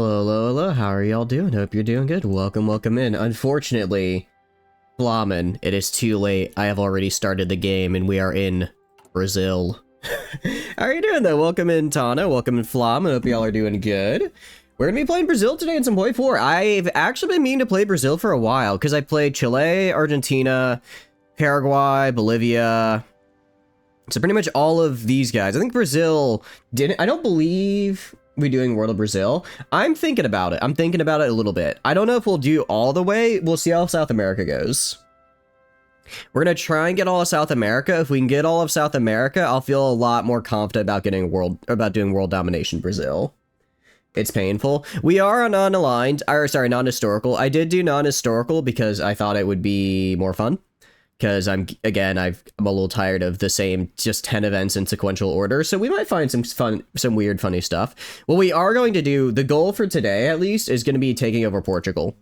Hello, hello, hello, how are y'all doing? Hope you're doing good. Welcome in. Unfortunately, Flamen, it is too late. I have already started the game and we are in Brazil. How are you doing though? Welcome in, Tana. Welcome in, Flamen. Hope y'all are doing good. We're gonna be playing Brazil today in some Hoi 4. I've actually been meaning to play Brazil for a while because I played Chile, Argentina, Paraguay, Bolivia. So pretty much all of these guys. I think Brazil didn't, I don't believe we're doing World of Brazil. I'm thinking about it. I'm thinking about it a little bit. I don't know if we'll do all the way. We'll see how South America goes. We're going to try and get all of South America. If we can get all of South America, I'll feel a lot more confident about doing world domination Brazil. It's painful. We are on non-aligned, or sorry, non-historical. I did do non-historical because I thought it would be more fun. Because I'm a little tired of the same just 10 events in sequential order, so we might find some weird, funny stuff. What we are going to do, the goal for today at least, is going to be taking over Portugal.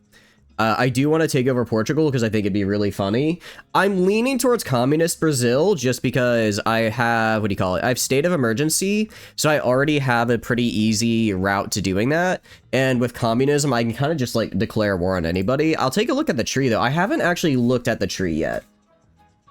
I do want to take over Portugal because I think it'd be really funny. I'm leaning towards communist Brazil just because I have, I have state of emergency, so I already have a pretty easy route to doing that. And with communism, I can kind of just like declare war on anybody. I'll take a look at the tree though. I haven't actually looked at the tree yet.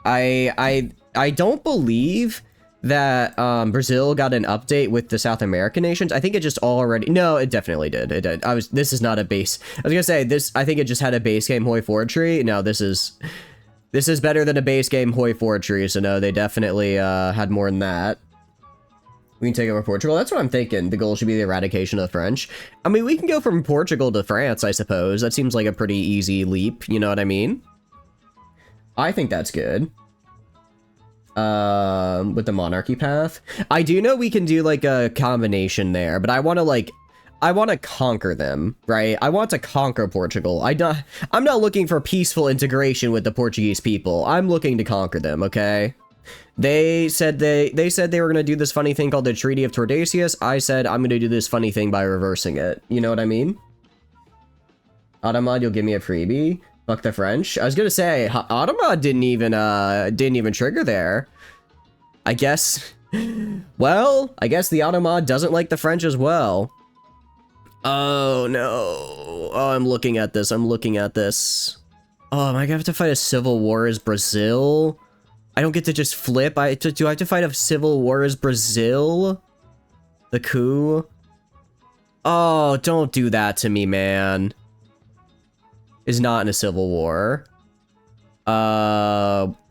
I don't believe that Brazil got an update with the South American nations. I think it just already... No, it definitely did. It did. This is not a base... I was gonna say, I think it just had a base game Hoi 4 tree. No, this is better than a base game Hoi 4 tree, so no, they definitely had more than that. We can take over Portugal. That's what I'm thinking. The goal should be the eradication of the French. I mean, we can go from Portugal to France, I suppose. That seems like a pretty easy leap, you know what I mean? I think that's good. With the monarchy path. I do know we can do like a combination there, but I want to conquer them, right? I want to conquer Portugal. I'm not looking for peaceful integration with the Portuguese people. I'm looking to conquer them, okay? They said they were going to do this funny thing called the Treaty of Tordesillas. I said I'm going to do this funny thing by reversing it. You know what I mean? Automod, you'll give me a freebie. Fuck the French. I was gonna say, Automod didn't even trigger there. I guess, well, I guess the Automod doesn't like the French as well. Oh no. Oh, I'm looking at this. Oh, am I gonna have to fight a civil war as Brazil? I don't get to just flip. Do I have to fight a civil war as Brazil? The coup? Oh, don't do that to me, man. Is not in a civil war.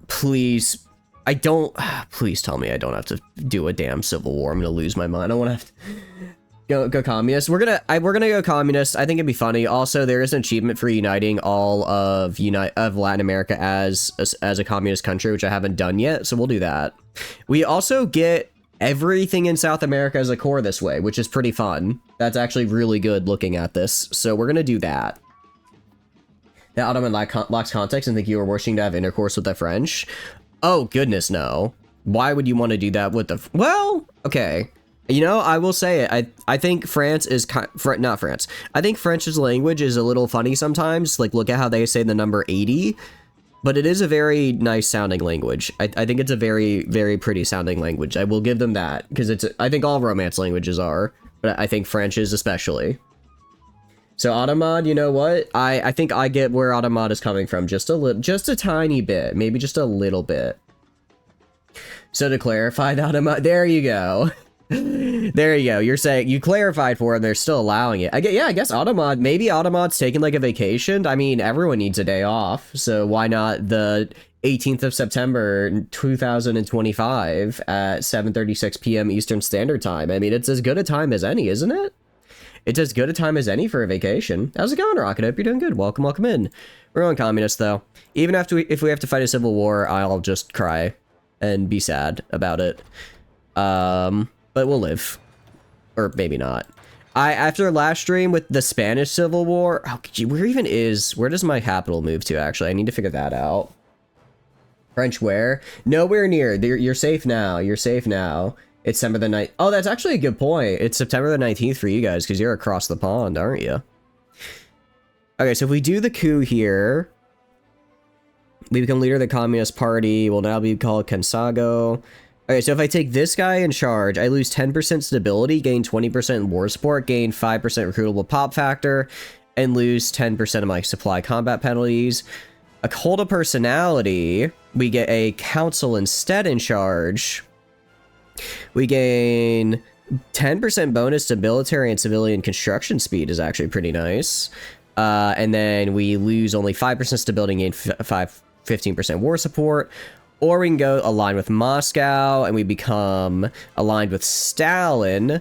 Please. Please tell me I don't have to do a damn civil war. I'm gonna lose my mind. I don't want to have to go communist. We're gonna go communist. I think it'd be funny. Also, there is an achievement for uniting all of Latin America as a communist country, which I haven't done yet. So we'll do that. We also get everything in South America as a core this way, which is pretty fun. That's actually really good looking at this. So we're gonna do that. The Ottoman lacks context and think you are wishing to have intercourse with the French. Oh, goodness, no. Why would you want to do that with the... Well, okay. You know, I will say it. I think France is... Not France. I think French's language is a little funny sometimes. Like, look at how they say the number 80. But it is a very nice sounding language. I think it's a very, very pretty sounding language. I will give them that. Because I think all Romance languages are. But I think French is especially. So Automod, you know what? I think I get where Automod is coming from. Just a tiny bit. Maybe just a little bit. So to clarify the Automod, there you go. There you go. You're saying you clarified for it and they're still allowing it. I guess Automod, maybe Automod's taking like a vacation. I mean, everyone needs a day off. So why not the 18th of September, 2025 at 7:36 p.m. Eastern Standard Time? I mean, it's as good a time as any, isn't it? It's as good a time as any for a vacation. How's it going, Rocket? Hope you're doing good. Welcome in. We're going communist, though. Even if we have to fight a civil war, I'll just cry and be sad about it. But we'll live. Or maybe not. After last stream with the Spanish Civil War... Oh, where does my capital move to, actually? I need to figure that out. French where? Nowhere near. You're safe now. You're safe now. It's September the 9th. Oh, that's actually a good point. It's September the 19th for you guys, because you're across the pond, aren't you? Okay, so if we do the coup here, we become leader of the Communist Party. We'll now be called Cansago. Okay, so if I take this guy in charge, I lose 10% stability, gain 20% war support, gain 5% recruitable pop factor, and lose 10% of my supply combat penalties. A cult of personality, we get a council instead in charge. We gain 10% bonus to military and civilian construction speed is actually pretty nice. And then we lose only 5% stability and gain 15% war support. Or we can go align with Moscow and we become aligned with Stalin.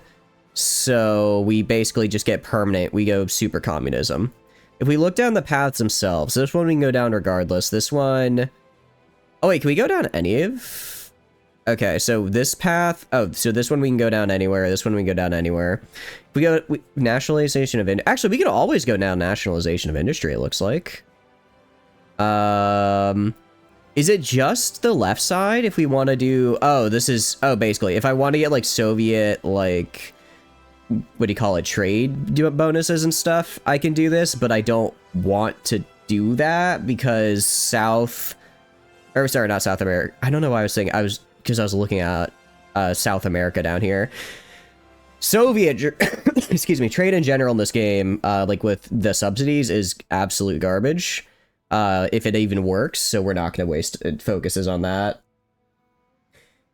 So we basically just get permanent. We go super communism. If we look down the paths themselves, this one we can go down regardless. This one... Oh wait, can we go down any of... Okay, so this path... Oh, so this one we can go down anywhere. This one we can go down anywhere. If we go... nationalization of... Actually, we can always go down nationalization of industry, it looks like. Is it just the left side if we want to do... Oh, this is... Oh, basically, if I want to get, like, Soviet, like... What do you call it? Trade bonuses and stuff, I can do this, but I don't want to do that because South... Or, sorry, not South America. I don't know why I was saying... Because I was looking at South America down here. Soviet... excuse me. Trade in general in this game, like, with the subsidies is absolute garbage. If it even works, so we're not going to waste focuses on that.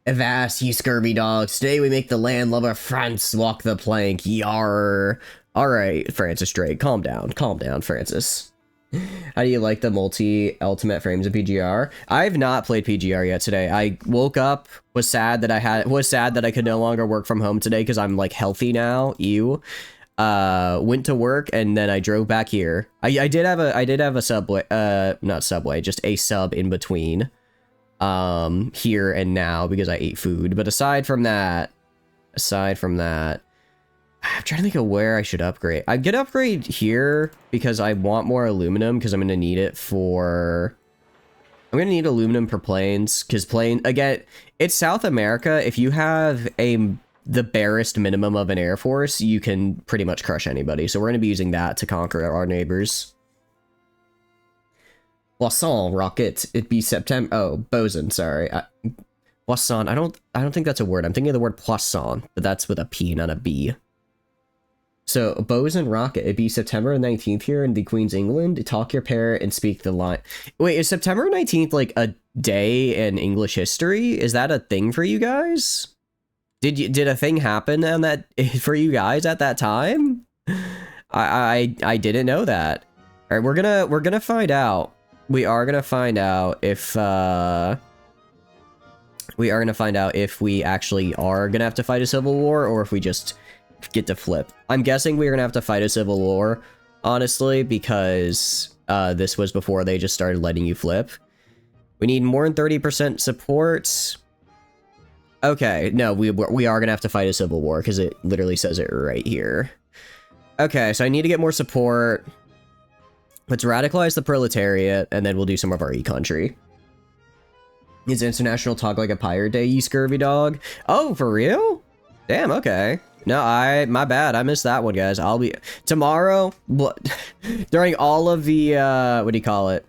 Avast, ye scurvy dogs. Today we make the landlubber France walk the plank. Yar. Alright, Francis Drake, calm down, Francis. How do you like the multi-ultimate frames of PGR? I have not played PGR yet today. I woke up, was sad that I could no longer work from home today because I'm, like, healthy now. Ew. Went to work and then I drove back here. I did have a subway, not subway, just a sub in between, here and now because I ate food. But aside from that, I'm trying to think of where I should upgrade. I get upgrade here because I want more aluminum because I'm going to need it for... I'm going to need aluminum for planes because again, it's South America. If you have the barest minimum of an air force, you can pretty much crush anybody. So we're going to be using that to conquer our neighbors. Poisson rocket. It'd be September. Oh, boson. Sorry. Poisson. I don't think that's a word. I'm thinking of the word poisson, but that's with a P, not a B. So boson rocket. It'd be September 19th here in the Queen's England. Talk your parrot and speak the line. Wait, is September 19th like a day in English history? Is that a thing for you guys? Did a thing happen on that for you guys at that time? I didn't know that. All right, we're gonna find out. We are gonna find out if we actually are gonna have to fight a civil war or if we just get to flip. I'm guessing we're gonna have to fight a civil war, honestly, because this was before they just started letting you flip. We need more than 30% support. Okay, no, we are gonna have to fight a civil war because it literally says it right here. Okay, so I need to get more support. Let's radicalize the proletariat, and then we'll do some of our e-country. Is International Talk Like a Pirate Day, you scurvy dog? Oh, for real? Damn, okay. No, my bad. I missed that one, guys. I'll be... Tomorrow, during all of the, what do you call it?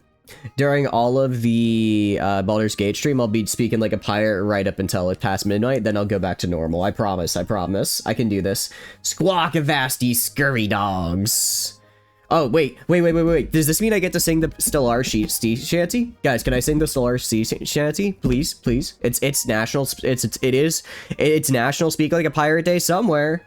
During all of the Baldur's Gate stream, I'll be speaking like a pirate right up until it's past midnight, then I'll go back to normal. I promise. I can do this. Squawk Avasti scurry dogs. Oh, wait. Does this mean I get to sing the Stellar Sea Shanty? Guys, can I sing the Stellar Sea Shanty? Please. It's national, it's National Speak Like a Pirate Day somewhere.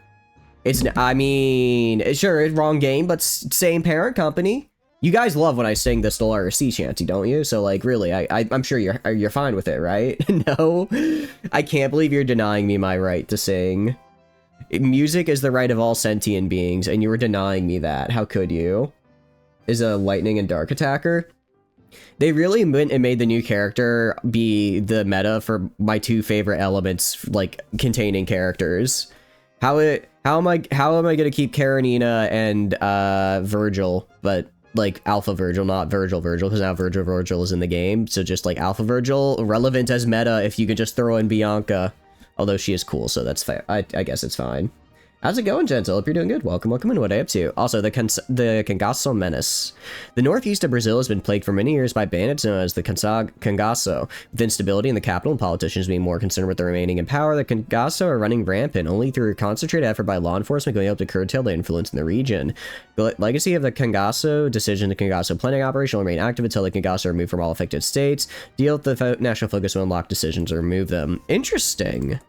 I mean, sure, it's wrong game, but same parent company. You guys love when I sing the Stellar Sea Shanty, don't you? So, like, really, I'm sure you're fine with it, right? No? I can't believe you're denying me my right to sing. Music is the right of all sentient beings, and you were denying me that. How could you? Is a lightning and dark attacker? They really went and made the new character be the meta for my two favorite elements, like, containing characters. How am I gonna keep Karenina and, Virgil, but... like Alpha Virgil, not Virgil, because now Virgil is in the game. So just like Alpha Virgil, relevant as meta if you could just throw in Bianca. Although she is cool, so that's fair. I guess it's fine. How's it going, Gentle? Hope you're doing good. Welcome, welcome, and what are you up to? Also, the Cangaço Menace. The northeast of Brazil has been plagued for many years by bandits known as the Cangaço. With instability in the capital and politicians being more concerned with the remaining in power, the Cangaço are running rampant. Only through concentrated effort by law enforcement can we hope to curtail the influence in the region. The legacy of the Cangaço decision, the Cangaço planning operation will remain active until the Cangaço are removed from all affected states. Deal with the national focus will unlock decisions or remove them. Interesting.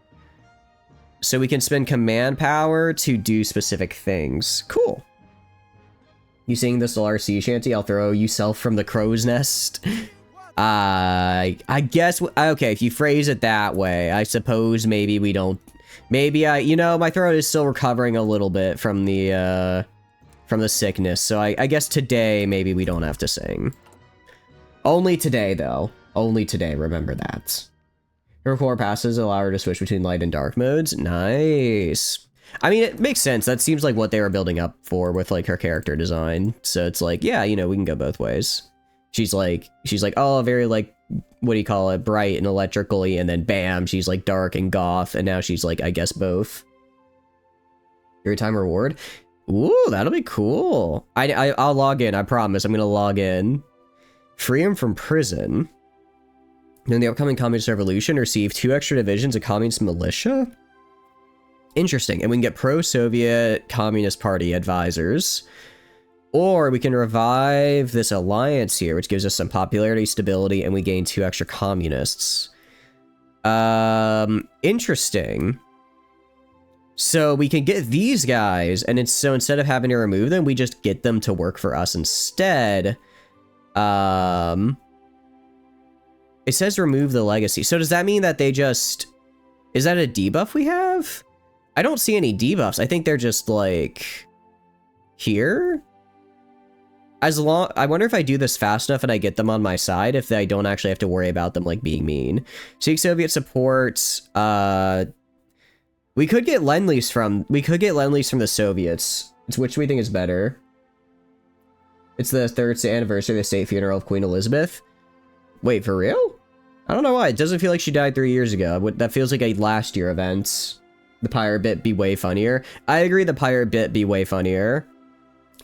So we can spend command power to do specific things. Cool. You sing the Solar Sea Shanty? I'll throw you self from the crow's nest. I guess, okay, if you phrase it that way, I suppose maybe we don't, maybe you know, my throat is still recovering a little bit from the sickness. So I guess today, maybe we don't have to sing. Only today, though. Only today, remember that. Her core passes allow her to switch between light and dark modes. Nice. I mean, it makes sense. That seems like what they were building up for with like her character design. So it's like, yeah, you know, we can go both ways. She's like, oh, very like, what do you call it? Bright and electrically, and then bam, she's like dark and goth, and now she's like, I guess both. Every time reward. Ooh, that'll be cool. I'll log in. I promise. I'm gonna log in. Freedom from prison. In the upcoming Communist Revolution, receive 2 extra divisions of Communist Militia? Interesting. And we can get pro-Soviet Communist Party advisors. Or we can revive this alliance here, which gives us some popularity, stability, and we gain 2 extra communists. Interesting. So we can get these guys, and so instead of having to remove them, we just get them to work for us instead. It says remove the legacy. So does that mean that they just... Is that a debuff we have? I don't see any debuffs. I think they're just like... Here? I wonder if I do this fast enough and I get them on my side, if I don't actually have to worry about them like being mean. Seek Soviet support. We could get Lend-Lease from the Soviets. It's which we think is better. It's the 3rd anniversary of the state funeral of Queen Elizabeth. Wait, for real? I don't know why. It doesn't feel like she died 3 years ago. That feels like a last year event. The pirate bit be way funnier. I agree the pirate bit be way funnier.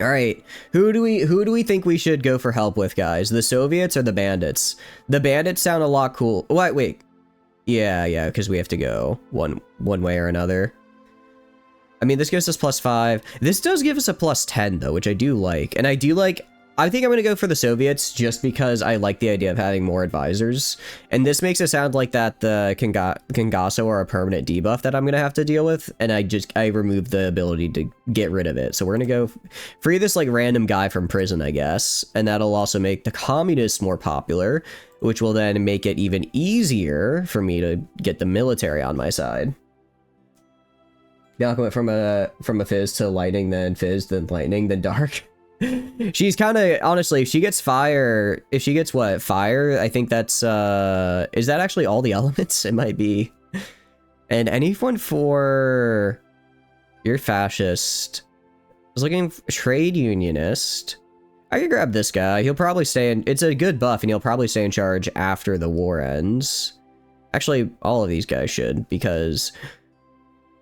Alright. Who do we think we should go for help with, guys? The Soviets or the bandits? The bandits sound a lot cool. Wait. Yeah, because we have to go one way or another. I mean, this gives us +5. This does give us a +10, though, which I do like. And I think I'm going to go for the Soviets just because I like the idea of having more advisors. And this makes it sound like that the Cangaço are a permanent debuff that I'm going to have to deal with. And I remove the ability to get rid of it. So we're going to go free this like random guy from prison, I guess. And that'll also make the communists more popular, which will then make it even easier for me to get the military on my side. Bianca went from a fizz to lightning, then fizz, then lightning, then dark. She's kind of, honestly, if she gets fire, fire, I think that's, is that actually all the elements? It might be. And anyone for, you're fascist. I was looking for trade unionist. I could grab this guy. He'll probably stay in, it's a good buff, and he'll probably stay in charge after the war ends. Actually, all of these guys should, because,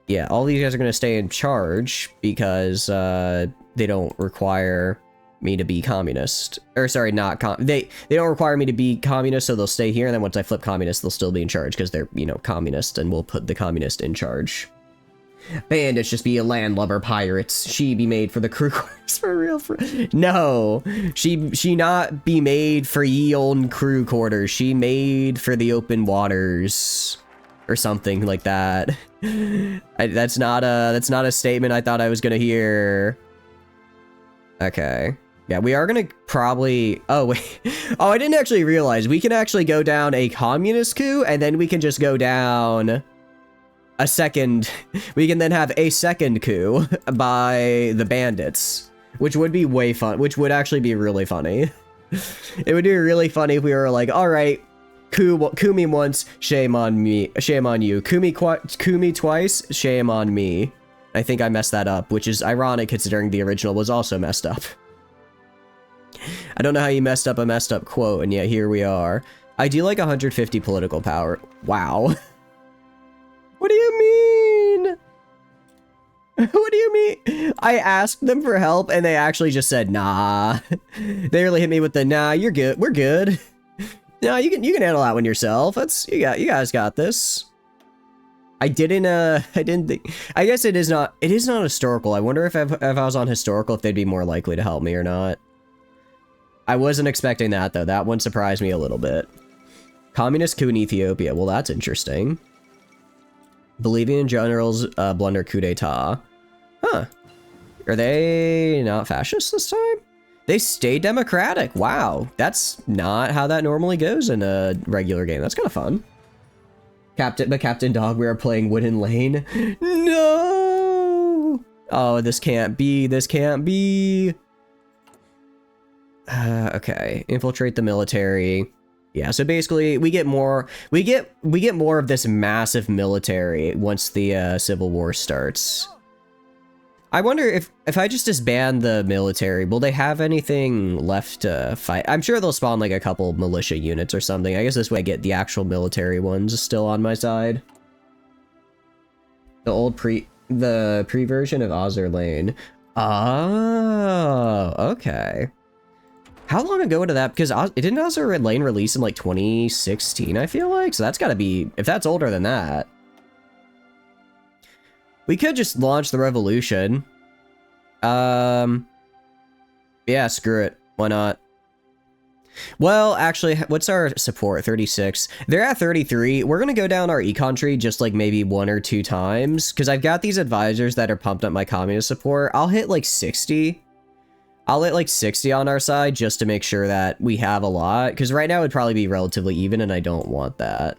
yeah, all these guys are going to stay in charge because, they don't require me to be communist. Or sorry, they don't require me to be communist, so they'll stay here, and then once I flip communist, they'll still be in charge because they're, you know, communist, and we'll put the communist in charge. Bandits just be a landlubber pirates. She be made for the crew quarters for real. No, she not be made for ye old crew quarters. She made for the open waters. Or something like that. That's not a statement I thought I was gonna hear. Okay. Yeah, we are gonna probably... Oh, wait. Oh, I didn't actually realize. We can actually go down a communist coup, and then we can just go down a second... We can then have a second coup by the bandits, which would be way fun, which would actually be really funny. It would be really funny if we were like, all right, coup me once, shame on me, shame on you. Coup me twice, shame on me. I think I messed that up, which is ironic considering the original was also messed up. I don't know how you messed up a messed up quote, and yet here we are. I do like 150 political power. Wow. What do you mean? What do you mean? I asked them for help and they actually just said, nah. They really hit me with the, nah, you're good. We're good. No, you can handle that one yourself. You guys got this. I didn't think, I guess it is not historical. I wonder if I was on historical, if they'd be more likely to help me or not. I wasn't expecting that though. That one surprised me a little bit. Communist coup in Ethiopia. Well, that's interesting. Bolivian generals blunder coup d'etat. Huh. Are they not fascist this time? They stay democratic. Wow. That's not how that normally goes in a regular game. That's kind of fun. Captain Dog, we are playing Wooden Lane. No! Oh, this can't be. This can't be. Okay. Infiltrate the military. Yeah, so basically we get more of this massive military once the Civil War starts. I wonder if I just disband the military, will they have anything left to fight? I'm sure they'll spawn like a couple militia units or something. I guess this way I get the actual military ones still on my side. The pre-version of Ozzer Lane. Oh, okay. How long ago did that? Because didn't Ozzer Lane release in like 2016, I feel like? So that's gotta be, if that's older than that. We could just launch the revolution. Yeah, screw it. Why not? Well, actually, what's our support? 36. They're at 33. We're gonna go down our econ tree just like maybe 1 or 2 times. Because I've got these advisors that are pumped up my communist support. I'll hit like 60. I'll hit like 60 on our side just to make sure that we have a lot. Because right now it would probably be relatively even and I don't want that.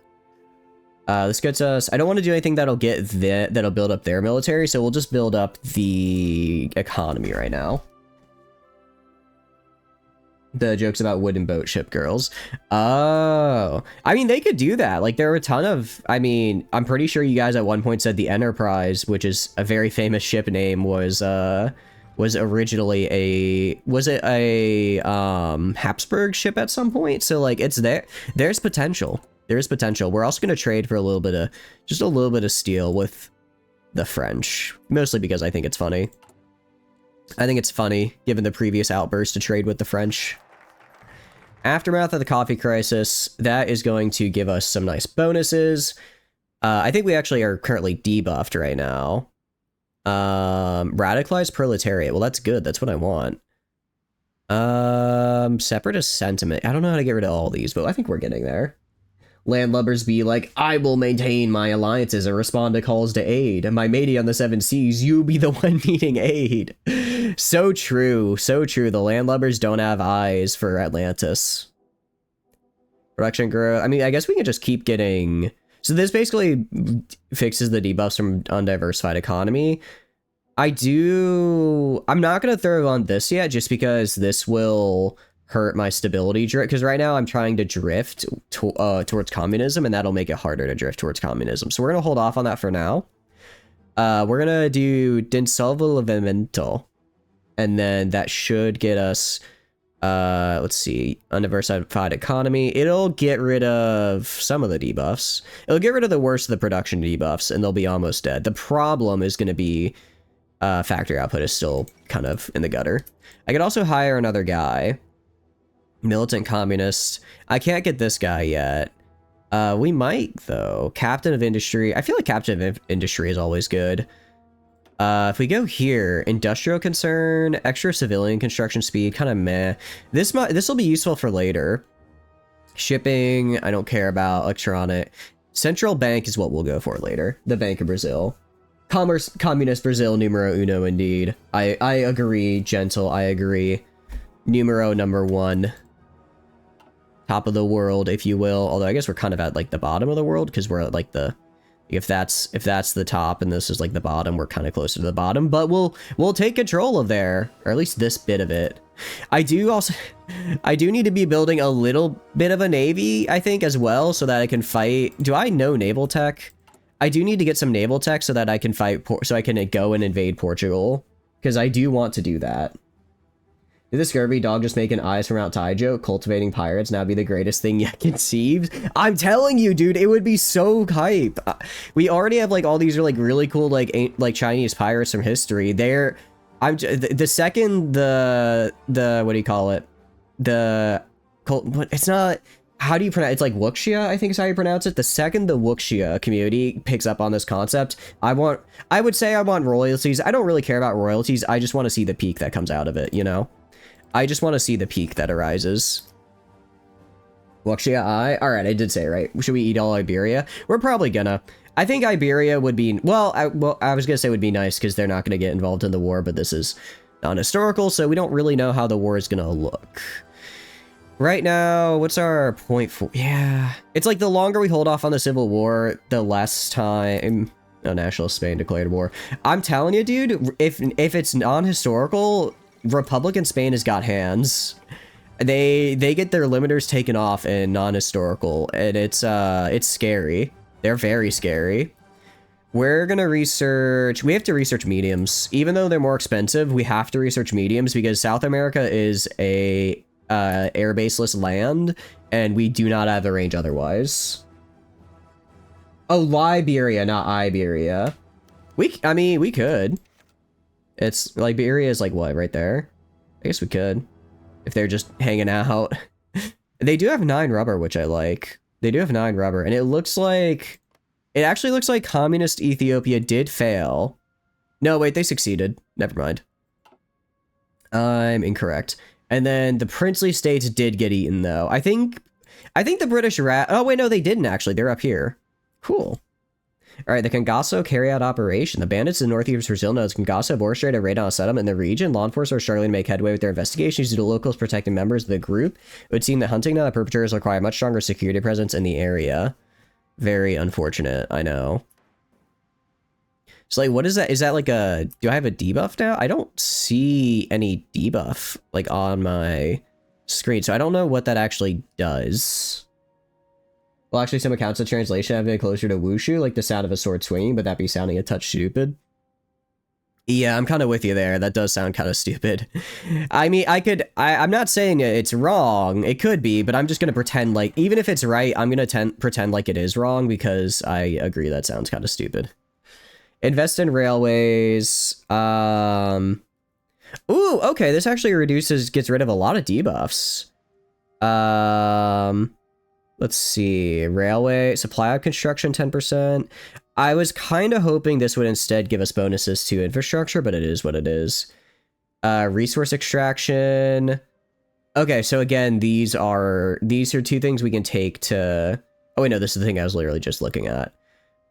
This gets us, I don't want to do anything that'll build up their military, so we'll just build up the economy right now. The jokes about wooden boat ship girls. Oh, I mean, they could do that. Like, there are a ton of, I mean, I'm pretty sure you guys at one point said the Enterprise, which is a very famous ship name, was originally a Habsburg ship at some point. So like, it's there's potential. There's potential. We're also going to trade for just a little bit of steel with the French, mostly because I think it's funny. I think it's funny, given the previous outburst, to trade with the French. Aftermath of the coffee crisis, that is going to give us some nice bonuses. I think we actually are currently debuffed right now. Radicalized proletariat. Well, that's good. That's what I want. Separatist sentiment. I don't know how to get rid of all these, but I think we're getting there. Landlubbers be like, I will maintain my alliances and respond to calls to aid. And my matey on the 7 seas, you be the one needing aid. So true. So true. The landlubbers don't have eyes for Atlantis. Production growth. I mean, I guess we can just keep getting... So this basically fixes the debuffs from undiversified economy. I'm not going to throw on this yet, just because this will hurt my stability drift, because right now I'm trying to drift towards communism, and that'll make it harder to drift towards communism. So we're going to hold off on that for now. We're going to do Dinsolvabilimento, and then that should get us, let's see, undiversified economy. It'll get rid of some of the debuffs. It'll get rid of the worst of the production debuffs, and they'll be almost dead. The problem is going to be factory output is still kind of in the gutter. I could also hire another guy. Militant communist. I can't get this guy yet. We might, though. Captain of Industry. I feel like Captain of Industry is always good. If we go here, industrial concern, extra civilian construction speed, kind of meh. This will be useful for later. Shipping, I don't care about. Electronic. Central bank is what we'll go for later. The Bank of Brazil. Communist Brazil, numero uno, indeed. I agree, Gentle, I agree. Numero number 1. Top of the world, if you will. Although I guess we're kind of at like the bottom of the world, because we're at like the... If that's the top and this is like the bottom, we're kind of closer to the bottom. But we'll take control of there, or at least this bit of it. I do need to be building a little bit of a navy, I think, as well, so that I can fight. Do I know naval tech? I do need to get some naval tech so that I can fight, so I can go and invade Portugal, because I do want to do that. Did the scurvy dog just make an Eyes from Mount Taijo cultivating pirates now be the greatest thing yet conceived? I'm telling you, dude, it would be so hype. We already have like all these are like really cool like Chinese pirates from history. The second the what do you call it? It's not. How do you pronounce? It's like Wuxia, I think is how you pronounce it. The second the Wuxia community picks up on this concept, I would say I want royalties. I don't really care about royalties. I just want to see the peak that comes out of it, you know? I just want to see the peak that arises. Wuxia, alright, I did say it right. Should we eat all Iberia? We're probably gonna. I think Iberia would be, well, I was gonna say would be nice because they're not gonna get involved in the war, but this is non-historical, so we don't really know how the war is gonna look. Right now, what's our point for? Yeah, it's like the longer we hold off on the Civil War, the less time. Oh, Nationalist Spain declared war. I'm telling you, dude, if it's non-historical, Republican Spain has got hands. They get their limiters taken off in non-historical, and it's scary. They're very scary. We're gonna research. We have to research mediums, even though they're more expensive. We have to research mediums because South America is a air baseless land, and we do not have the range otherwise. Oh, Liberia, not Iberia. I mean, we could. It's Liberia is like what right there. I guess we could if they're just hanging out. They do have 9 rubber, which I like. They do have 9 rubber, and it actually looks like communist Ethiopia did fail. No, wait, they succeeded. Never mind. I'm incorrect. And then the princely states did get eaten, though. I think the British oh, wait, no, they didn't, actually. They're up here. Cool. All right, the Cangasso carry out operation. The bandits in northeast Brazil knows Cangasso have orchestrated a raid on a settlement in the region. Law enforcement are struggling to make headway with their investigations due to locals protecting members of the group. It would seem that hunting down the perpetrators will require a much stronger security presence in the area. Very unfortunate, I know. So, like, what is that? Is that like a... Do I have a debuff now? I don't see any debuff, like, on my screen. So I don't know what that actually does. Well, actually, some accounts of translation have been closer to wushu, like the sound of a sword swinging, but that be sounding a touch stupid. Yeah, I'm kind of with you there. That does sound kind of stupid. I mean, I'm not saying it's wrong. It could be, but I'm just going to pretend like... Even if it's right, I'm going to pretend like it is wrong because I agree that sounds kind of stupid. Invest in railways. Ooh, okay. This actually gets rid of a lot of debuffs. Let's see. Railway, supply of construction 10%. I was kind of hoping this would instead give us bonuses to infrastructure, but it is what it is. Resource extraction. Okay, so again, these are 2 things we can take to... Oh wait, no, this is the thing I was literally just looking at.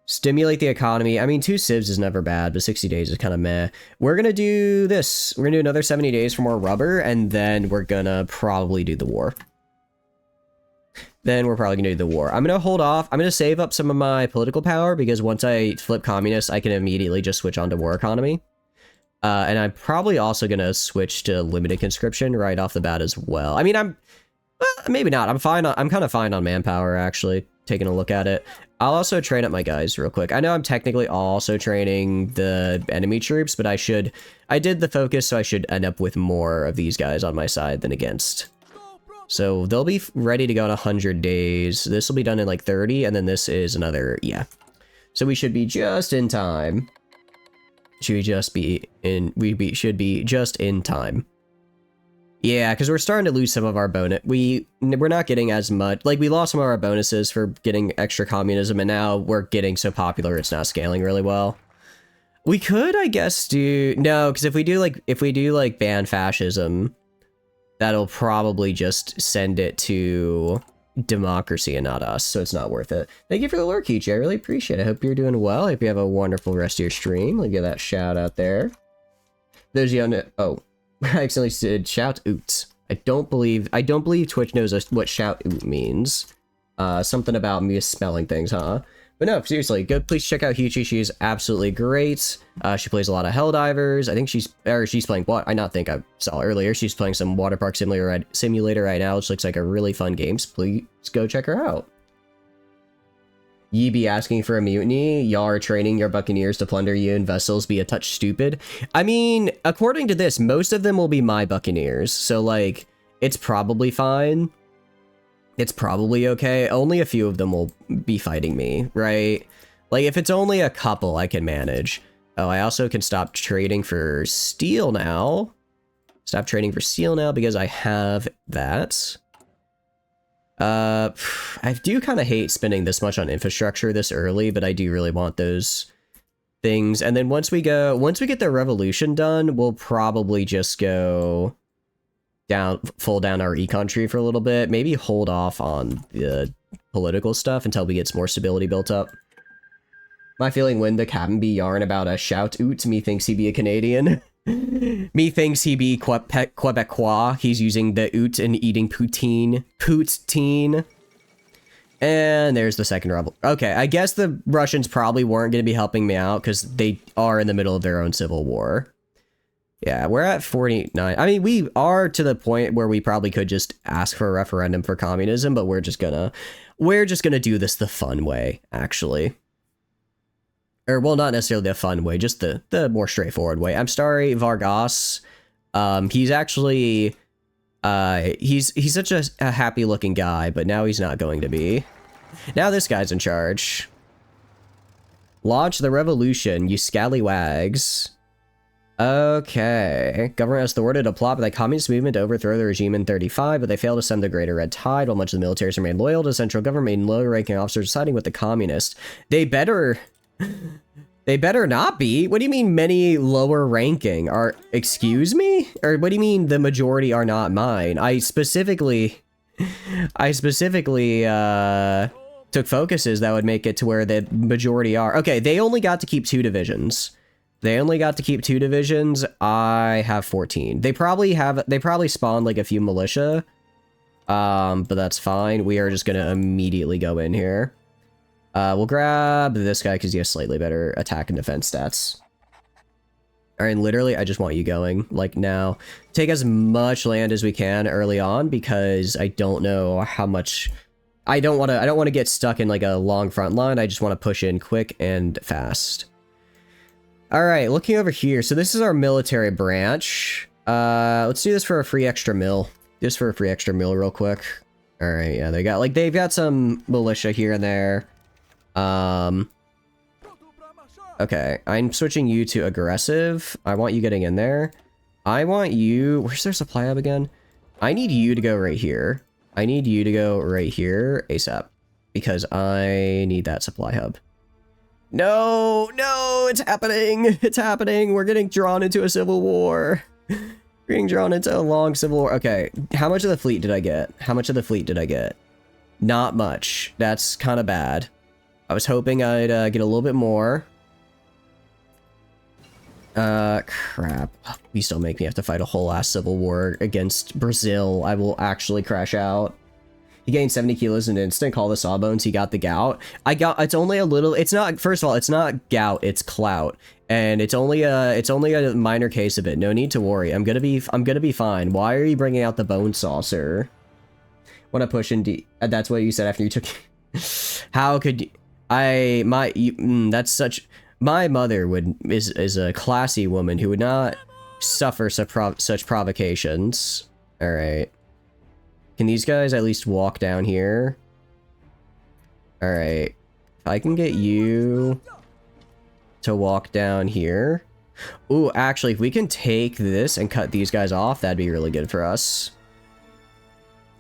Stimulate the economy. I mean, 2 civs is never bad, but 60 days is kind of meh. We're going to do this. We're going to do another 70 days for more rubber, and then we're going to probably do the war. I'm going to hold off. I'm going to save up some of my political power, because once I flip communist, I can immediately just switch on to war economy. And I'm probably also going to switch to limited conscription right off the bat as well. I mean, maybe not. I'm kind of fine on manpower, actually, taking a look at it. I'll also train up my guys real quick. I know I'm technically also training the enemy troops, but I did the focus, so I should end up with more of these guys on my side than against. So they'll be ready to go in 100 days. This will be done in like 30, and then this is another, yeah. So we should be just in time. Should be just in time. Yeah, because we're starting to lose some of our bonus. We're not getting as much. Like, we lost some of our bonuses for getting extra communism, and now we're getting so popular it's not scaling really well. We could, I guess, no, because if we do like ban fascism, that'll probably just send it to democracy and not us, so it's not worth it. Thank you for the lurk, Kichi. I really appreciate it. I hope you're doing well. I hope you have a wonderful rest of your stream. Let me get that shout out there. Those you know, oh, I accidentally said shout outs. I don't believe Twitch knows what shout out means. Something about misspelling things, huh? But no, seriously, please check out Hichi. She is absolutely great. She plays a lot of Helldivers. I think she's playing what? I saw earlier. She's playing some Water Park Simulator right now, which looks like a really fun game. So please go check her out. Ye be asking for a mutiny? Y'all are training your buccaneers to plunder you and vessels be a touch stupid? I mean, according to this, most of them will be my buccaneers, so, like, it's probably fine. It's probably okay. Only a few of them will be fighting me, right? Like, if it's only a couple, I can manage. Oh, I also can stop trading for steel now. Stop trading for steel now because I have that. I do kind of hate spending this much on infrastructure this early, but I do really want those things. And then once we get the revolution done, we'll probably just go full down our econ tree for a little bit. Maybe hold off on the political stuff until we get some more stability built up. My feeling when the cabin be yarn about a shout oot, me thinks he be a Canadian. Me thinks he be Quebecois. He's using the oot and eating poutine. Poutine. And there's the second rebel. Okay, I guess the Russians probably weren't going to be helping me out because they are in the middle of their own civil war. Yeah, we're at 49. I mean, we are to the point where we probably could just ask for a referendum for communism, but we're just gonna do this the fun way, actually. Or, well, not necessarily the fun way, just the more straightforward way. I'm sorry, Vargas. He's actually, he's such a happy-looking guy, but now he's not going to be. Now this guy's in charge. Launch the revolution, you scallywags. Okay. Government has thwarted a plot by the communist movement to overthrow the regime in 35, but they failed to stem the Greater Red Tide, while much of the militaries remained loyal to the central government and low-ranking officers siding with the communists. They better not be. What do you mean many lower ranking are, excuse me? Or what do you mean the majority are not mine? I specifically took focuses that would make it to where the majority are. Okay, they only got to keep 2 divisions. I have 14. They probably spawned like a few militia. But that's fine. We are just gonna immediately go in here. We'll grab this guy because he has slightly better attack and defense stats. Alright, and literally, I just want you going, like, now. Take as much land as we can early on, because I don't know how much... I don't want to get stuck in, like, a long front line. I just want to push in quick and fast. Alright, looking over here. So this is our military branch. Let's do this for a free extra mill. Just for a free extra mill real quick. Alright, yeah, they've got some militia here and there. Okay, I'm switching you to aggressive. I want you getting in there. I want you... Where's their supply hub again? I need you to go right here. I need you to go right here ASAP. Because I need that supply hub. No, it's happening. It's happening. We're getting drawn into a civil war. We're getting drawn into a long civil war. Okay, how much of the fleet did I get? Not much. That's kind of bad. I was hoping I'd get a little bit more. Crap. Please don't make me have to fight a whole ass civil war against Brazil. I will actually crash out. He gained 70 kilos in an instant. Call the sawbones. He got the gout. It's only a little. It's not. First of all, it's not gout. It's clout, and it's only a minor case of it. No need to worry. I'm gonna be fine. Why are you bringing out the bone saucer? Want to push in deep? That's what you said after you took. How could you? That's such. My mother is a classy woman who would not suffer such provocations. All right. Can these guys at least walk down here? All right. If I can get you to walk down here. Ooh, actually, if we can take this and cut these guys off, that'd be really good for us.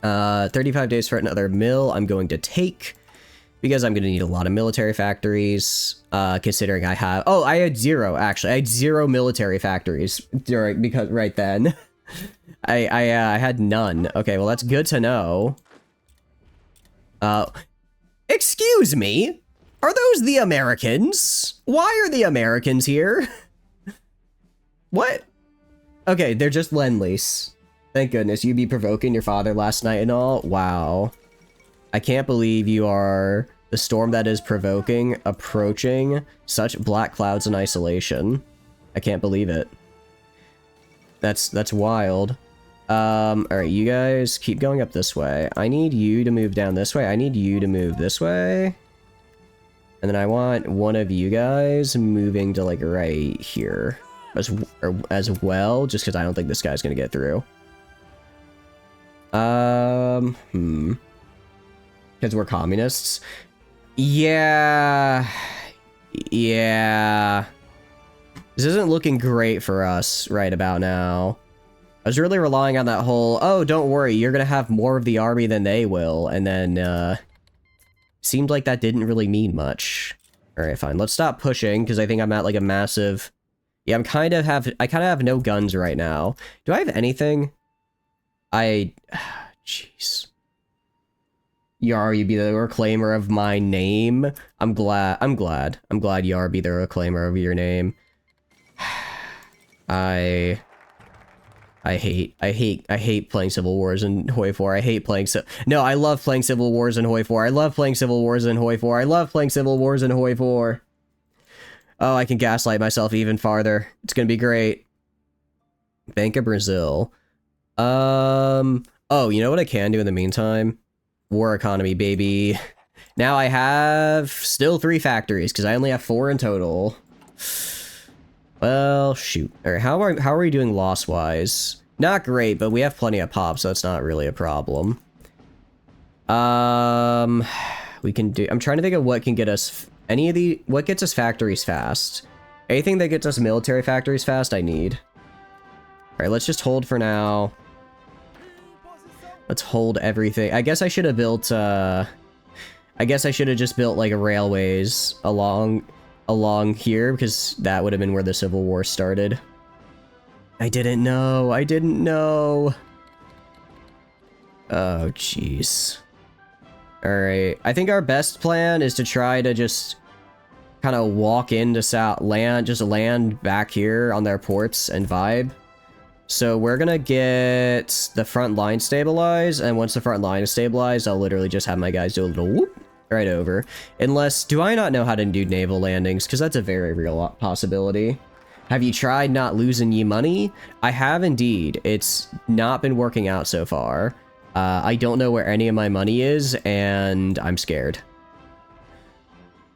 35 days for another mill I'm going to take. Because I'm going to need a lot of military factories, considering I have... Oh, I had 0, actually. I had 0 military factories right then. I had none. Okay, well, that's good to know. Excuse me? Are those the Americans? Why are the Americans here? What? Okay, they're just Lend-Lease. Thank goodness. You be provoking your father last night and all? Wow. I can't believe you are the storm that is provoking, approaching such black clouds in isolation. I can't believe it. That's wild. Alright, you guys keep going up this way. I need you to move down this way. I need you to move this way. And then I want one of you guys moving to, like, right here. As well, just because I don't think this guy's gonna get through. Because we're communists. Yeah. Yeah. This isn't looking great for us right about now. I was really relying on that whole, oh, don't worry, you're gonna have more of the army than they will, and then, seemed like that didn't really mean much. Alright, fine. Let's stop pushing, because I think I'm at, like, a massive... Yeah, I kind of have no guns right now. Do I have anything? Jeez. Yar, you be the reclaimer of my name. I'm glad Yar be the reclaimer of your name. I hate playing Civil Wars in Hoi 4. I hate playing No, I love playing Civil Wars in Hoi 4. I love playing Civil Wars in Hoi 4. I love playing Civil Wars in Hoi 4. Oh, I can gaslight myself even farther. It's gonna be great. Bank of Brazil. Oh, you know what I can do in the meantime? War economy, baby. Now I have still 3 factories, because I only have 4 in total. Well, shoot. Alright, how are we doing loss-wise? Not great, but we have plenty of pop, so that's not really a problem. We can do... I'm trying to think of what can get us... What gets us factories fast? Anything that gets us military factories fast, I need. Alright, let's just hold for now. Let's hold everything. I guess I should have built, I guess I should have just built, like, railways along here, because that would have been where the Civil War started. I didn't know. Oh, jeez. Alright. I think our best plan is to try to just kind of walk into just land back here on their ports and vibe. So we're gonna get the front line stabilized, and once the front line is stabilized, I'll literally just have my guys do a little whoop right over. Unless, do I not know how to do naval landings? Because that's a very real possibility. Have you tried not losing ye money? I have indeed. It's not been working out so far. I don't know where any of my money is, and I'm scared.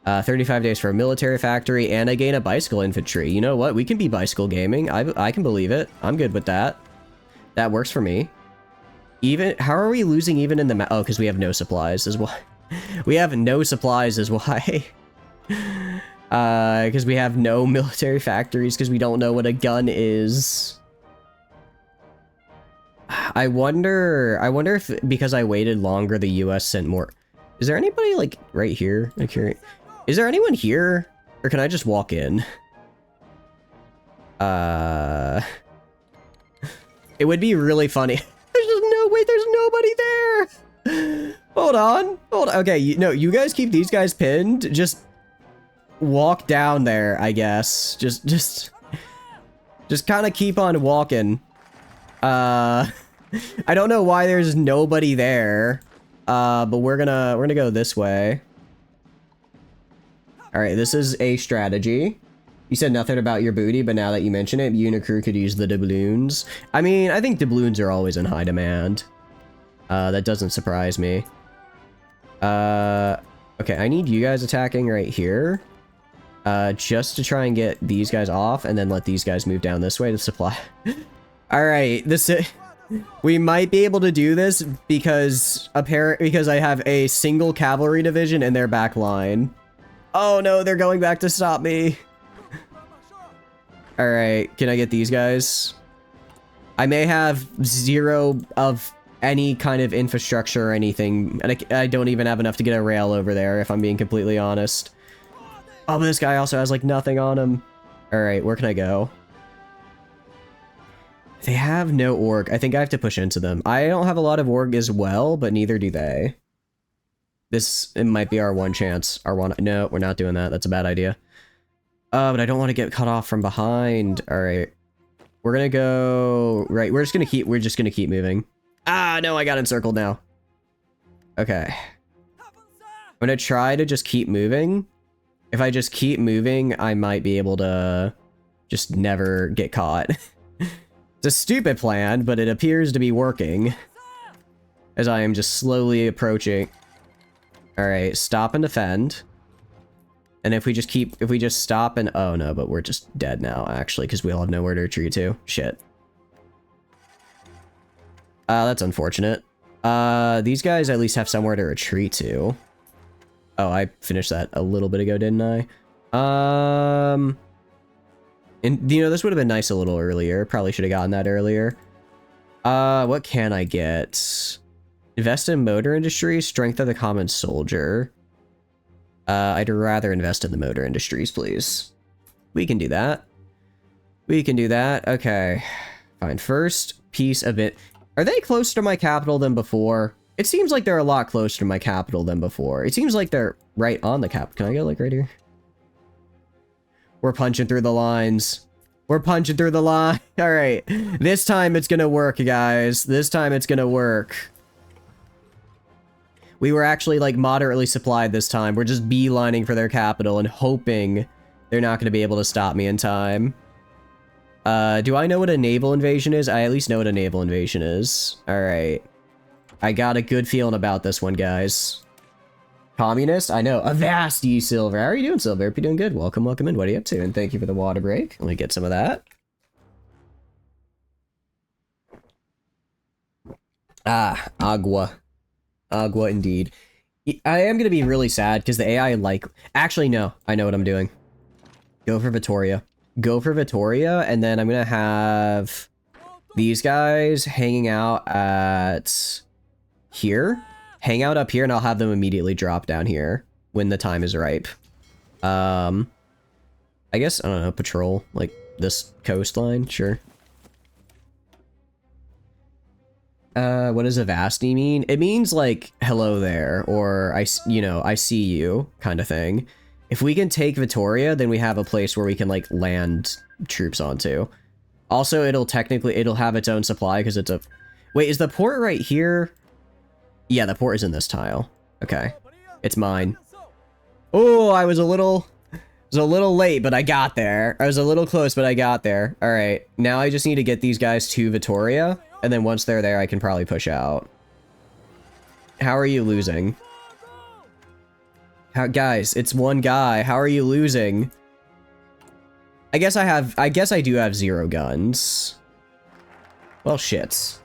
35 days for a military factory, and I gain a bicycle infantry. You know what? We can be bicycle gaming. I can believe it. I'm good with that. That works for me. How are we losing even in the oh, because we have no supplies is why. We have no supplies is why. Because we have no military factories, because we don't know what a gun is. I wonder if, because I waited longer, the US sent more. Is there anybody, like, right here? Okay. Is there anyone here? Or can I just walk in? It would be really funny. There's nobody there! Hold on. Okay, you guys keep these guys pinned. Just walk down there, I guess. Just kind of keep on walking. I don't know why there's nobody there. But we're gonna go this way. Alright, this is a strategy. You said nothing about your booty, but now that you mention it, you and your crew could use the doubloons. I mean, I think doubloons are always in high demand. That doesn't surprise me. Okay, I need you guys attacking right here. Just to try and get these guys off, and then let these guys move down this way to supply. Alright, we might be able to do this because I have a single cavalry division in their back line. Oh no, they're going back to stop me. Alright, can I get these guys? I may have 0 of any kind of infrastructure or anything, and I don't even have enough to get a rail over there, if I'm being completely honest. Oh, but this guy also has, like, nothing on him. Alright, where can I go? They have no org. I think I have to push into them. I don't have a lot of org as well, but neither do they. It might be our one chance. No, we're not doing that. That's a bad idea. But I don't want to get cut off from behind. Alright. We're gonna go... Right, we're just gonna keep moving. Ah, no, I got encircled now. Okay. I'm gonna try to just keep moving. If I just keep moving, I might be able to just never get caught. It's a stupid plan, but it appears to be working. As I am just slowly approaching. Alright, stop and defend. And if we just stop and, oh no, but we're just dead now, actually, because we all have nowhere to retreat to. Shit. That's unfortunate. These guys at least have somewhere to retreat to. Oh, I finished that a little bit ago, didn't I? And, you know, this would have been nice a little earlier. Probably should have gotten that earlier. What can I get? Invest in motor industry, strength of the common soldier. I'd rather invest in the motor industries, please. We can do that. We can do that. Okay. Fine. First piece of it. Are they closer to my capital than before? It seems like they're a lot closer to my capital than before. It seems like they're right on the cap. Can I go like right here? We're punching through the lines. We're punching through the line. All right. This time it's going to work, guys. This time it's going to work. We were actually like moderately supplied this time. We're just beelining for their capital and hoping they're not going to be able to stop me in time. Do I know what a naval invasion is? I at least know what a naval invasion is. All right. I got a good feeling about this one, guys. Communist? I know. Avast, ye Silver. How are you doing, Silver? Hope you're doing good. Welcome, welcome in. What are you up to? And thank you for the water break. Let me get some of that. Ah, agua. Agua indeed. I am going to be really sad because the AI like... Actually, no. I know what I'm doing. Go for Vittoria. Go for Vittoria, and then I'm going to have these guys hanging out at here. Hang out up here, and I'll have them immediately drop down here when the time is ripe. I guess, I don't know, patrol, like, this coastline, sure. What does Avasti mean? It means, like, hello there, or, I see you, kind of thing. If we can take Vittoria, then we have a place where we can, like, land troops onto. Also, it'll have its own supply, because it's a... Wait, is the port right here? Yeah, the port is in this tile. Okay. It's mine. Oh, I was a little late, but I got there. I was a little close, but I got there. All right. Now I just need to get these guys to Vittoria, and then once they're there, I can probably push out. How are you losing? Guys, it's one guy. How are you losing? I guess I do have 0 guns. Well, shit.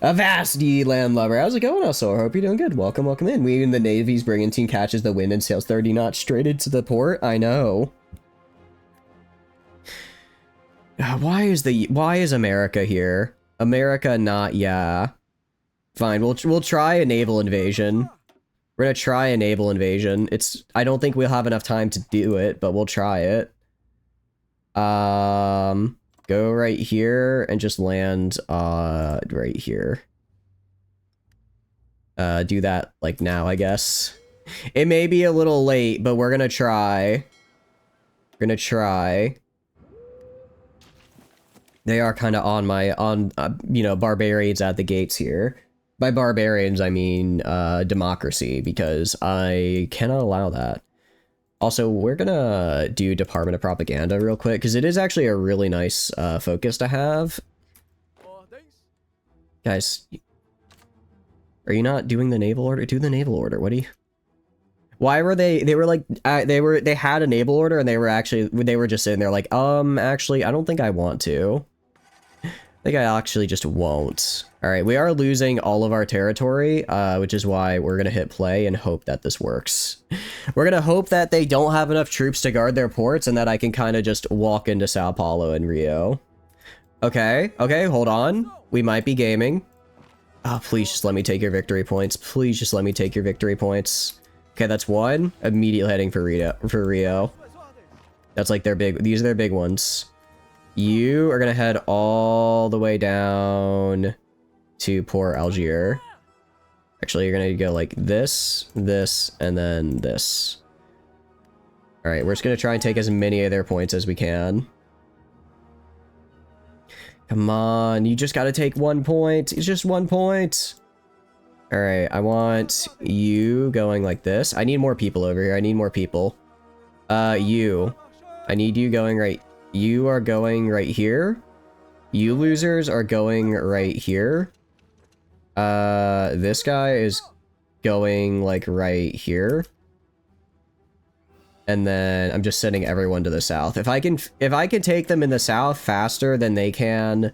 Avasti, landlubber. How's it going, also? I hope you're doing good. Welcome, welcome in. We in the Navy's brigantine catches the wind and sails 30 knots straight into the port. I know. Why is America here? America not, yeah. Fine, we'll try a naval invasion. We're gonna try a naval invasion. I don't think we'll have enough time to do it, but we'll try it. Go right here and just land, right here. Do that, like, now, I guess. It may be a little late, but we're gonna try. We're gonna try. They are kind of on you know, barbarians at the gates here. By barbarians, I mean, democracy, because I cannot allow that. Also, we're gonna do Department of Propaganda real quick, because it is actually a really nice focus to have. Guys, are you not doing the naval order? Do the naval order. What do you... Why were they were like, they had a naval order, and they were just sitting there like, actually, I don't think I want to. I think I actually just won't. All right, we are losing all of our territory, which is why we're going to hit play and hope that this works. We're going to hope that they don't have enough troops to guard their ports and that I can kind of just walk into Sao Paulo and Rio. Okay, hold on. We might be gaming. Oh, please just let me take your victory points. Please just let me take your victory points. Okay, that's one. Immediately heading for Rio. That's like these are their big ones. You are going to head all the way down to Port Algiers. Actually, you're going to go like this, and then this. All right, we're just going to try and take as many of their points as we can. Come on, you just got to take 1 point. It's just 1 point. All right, I want you going like this. I need more people over here. I need more people. I need you going right. You are going right here. You losers are going right here. This guy is going like right here. And then I'm just sending everyone to the south. If I can take them in the south faster than they can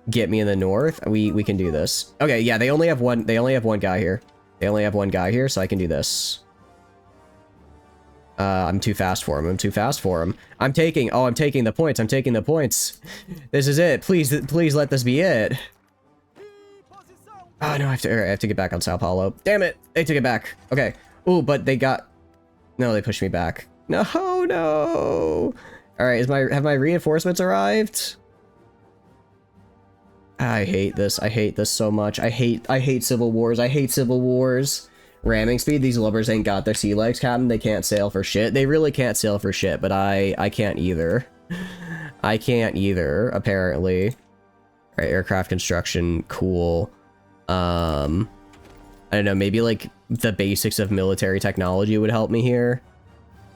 get me in the north, we can do this. Okay, yeah, they only have one guy here. They only have one guy here, so I can do this. I'm too fast for him. I'm taking the points. I'm taking the points. This is it. Please let this be it. Oh no, I have to get back on Sao Paulo. Damn it. They took it back. Okay. Ooh, but they pushed me back. No. All right, have my reinforcements arrived? I hate this. I hate this so much. I hate civil wars. Ramming speed. These lubbers ain't got their sea legs, Captain. They can't sail for shit. They really can't sail for shit, but I can't either. I can't either, apparently. All right, aircraft construction, cool. I don't know, maybe like the basics of military technology would help me here.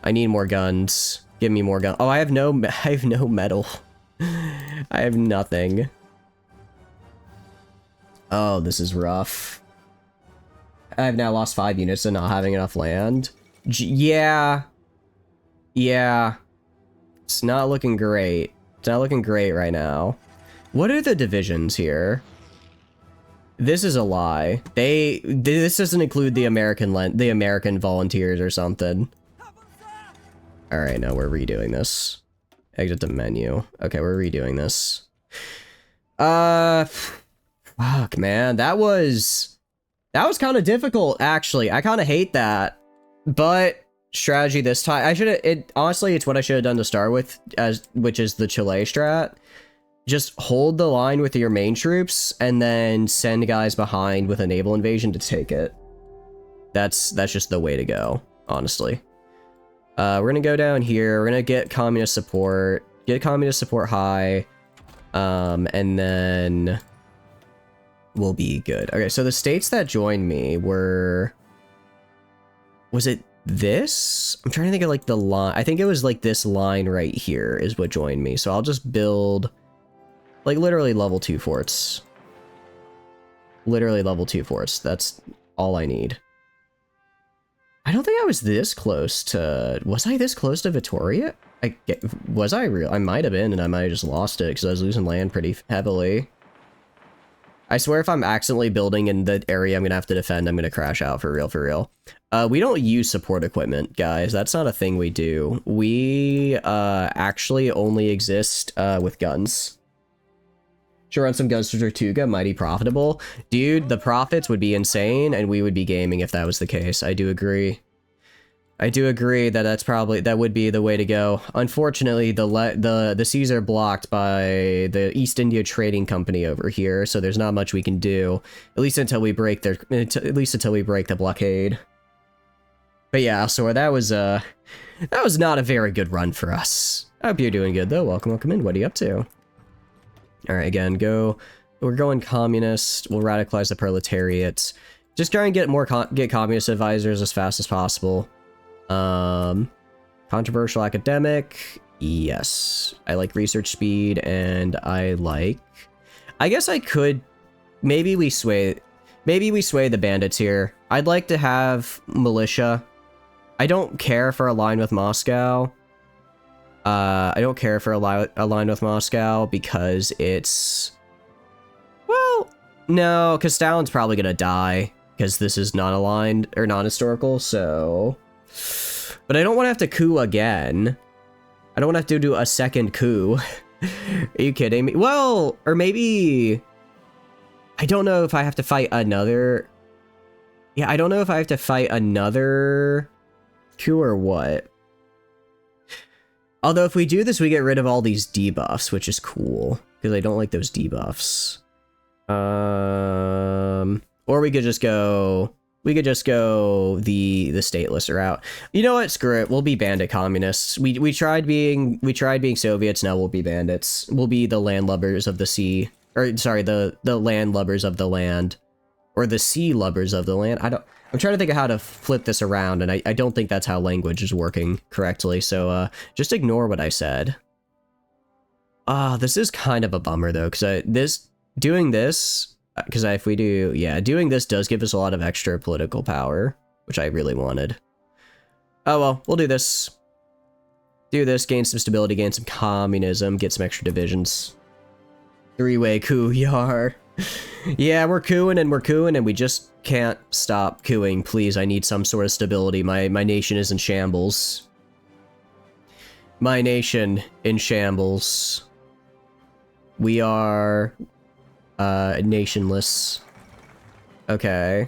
I need more guns. Give me more guns. Oh, I have no metal. I have nothing. Oh, this is rough. I've now lost 5 units to not having enough land. Yeah. It's not looking great. It's not looking great right now. What are the divisions here? This is a lie. This doesn't include the American volunteers or something. All right, no, we're redoing this. Exit the menu. Okay, we're redoing this. Fuck, man, that was kind of difficult, actually. I kind of hate that, but strategy this time. Honestly, it's what I should have done to start with, which is the Chile strat. Just hold the line with your main troops and then send guys behind with a naval invasion to take it. That's just the way to go, honestly. We're gonna go down here. We're gonna get communist support. Get communist support high. And then we'll be good. Okay, so the states that joined me were... Was it this? I'm trying to think of like the line. I think it was like this line right here is what joined me. So I'll just build like literally level 2 forts. Literally level 2 forts. That's all I need. I don't think I was this close to... Was I this close to Vitoria? Was I real? I might have been, and I might have just lost it because I was losing land pretty heavily. I swear if I'm accidentally building in the area I'm going to have to defend, I'm going to crash out for real. We don't use support equipment, guys. That's not a thing we do. We actually only exist with guns. Should run some guns to Tortuga, mighty profitable. Dude, the profits would be insane, and we would be gaming if that was the case. I do agree. I do agree that that would be the way to go. Unfortunately, the seas are blocked by the East India Trading Company over here, so there's not much we can do. At least until we break the blockade. But yeah, so that was not a very good run for us. I hope you're doing good though. Welcome in. What are you up to? All right, again, we're going communist. We'll radicalize the proletariat. Just try and get communist advisors as fast as possible. Controversial academic. Yes. I like research speed, and I guess I could, maybe we sway the bandits here. I'd like to have militia. I don't care for a line with Moscow. I don't care for a line with Moscow because it's... Well, no, because Stalin's probably gonna die because this is not aligned or non-historical, so... But I don't want to have to coup again. I don't want to have to do a second coup. Are you kidding me? Well, or maybe... I don't know if I have to fight another... Yeah, I don't know if I have to fight another coup or what. Although if we do this, we get rid of all these debuffs, which is cool. Because I don't like those debuffs. Or we could just go... We could just go the stateless route. You know what? Screw it. We'll be bandit communists. We tried being Soviets. Now we'll be bandits. We'll be the landlubbers of the sea. Or sorry, the landlubbers of the land, or the sea lubbers of the land. I'm trying to think of how to flip this around, and I don't think that's how language is working correctly. So just ignore what I said. This is kind of a bummer though, because doing this. Because if we do, yeah, doing this does give us a lot of extra political power, which I really wanted. Oh well, we'll do this. Do this, gain some stability, gain some communism, get some extra divisions. Three-way coup, yar. Yeah, we're cooing and we just can't stop cooing. Please, I need some sort of stability. My nation is in shambles. My nation in shambles. We are nationless. Okay.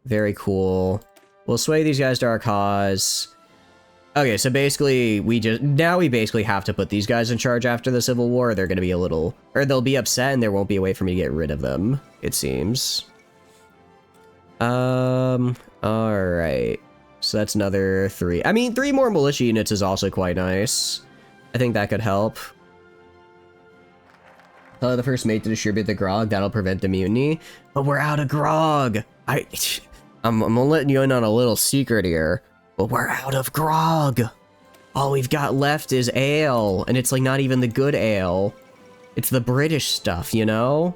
Very cool. We'll sway these guys to our cause. Okay, so basically we basically have to put these guys in charge after the Civil War. They're gonna be they'll be upset and there won't be a way for me to get rid of them, it seems. Alright. So that's another 3. I mean, 3 more militia units is also quite nice. I think that could help. The first mate to distribute the grog, that'll prevent the mutiny. But we're out of grog! I'm letting you in on a little secret here. But we're out of grog! All we've got left is ale, and it's like not even the good ale. It's the British stuff, you know?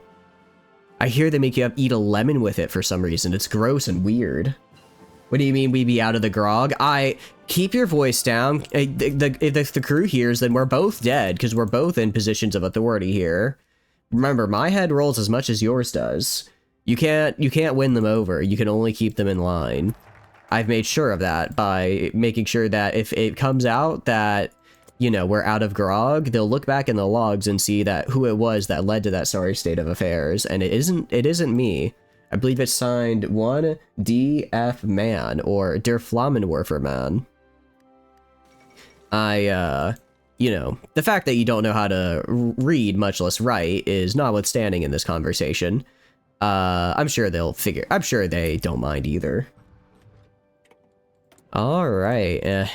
I hear they make you eat a lemon with it for some reason. It's gross and weird. What do you mean we be out of the grog? Keep your voice down. If the crew hears, then we're both dead, because we're both in positions of authority here. Remember, my head rolls as much as yours does. You can't win them over. You can only keep them in line. I've made sure of that by making sure that if it comes out that, you know, we're out of grog, they'll look back in the logs and see that who it was that led to that sorry state of affairs, and it isn't me. I believe it's signed 1 D.F. Man, or Der Flammenwerfer Man. You know, the fact that you don't know how to read, much less write, is notwithstanding in this conversation. I'm sure they don't mind either. Alright,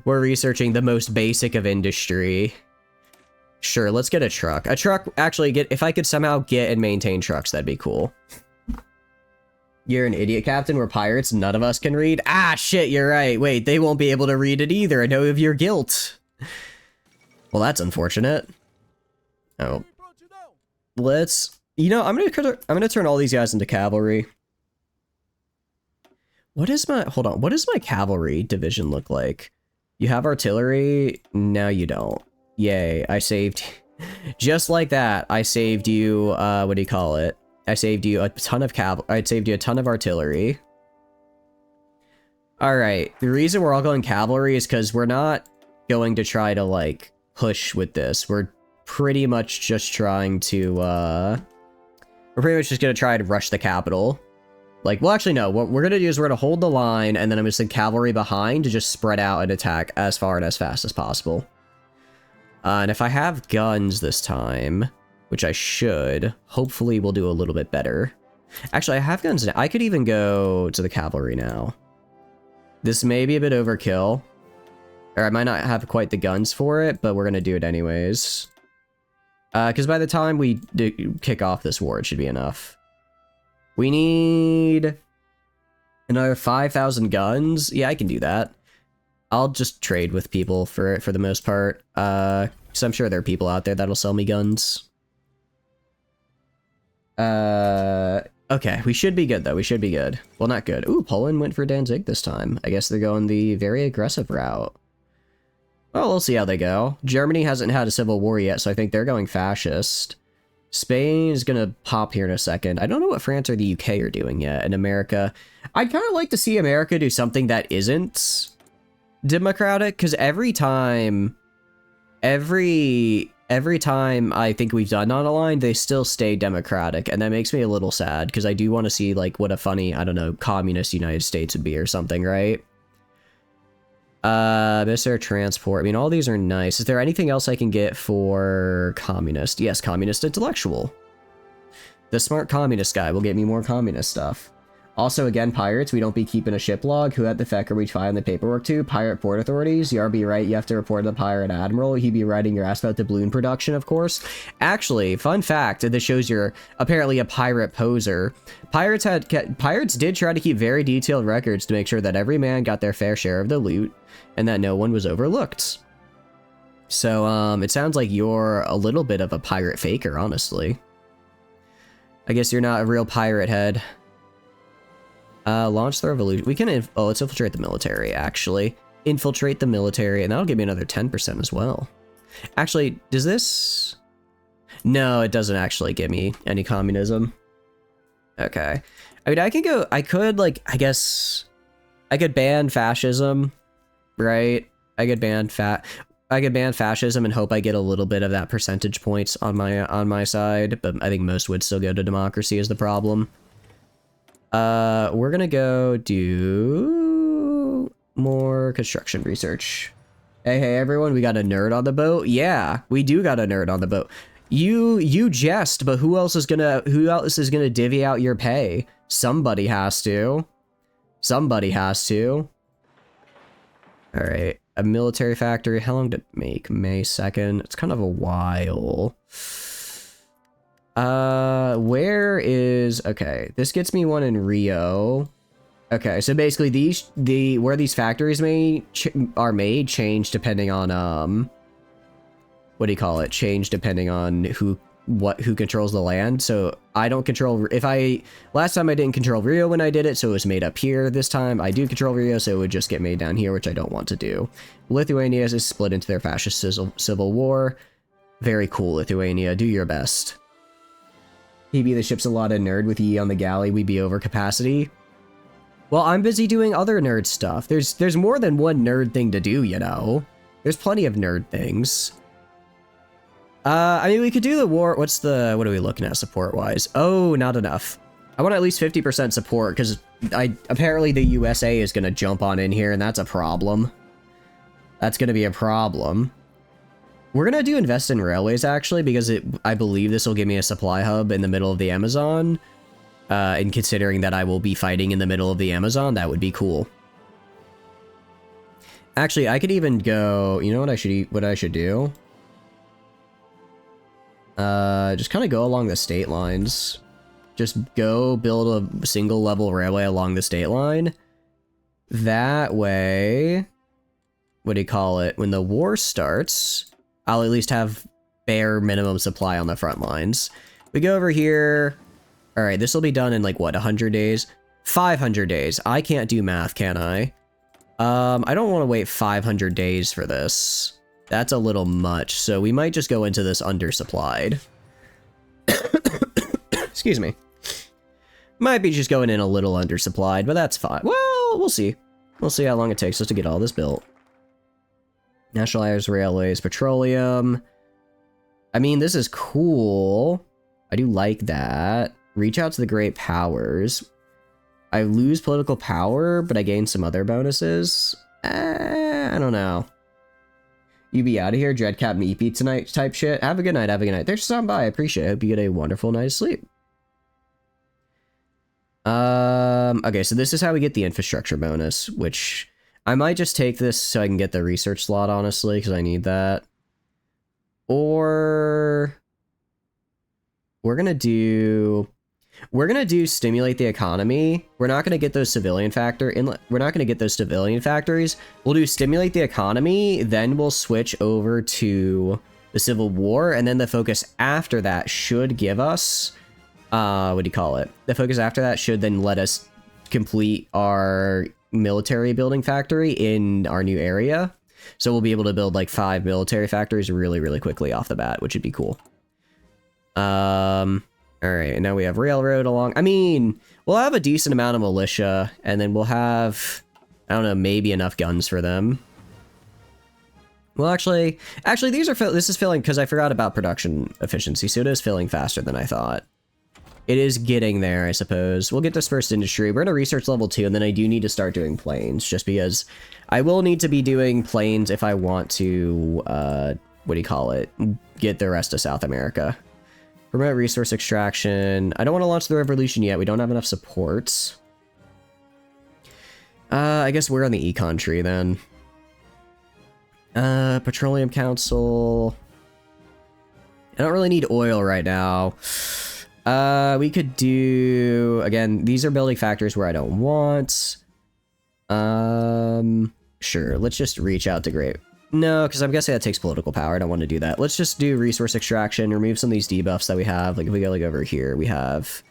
we're researching the most basic of industry. Sure, let's get a truck. If I could somehow get and maintain trucks, that'd be cool. You're an idiot, Captain. We're pirates. None of us can read. Ah, shit, you're right. Wait, they won't be able to read it either. I know of your guilt. Well, that's unfortunate. Oh. You know, I'm gonna turn all these guys into cavalry. What does my cavalry division look like? You have artillery? No, you don't. Yay, I saved... Just like that, I saved you, what do you call it? I saved you a ton of artillery. Alright, the reason we're all going cavalry is because we're not going to try to, like, push with this. We're pretty much just trying to, we're pretty much just gonna try to rush the capital. Like, well, actually, no. What we're gonna do is we're gonna hold the line, and then I'm gonna send cavalry behind to just spread out and attack as far and as fast as possible. And if I have guns this time, which I should, hopefully we'll do a little bit better. Actually, I have guns now. I could even go to the cavalry now. This may be a bit overkill, or I might not have quite the guns for it, but we're gonna do it anyways. Because by the time we kick off this war, it should be enough. We need another 5,000 guns. Yeah, I can do that. I'll just trade with people for the most part. So I'm sure there are people out there that'll sell me guns. Okay, we should be good though. We should be good. Well, not good. Ooh, Poland went for Danzig this time. I guess they're going the very aggressive route. Well, we'll see how they go. Germany hasn't had a civil war yet, so I think they're going fascist. Spain is gonna pop here in a second. I don't know what France or the UK are doing yet. And America, I'd kind of like to see America do something that isn't democratic, because every time I think we've done on a line, they still stay democratic, and that makes me a little sad, because I do want to see, like, what a funny, I don't know, communist United States would be or something, right? Minister of Transport. I mean, all these are nice. Is there anything else I can get for communist? Yes, communist intellectual. The smart communist guy will get me more communist stuff. Also, again, pirates, we don't be keeping a ship log. Who at the feck are we filing the paperwork to? Pirate port authorities. You be right, you have to report to the pirate admiral. He be writing your ass about the balloon production, of course. Actually, fun fact, this shows you're apparently a pirate poser. Pirates did try to keep very detailed records to make sure that every man got their fair share of the loot, and that no one was overlooked. So, it sounds like you're a little bit of a pirate faker, honestly. I guess you're not a real pirate head. Launch the revolution. We can, let's infiltrate the military, actually. infiltrate the military, and that'll give me another 10% as well. Actually, does this... No, it doesn't actually give me any communism. Okay. I mean, I could, like, I guess... I could ban fascism, right? I could ban fascism and hope I get a little bit of that percentage points on my side, but I think most would still go to democracy is the problem. We're gonna go do more construction research. Hey everyone, we got a nerd on the boat? Yeah, we do got a nerd on the boat. You jest, but who else is gonna divvy out your pay? Somebody has to. Somebody has to. All right, a military factory. How long did it make? May 2nd. It's kind of a while. Where is... Okay, this gets me one in Rio. Okay, so basically where these factories are made change depending on what do you call it? Change depending on who controls the land. So I don't control... Last time I didn't control Rio when I did it, so it was made up here. This time I do control Rio, so it would just get made down here, which I don't want to do. Lithuania is split into their fascist civil war. Very cool, Lithuania. Do your best. Maybe the ship's a lot of nerd with ye on the galley. We be over capacity. Well, I'm busy doing other nerd stuff. There's more than one nerd thing to do, you know. There's plenty of nerd things. I mean, we could do the war. What are we looking at support-wise? Oh, not enough. I want at least 50% support, because apparently the USA is going to jump on in here, and that's a problem. That's going to be a problem. We're going to do invest in railways, actually, because I believe this will give me a supply hub in the middle of the Amazon. And considering that I will be fighting in the middle of the Amazon, that would be cool. Actually, I could even go... You know what I should do? Just kind of go along the state lines. Just go build a single level railway along the state line. That way... What do you call it? When the war starts... I'll at least have bare minimum supply on the front lines. We go over here. All right, this will be done in like, what, 100 days? 500 days. I can't do math, can I? I don't want to wait 500 days for this. That's a little much, so we might just go into this undersupplied. Excuse me. Might be just going in a little undersupplied, but that's fine. Well, we'll see. We'll see how long it takes us to get all this built. Nationalized railways, petroleum. I mean, this is cool. I do like that. Reach out to the great powers. I lose political power, but I gain some other bonuses. I don't know. You be out of here, Dreadcap Meepy tonight type shit. Have a good night, have a good night. Thanks for stopping by, I appreciate it. I hope you get a wonderful night's sleep. Okay, so this is how we get the infrastructure bonus, which... I might just take this so I can get the research slot, honestly, because I need that. Or... We're gonna do stimulate the economy. We're not gonna get those civilian factories. We'll do stimulate the economy, then we'll switch over to the Civil War, and then the focus after that should give us... what do you call it? The focus after that should then let us complete our... military building factory in our new area. So we'll be able to build like 5 military factories really quickly off the bat, which would be cool. All right, and now we have railroad along. I mean, we'll have a decent amount of militia, and then we'll have, I don't know, maybe enough guns for them. Well, actually, this is filling because I forgot about production efficiency, so it is filling faster than I thought. It is getting there, I suppose. We'll get this first industry. We're gonna research level 2, and then I do need to start doing planes, just because I will need to be doing planes if I want to, what do you call it? Get the rest of South America. Promote resource extraction. I don't want to launch the revolution yet. We don't have enough supports. I guess we're on the econ tree then. Petroleum Council. I don't really need oil right now. We could do, again, these are building factors where I don't want. Sure, let's just reach out to Great. No, because I'm guessing that takes political power. I don't want to do that. Let's just do resource extraction, remove some of these debuffs that we have. Like if we go like over here, we have,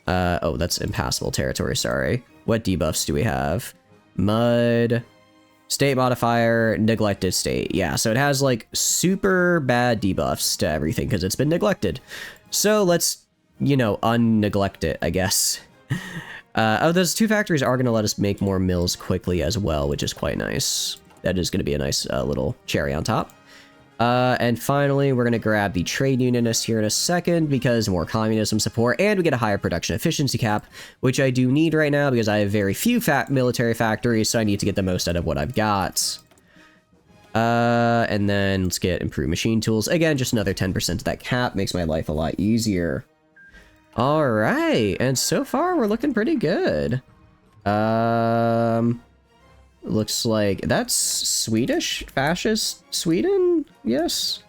oh, that's impassable territory, sorry. What debuffs do we have? Mud, State modifier, neglected state. Yeah, so it has like super bad debuffs to everything because it's been neglected. So let's, you know, unneglect it, I guess. Oh, those 2 factories are going to let us make more mills quickly as well, which is quite nice. That is going to be a nice little cherry on top. And finally, we're going to grab the trade unionist here in a second because more communism support, and we get a higher production efficiency cap, which I do need right now because I have very few military factories, so I need to get the most out of what I've got. And then let's get improved machine tools. Again, just another 10% of that cap makes my life a lot easier. All right, and so far we're looking pretty good. Looks like that's Swedish? Fascist Sweden? Yes.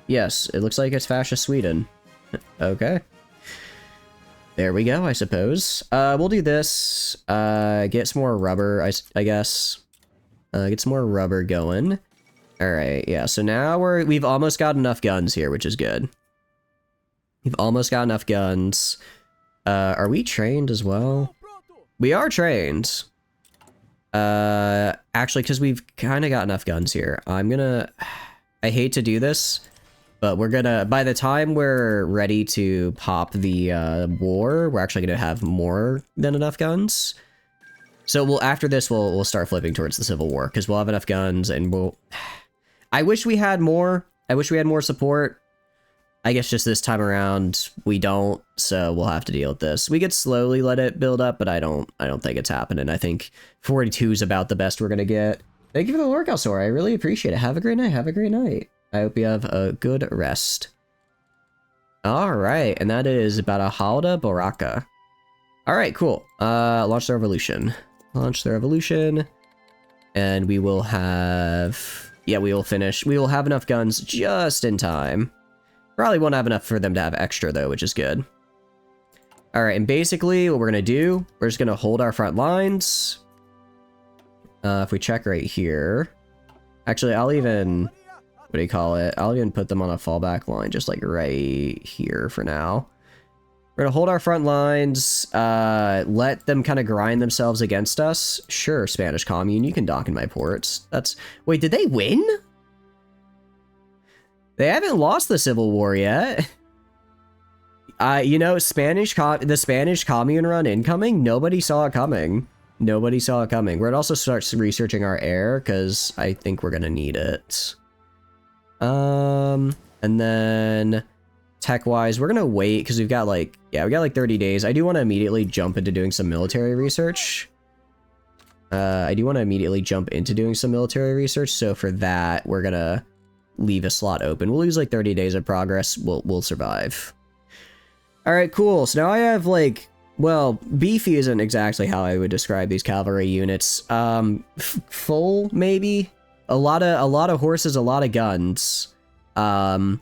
Yes, it looks like it's fascist Sweden. Okay. There we go, I suppose. We'll do this. Get some more rubber, I guess. Get some more rubber going. Alright, yeah, so now we've almost got enough guns here, which is good. We've almost got enough guns. Are we trained as well? We are trained. Actually, because we've kind of got enough guns here. I hate to do this, but we're gonna, by the time we're ready to pop the, war, we're actually gonna have more than enough guns. So after this, we'll start flipping towards the Civil War, because we'll have enough guns, and I wish we had more. I wish we had more support. I guess just this time around, we don't, so we'll have to deal with this. We could slowly let it build up, but I don't think it's happening. I think 42 is about the best we're gonna get. Thank you for the workout, Sora. I really appreciate it. Have a great night. Have a great night. I hope you have a good rest. Alright, and that is Badahalda Baraka. Alright, cool. Launch the revolution. Launch the revolution. And we will have... Yeah, we will finish. We will have enough guns just in time. Probably won't have enough for them to have extra, though, which is good. Alright, and basically, what we're going to do, we're just going to hold our front lines. If we check right here... Actually, I'll even... What do you call it? I'll even put them on a fallback line, just like right here for now. We're going to hold our front lines, let them kind of grind themselves against us. Sure, Spanish Commune, you can dock in my ports. That's... Wait, did they win? They haven't lost the Civil War yet. You know, the Spanish Commune run incoming, nobody saw it coming. Nobody saw it coming. We're gonna also start researching our air, because I think we're gonna need it. And then tech-wise, we're gonna wait, because we've got like, yeah, we got like 30 days. I do want to immediately jump into doing some military research. I do want to immediately jump into doing some military research, so for that, we're gonna leave a slot open. We'll lose like 30 days of progress. We'll survive. Alright, cool. So now I have like, well, beefy isn't exactly how I would describe these cavalry units. Full, maybe? A lot of horses, a lot of guns. They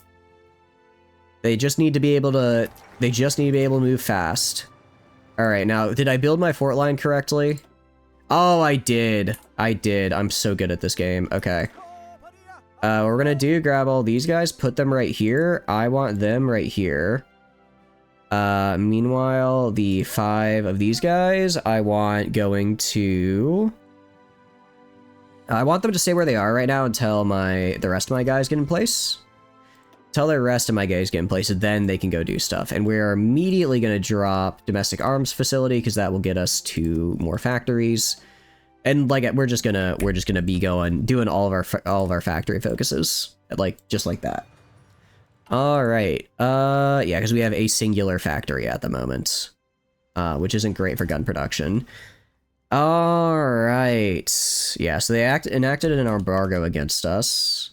just need to be able to move fast. Alright, now, did I build my fort line correctly? Oh, I did. I'm so good at this game. Okay. What we're gonna do, grab all these guys, put them right here. I want them right here. Meanwhile, the 5 of these guys, I want going to... I want them to stay where they are right now until the rest of my guys get in place. Until the rest of my guys get in place, then they can go do stuff. And we're immediately gonna drop domestic arms facility, because that will get us 2 more factories. And like we're just gonna be doing all of our factory focuses, just like that. All right, yeah, because we have a singular factory at the moment, which isn't great for gun production. All right, yeah, so they enacted an embargo against us,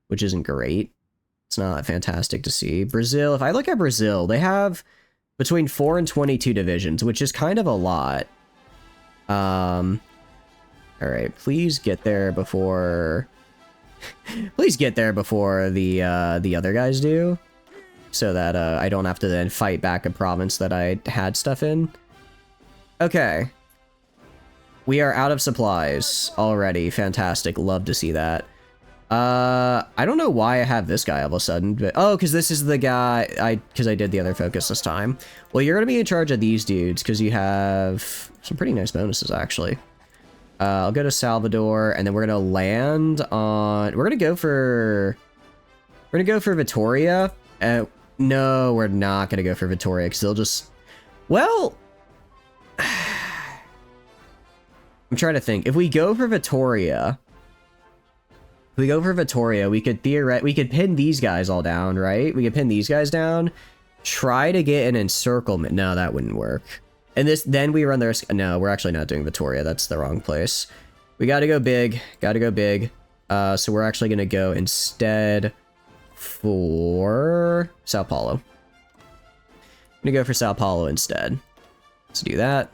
which isn't great. It's not fantastic to see. Brazil, if I look at Brazil, they have between 4 and 22 divisions, which is kind of a lot. All right, please get there before the other guys do, so that I don't have to then fight back a province that I had stuff in. Okay. We are out of supplies already. Fantastic. Love to see that. I don't know why I have this guy all of a sudden, but oh, because this is the guy because I did the other focus this time. Well, you're gonna be in charge of these dudes because you have some pretty nice bonuses actually. I'll go to Salvador, and then we're gonna land on. We're gonna go for Vitoria. No, we're not gonna go for Vitoria because they'll just. Well, I'm trying to think. If we go for Vitoria, we could we could pin these guys all down, right? We could pin these guys down. Try to get an encirclement. No, that wouldn't work. And then we run the risk. No, we're actually not doing Vitoria. That's the wrong place. We gotta go big. So we're actually gonna go instead for Sao Paulo. I'm gonna go for Sao Paulo instead. Let's do that.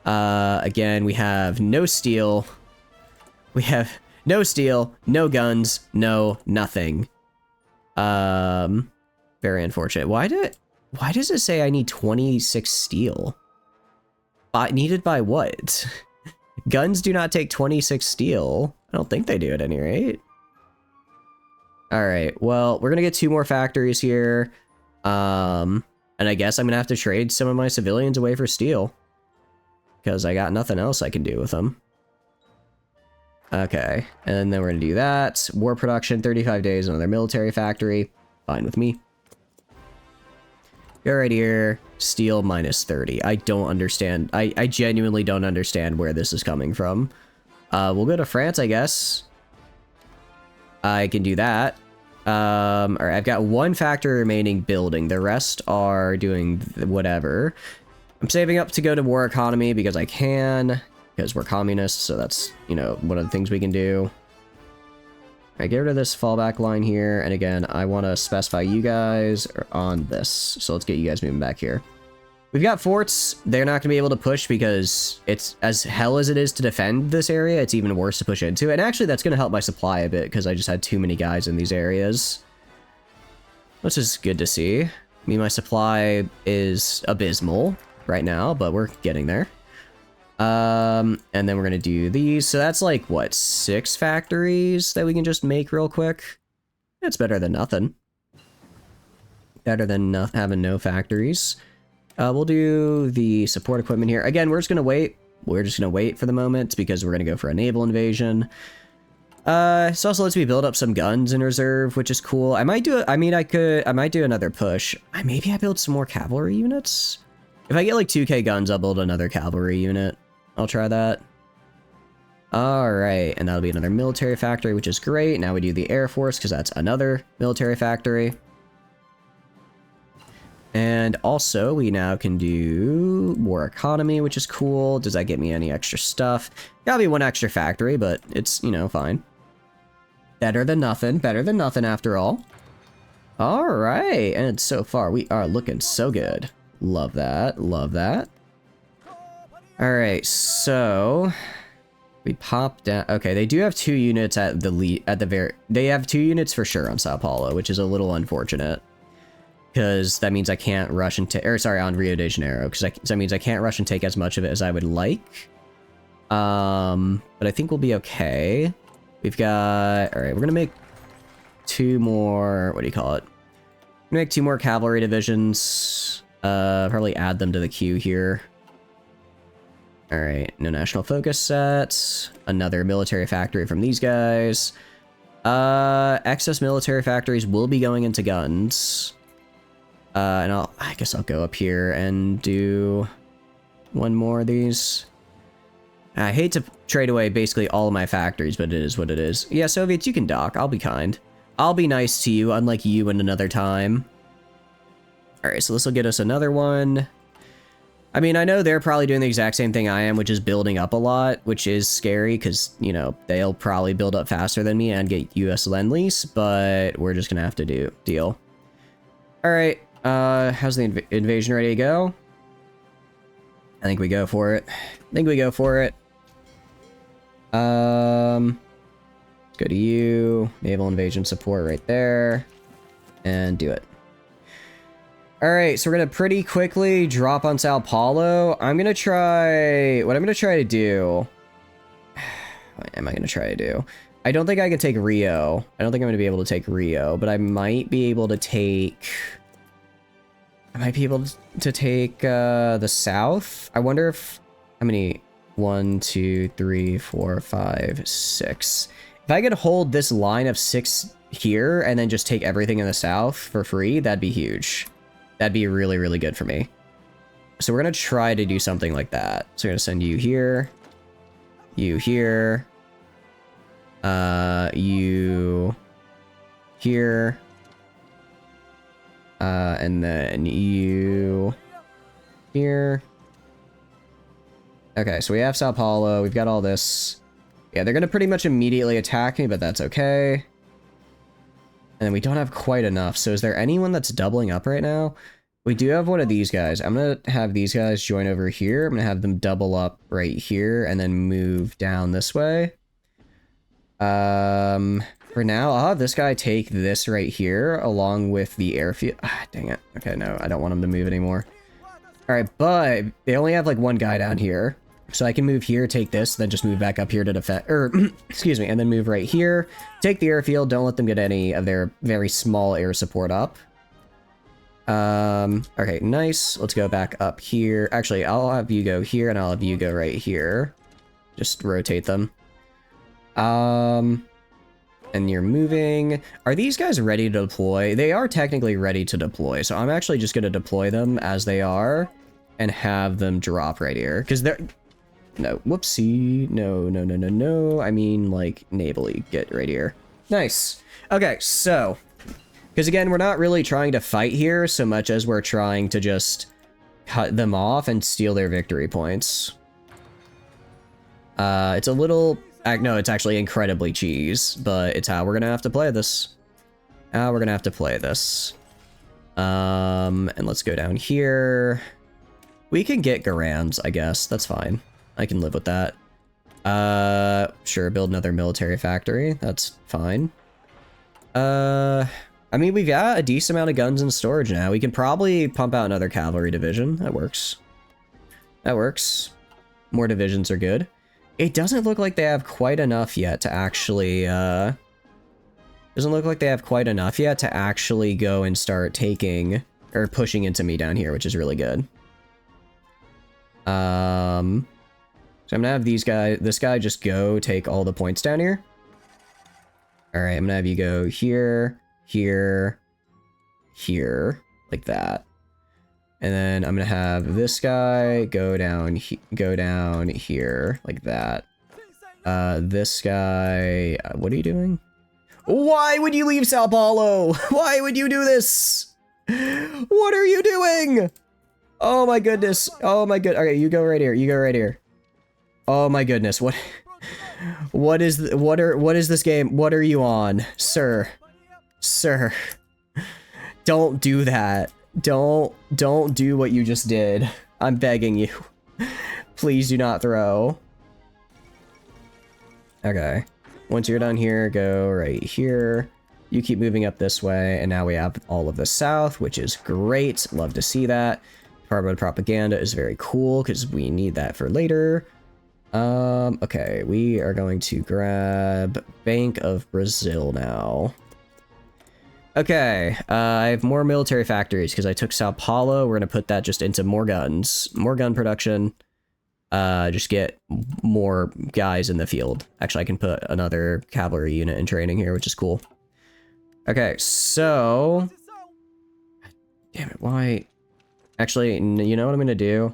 Again, we have no steel. We have no steel, no guns, no nothing. Very unfortunate. Why does it say I need 26 steel? Needed by what? Guns do not take 26 steel. I don't think they do at any rate. Alright, well, we're gonna get 2 more factories here. And I guess I'm gonna have to trade some of my civilians away for steel. Because I got nothing else I can do with them. Okay, and then we're gonna do that. War production, 35 days, another military factory. Fine with me. Go right here. Steel minus 30. I don't understand. I genuinely don't understand where this is coming from. We'll go to France, I guess. I can do that. Alright, I've got 1 factory remaining building. The rest are doing whatever. I'm saving up to go to war economy because I can. Because we're communists, so that's, you know, one of the things we can do. I get rid of this fallback line here, and again, I want to specify you guys on this. So let's get you guys moving back here. We've got forts. They're not going to be able to push because it's as hell as it is to defend this area. It's even worse to push into. And actually, that's going to help my supply a bit because I just had too many guys in these areas. Which is good to see. I mean, my supply is abysmal right now, but we're getting there. And then we're going to do these. So that's like, what, 6 factories that we can just make real quick? That's better than nothing. Better than having no factories. We'll do the support equipment here. Again, we're just going to wait. We're just going to wait for the moment because we're going to go for a naval invasion. This also lets me build up some guns in reserve, which is cool. I might do it. I mean, I might do another push. Maybe I build some more cavalry units. If I get like 2k guns, I'll build another cavalry unit. I'll try that. Alright, and that'll be another military factory, which is great. Now we do the Air Force, because that's another military factory. And also, we now can do war economy, which is cool. Does that get me any extra stuff? Gotta be 1 extra factory, but it's, you know, fine. Better than nothing after all. Alright, and so far, we are looking so good. Love that, love that. Alright, so we pop down. Okay, they do have 2 units at the they have 2 units for sure on Sao Paulo, which is a little unfortunate. Because that means I can't rush and take, or sorry, on Rio de Janeiro, because that means I can't rush and take as much of it as I would like. But I think we'll be okay. We've got, alright, we're gonna make 2 more, what do you call it? We're gonna make 2 more cavalry divisions. Probably add them to the queue here. Alright, no national focus sets. Another military factory from these guys. Excess military factories will be going into guns. And I guess I'll go up here and do 1 more of these. I hate to trade away basically all of my factories, but it is what it is. Yeah, Soviets, you can dock. I'll be kind. I'll be nice to you, unlike you in another time. Alright, so this will get us another one. I mean, I know they're probably doing the exact same thing I am, which is building up a lot, which is scary because, you know, they'll probably build up faster than me and get US Lend-Lease, but we're just gonna have to deal. Alright, how's the invasion ready to go? I think we go for it. Let's go to you, naval invasion support right there, and do it. Alright, so we're gonna pretty quickly drop on Sao Paulo. What I'm gonna try to do... What am I gonna try to do? I don't think I can take Rio. I don't think I'm gonna be able to take Rio, but I might be able to take... the south? I wonder if... How many 1, 2, 3, 4, 5, 6. If I could hold this line of 6 here and then just take everything in the south for free, that'd be huge. That'd be really, really good for me. So we're going to try to do something like that. So we're going to send you here. You here. You here. And then you here. Okay, so we have Sao Paulo. We've got all this. Yeah, they're going to pretty much immediately attack me, but that's okay. And then we don't have quite enough. So is there anyone that's doubling up right now? We do have one of these guys. I'm going to have these guys join over here. I'm going to have them double up right here and then move down this way. For now, I'll have this guy take this right here along with the airfield. Ah, dang it. Okay, no, I don't want him to move anymore. All right, but they only have like one guy down here. So I can move here, take this, then just move back up here to defend, or excuse me, and then move right here. Take the airfield. Don't let them get any of their very small air support up. Okay, nice. Let's go back up here. Actually, I'll have you go here and I'll have you go right here. Just rotate them. And you're moving. Are these guys ready to deploy? They are technically ready to deploy, so I'm actually just going to deploy them as they are and have them drop right here. Because they're... No, whoopsie. No, no, no, no, no. I mean, like, navally. Get right here. Nice. Okay, so... Because again, we're not really trying to fight here so much as we're trying to just cut them off and steal their victory points. It's a little... No, it's actually incredibly cheese, but it's how we're gonna have to play this. How we're gonna have to play this. And let's go down here. We can get Garans, I guess. That's fine. I can live with that. Sure, build another military factory. That's fine. I mean, we've got a decent amount of guns in storage now. We can probably pump out another cavalry division. That works. That works. More divisions are good. It doesn't look like they have quite enough yet to actually, doesn't look like they have quite enough yet to actually go and start taking, or pushing into me down here, which is really good. So I'm gonna have these guys, this guy just go take all the points down here. All right, I'm gonna have you go here, here, here, like that. And then I'm gonna have this guy go down here, like that. This guy, what are you doing? Why would you leave Sao Paulo? Why would you do this? What are you doing? Oh my goodness. Oh my good. Okay, you go right here. You go right here. Oh my goodness. What is this game? What are you on, sir? Sir. Don't do that. Don't do what you just did. I'm begging you. Please do not throw. Okay. Once you're done here, go right here. You keep moving up this way, and now we have all of the south, which is great. Love to see that. Department of Propaganda is very cool, because we need that for later. Okay, we are going to grab Bank of Brazil now. Okay, I have more military factories because I took Sao Paulo. We're going to put that just into more guns. More gun production. Just get more guys in the field. Actually, I can put another cavalry unit in training here, which is cool. Okay, so... Damn it, why... Actually, you know what I'm going to do?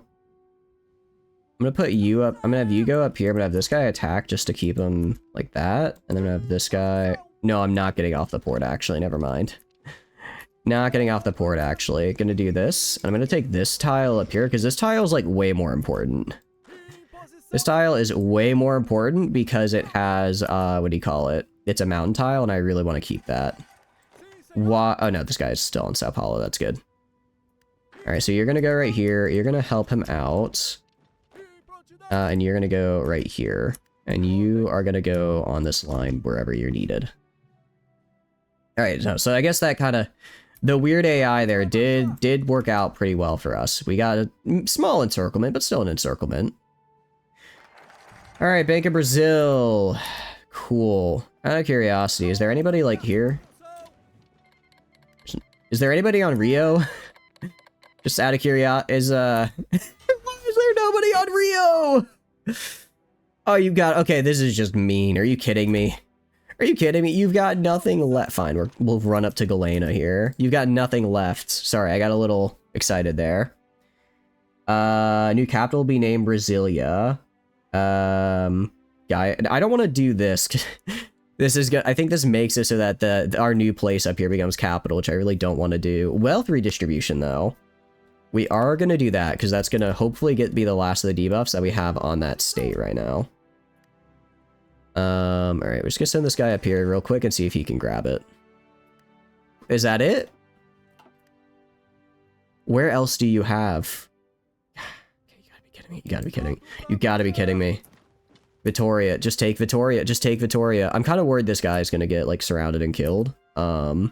I'm going to put you up. I'm going to have you go up here. I'm going to have this guy attack just to keep him like that. And then I'm going to have this guy... No, I'm not getting off the port, actually. Never mind. Not getting off the port, actually. Gonna do this. I'm gonna take this tile up here, because this tile is, like, way more important. This tile is way more important because it has, what do you call it? It's a mountain tile, and I really want to keep that. Why? Oh, no, this guy's still in Sao Paulo. That's good. Alright, so you're gonna go right here. You're gonna help him out. And you're gonna go right here. And you are gonna go on this line wherever you're needed. Alright, so I guess that kind of... The weird AI there did work out pretty well for us. We got a small encirclement, but still an encirclement. Alright, Bank of Brazil. Cool. Out of curiosity, is there anybody, like, here? Is there anybody on Rio? Just out of curiosity, why is there nobody on Rio? Oh, you got... Okay, this is just mean. Are you kidding me? Are you kidding me? You've got nothing left. Fine, we'll run up to Galena here. You've got nothing left. Sorry, I got a little excited there. New capital will be named Brasilia. Yeah, I don't want to do this. This is good. I think this makes it so that our new place up here becomes capital, which I really don't want to do. Wealth redistribution, though. We are going to do that, because that's going to hopefully be the last of the debuffs that we have on that state right now. Alright, we're just gonna send this guy up here real quick and see if he can grab it. Is that it? Where else do you have? Okay, you gotta be kidding me. You gotta be kidding. You gotta be kidding me. Vitoria. Just take Vitoria. Just take Vitoria. I'm kind of worried this guy is gonna get, like, surrounded and killed. We're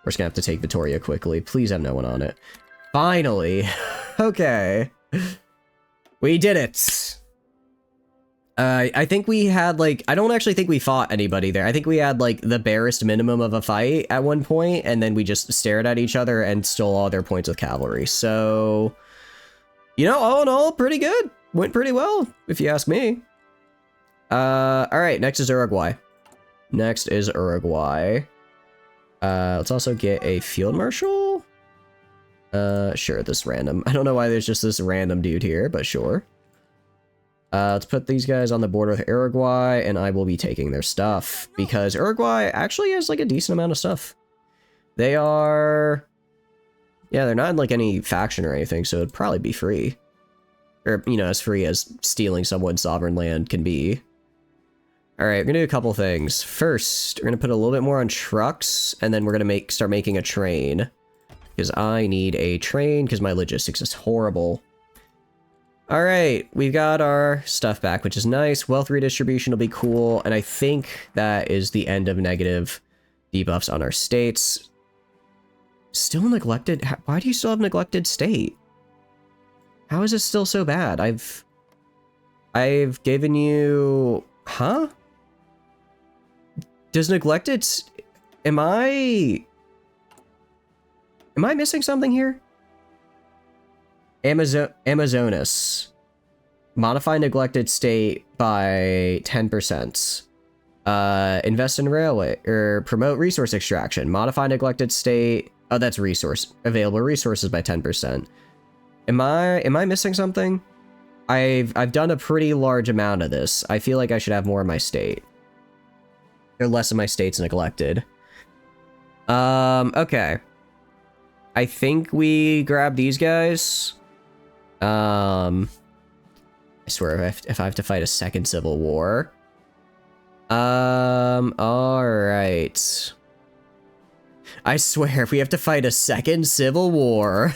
just gonna have to take Vitoria quickly. Please have no one on it. Finally. Okay. We did it. I think we had, like, I don't actually think we fought anybody there. I think we had, like, the barest minimum of a fight at one point, and then we just stared at each other and stole all their points with cavalry. So, you know, all in all, pretty good. Went pretty well, if you ask me. Alright, next is Uruguay. Next is Uruguay. Let's also get a field marshal. Sure, this random. I don't know why there's just this random dude here, but sure. Let's put these guys on the border with Uruguay, and I will be taking their stuff, because Uruguay actually has, like, a decent amount of stuff. They are... Yeah, they're not in, like, any faction or anything, so it'd probably be free. Or, you know, as free as stealing someone's sovereign land can be. Alright, we're gonna do a couple things. First, we're gonna put a little bit more on trucks, and then we're gonna start making a train. Because I need a train, because my logistics is horrible. Alright, we've got our stuff back, which is nice. Wealth redistribution will be cool, and I think that is the end of negative debuffs on our states. Still neglected? Why do you still have neglected state? How is this still so bad? I've given you... Huh? Does neglected... Am I missing something here? Amazonas. Modify neglected state by 10%. Invest in railway, or promote resource extraction. Modify neglected state. Oh, that's resource. Available resources by 10%. Am I missing something? I've done a pretty large amount of this. I feel like I should have more of my state. Or less of my state's neglected. Okay. I think we grab these guys. I swear if I have to fight a second civil war. Alright. I swear if we have to fight a second civil war,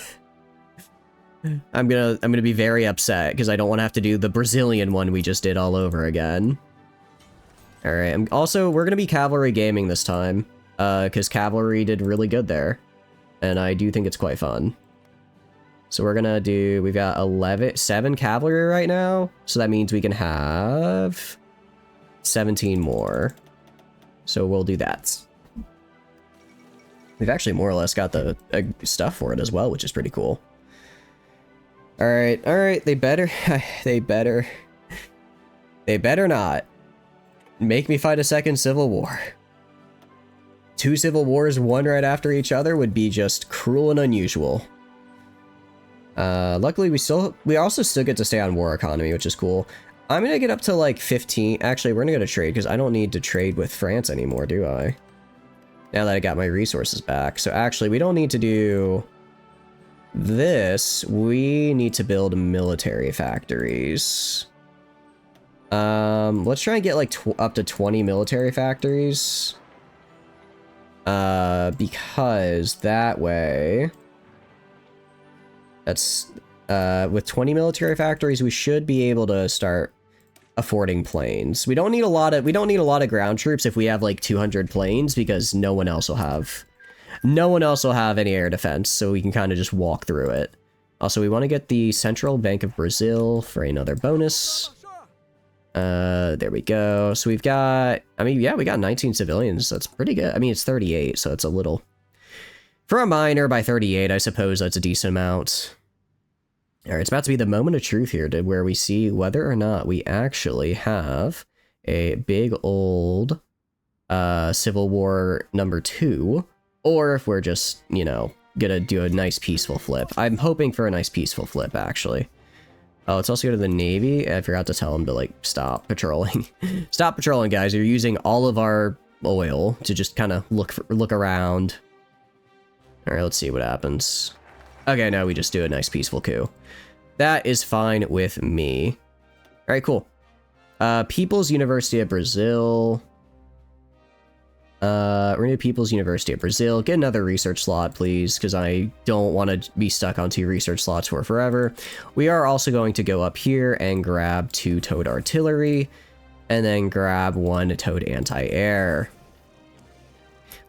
I'm gonna be very upset because I don't want to have to do the Brazilian one we just did all over again. Alright, also we're gonna be cavalry gaming this time, because cavalry did really good there. And I do think it's quite fun. So we're gonna do, we've got 7 cavalry right now. So that means we can have 17 more. So we'll do that. We've actually more or less got the stuff for it as well, which is pretty cool. Alright, they better not make me fight a second civil war. 2 civil wars, one right after each other would be just cruel and unusual. Luckily we also still get to stay on war economy, which is cool. I'm gonna get up to like 15. Actually, we're gonna go to trade because I don't need to trade with France anymore, do I? Now that I got my resources back. So actually, we don't need to do this. We need to build military factories. Let's try and get like up to 20 military factories. Because that way... That's, with 20 military factories, we should be able to start affording planes. We don't need a lot of ground troops if we have like 200 planes, because no one else will have any air defense, so we can kind of just walk through it. Also, we want to get the Central Bank of Brazil for another bonus. There we go. So we've got, I mean, yeah, we got 19 civilians. That's pretty good. I mean, it's 38, so it's a little... For a minor by 38, I suppose that's a decent amount. All right, it's about to be the moment of truth here, where we see whether or not we actually have a big old Civil War #2, or if we're just, you know, gonna do a nice peaceful flip. I'm hoping for a nice peaceful flip, actually. Oh, let's also go to the Navy. I forgot to tell them to, like, stop patrolling. Stop patrolling, guys. You're using all of our oil to just kind of look around. All right, let's see what happens. Okay, now we just do a nice peaceful coup. That is fine with me. All right, cool. People's University of Brazil. We're gonna do People's University of Brazil. Get another research slot, please, because I don't want to be stuck on 2 research slots for forever. We are also going to go up here and grab 2 towed artillery, and then grab 1 towed anti-air.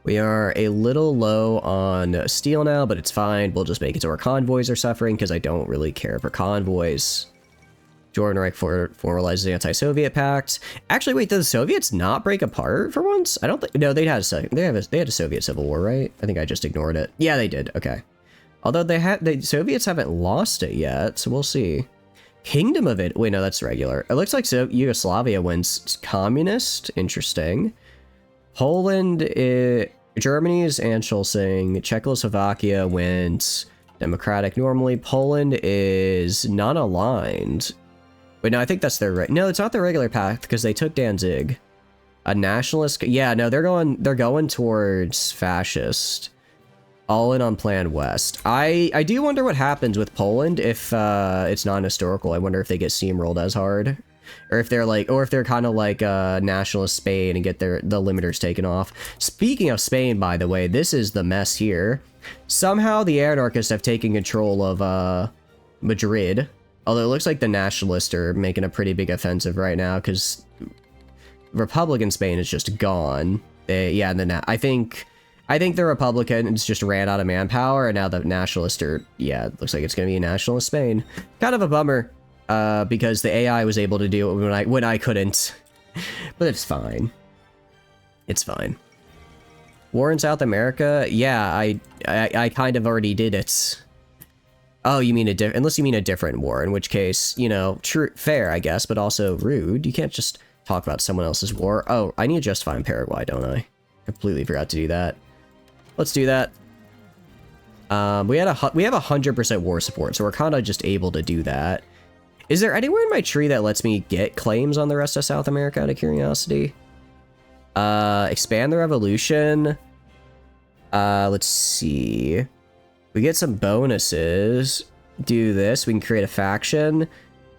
We are a little low on steel now, but it's fine. We'll just make it so our convoys are suffering, because I don't really care for convoys. Jordan Reich formalizes the anti-Soviet pact. Actually, wait, did the Soviets not break apart for once? I don't think. No, they had a Soviet Civil War, right? I think I just ignored it. Yeah, they did. Okay. Although the Soviets haven't lost it yet, so we'll see. Kingdom of it. Wait, no, that's regular. It looks like Yugoslavia wins communist. Interesting. Poland, Germany is Anschlussing. Czechoslovakia wins democratic normally. Poland is non-aligned. Wait, no, I think that's their no, it's not their regular path because they took Danzig. A nationalist, yeah, no, they're going towards fascist. All in on Plan West. I do wonder what happens with Poland if it's non-historical. I wonder if they get steamrolled as hard, or if they're like, or if they're kind of like nationalist Spain and get the limiters taken off. Speaking of Spain, by the way, this is the mess here. Somehow the anarchists have taken control of Madrid. Although it looks like the nationalists are making a pretty big offensive right now because Republican Spain is just gone. Yeah, and then I think the Republicans just ran out of manpower, and now the nationalists are, yeah, it looks like it's gonna be a nationalist Spain. Kind of a bummer, because the AI was able to do it when I couldn't. But it's fine. It's fine. War in South America? Yeah, I kind of already did it. Oh, you mean unless you mean a different war, in which case, you know, fair, I guess, but also rude. You can't just talk about someone else's war. Oh, I need to justify in Paraguay, don't I? Completely forgot to do that. Let's do that. We have 100% war support, so we're kind of just able to do that. Is there anywhere in my tree that lets me get claims on the rest of South America out of curiosity? Expand the revolution. Let's see. We get some bonuses. Do this. We can create a faction.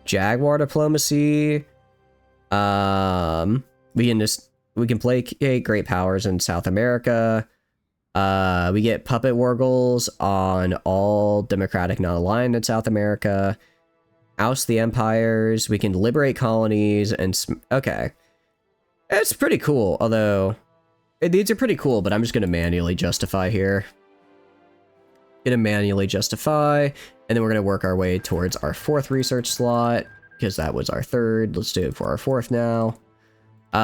Jaguar diplomacy. We can placate great powers in South America. We get puppet wargles on all democratic non-aligned in South America. Oust the empires. We can liberate colonies and okay. It's pretty cool, although these are pretty cool, but I'm just gonna manually justify here. Gonna manually justify, and then we're gonna work our way towards our 4th research slot, because that was our 3rd. Let's do it for our 4th now.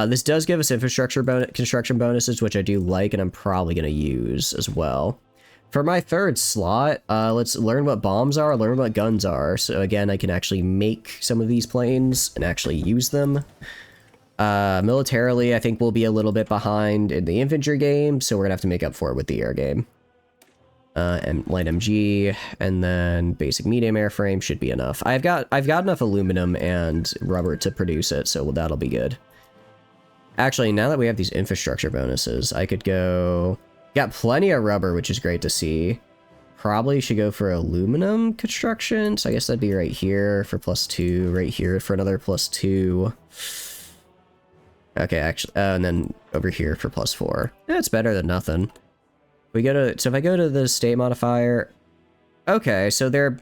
This does give us construction bonuses, which I do like, and I'm probably gonna use as well. For my 3rd slot, let's learn what bombs are, learn what guns are. So again, I can actually make some of these planes and actually use them. Militarily, I think we'll be a little bit behind in the infantry game, so we're gonna have to make up for it with the air game. And light MG, and then basic medium airframe should be enough. I've got enough aluminum and rubber to produce it, so that'll be good. Actually, now that we have these infrastructure bonuses, I could go... Got plenty of rubber, which is great to see. Probably should go for aluminum construction, so I guess that'd be right here for +2, right here for another +2. Okay, actually, and then over here for +4. That's better than nothing. So if I go to the state modifier, okay, so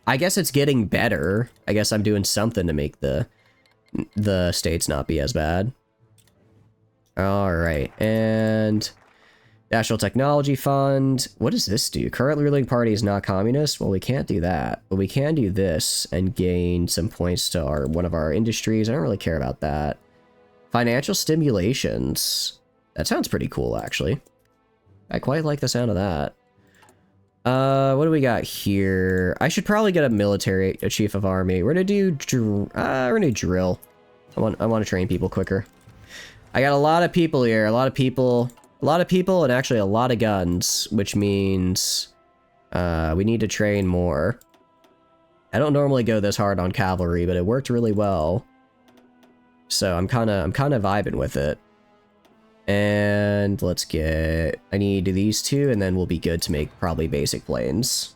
I guess it's getting better. I guess I'm doing something to make the states not be as bad. All right, and National Technology Fund. What does this do? Current ruling party is not communist. Well, we can't do that, but we can do this and gain some points to one of our industries. I don't really care about that. Financial stimulations. That sounds pretty cool, actually. I quite like the sound of that. What do we got here? I should probably get a chief of army. We're gonna do drill. I want to train people quicker. I got a lot of people here, a lot of people, and actually a lot of guns, which means we need to train more. I don't normally go this hard on cavalry, but it worked really well. So I'm kind of vibing with it. And let's get, I need these two, and then we'll be good to make probably basic planes.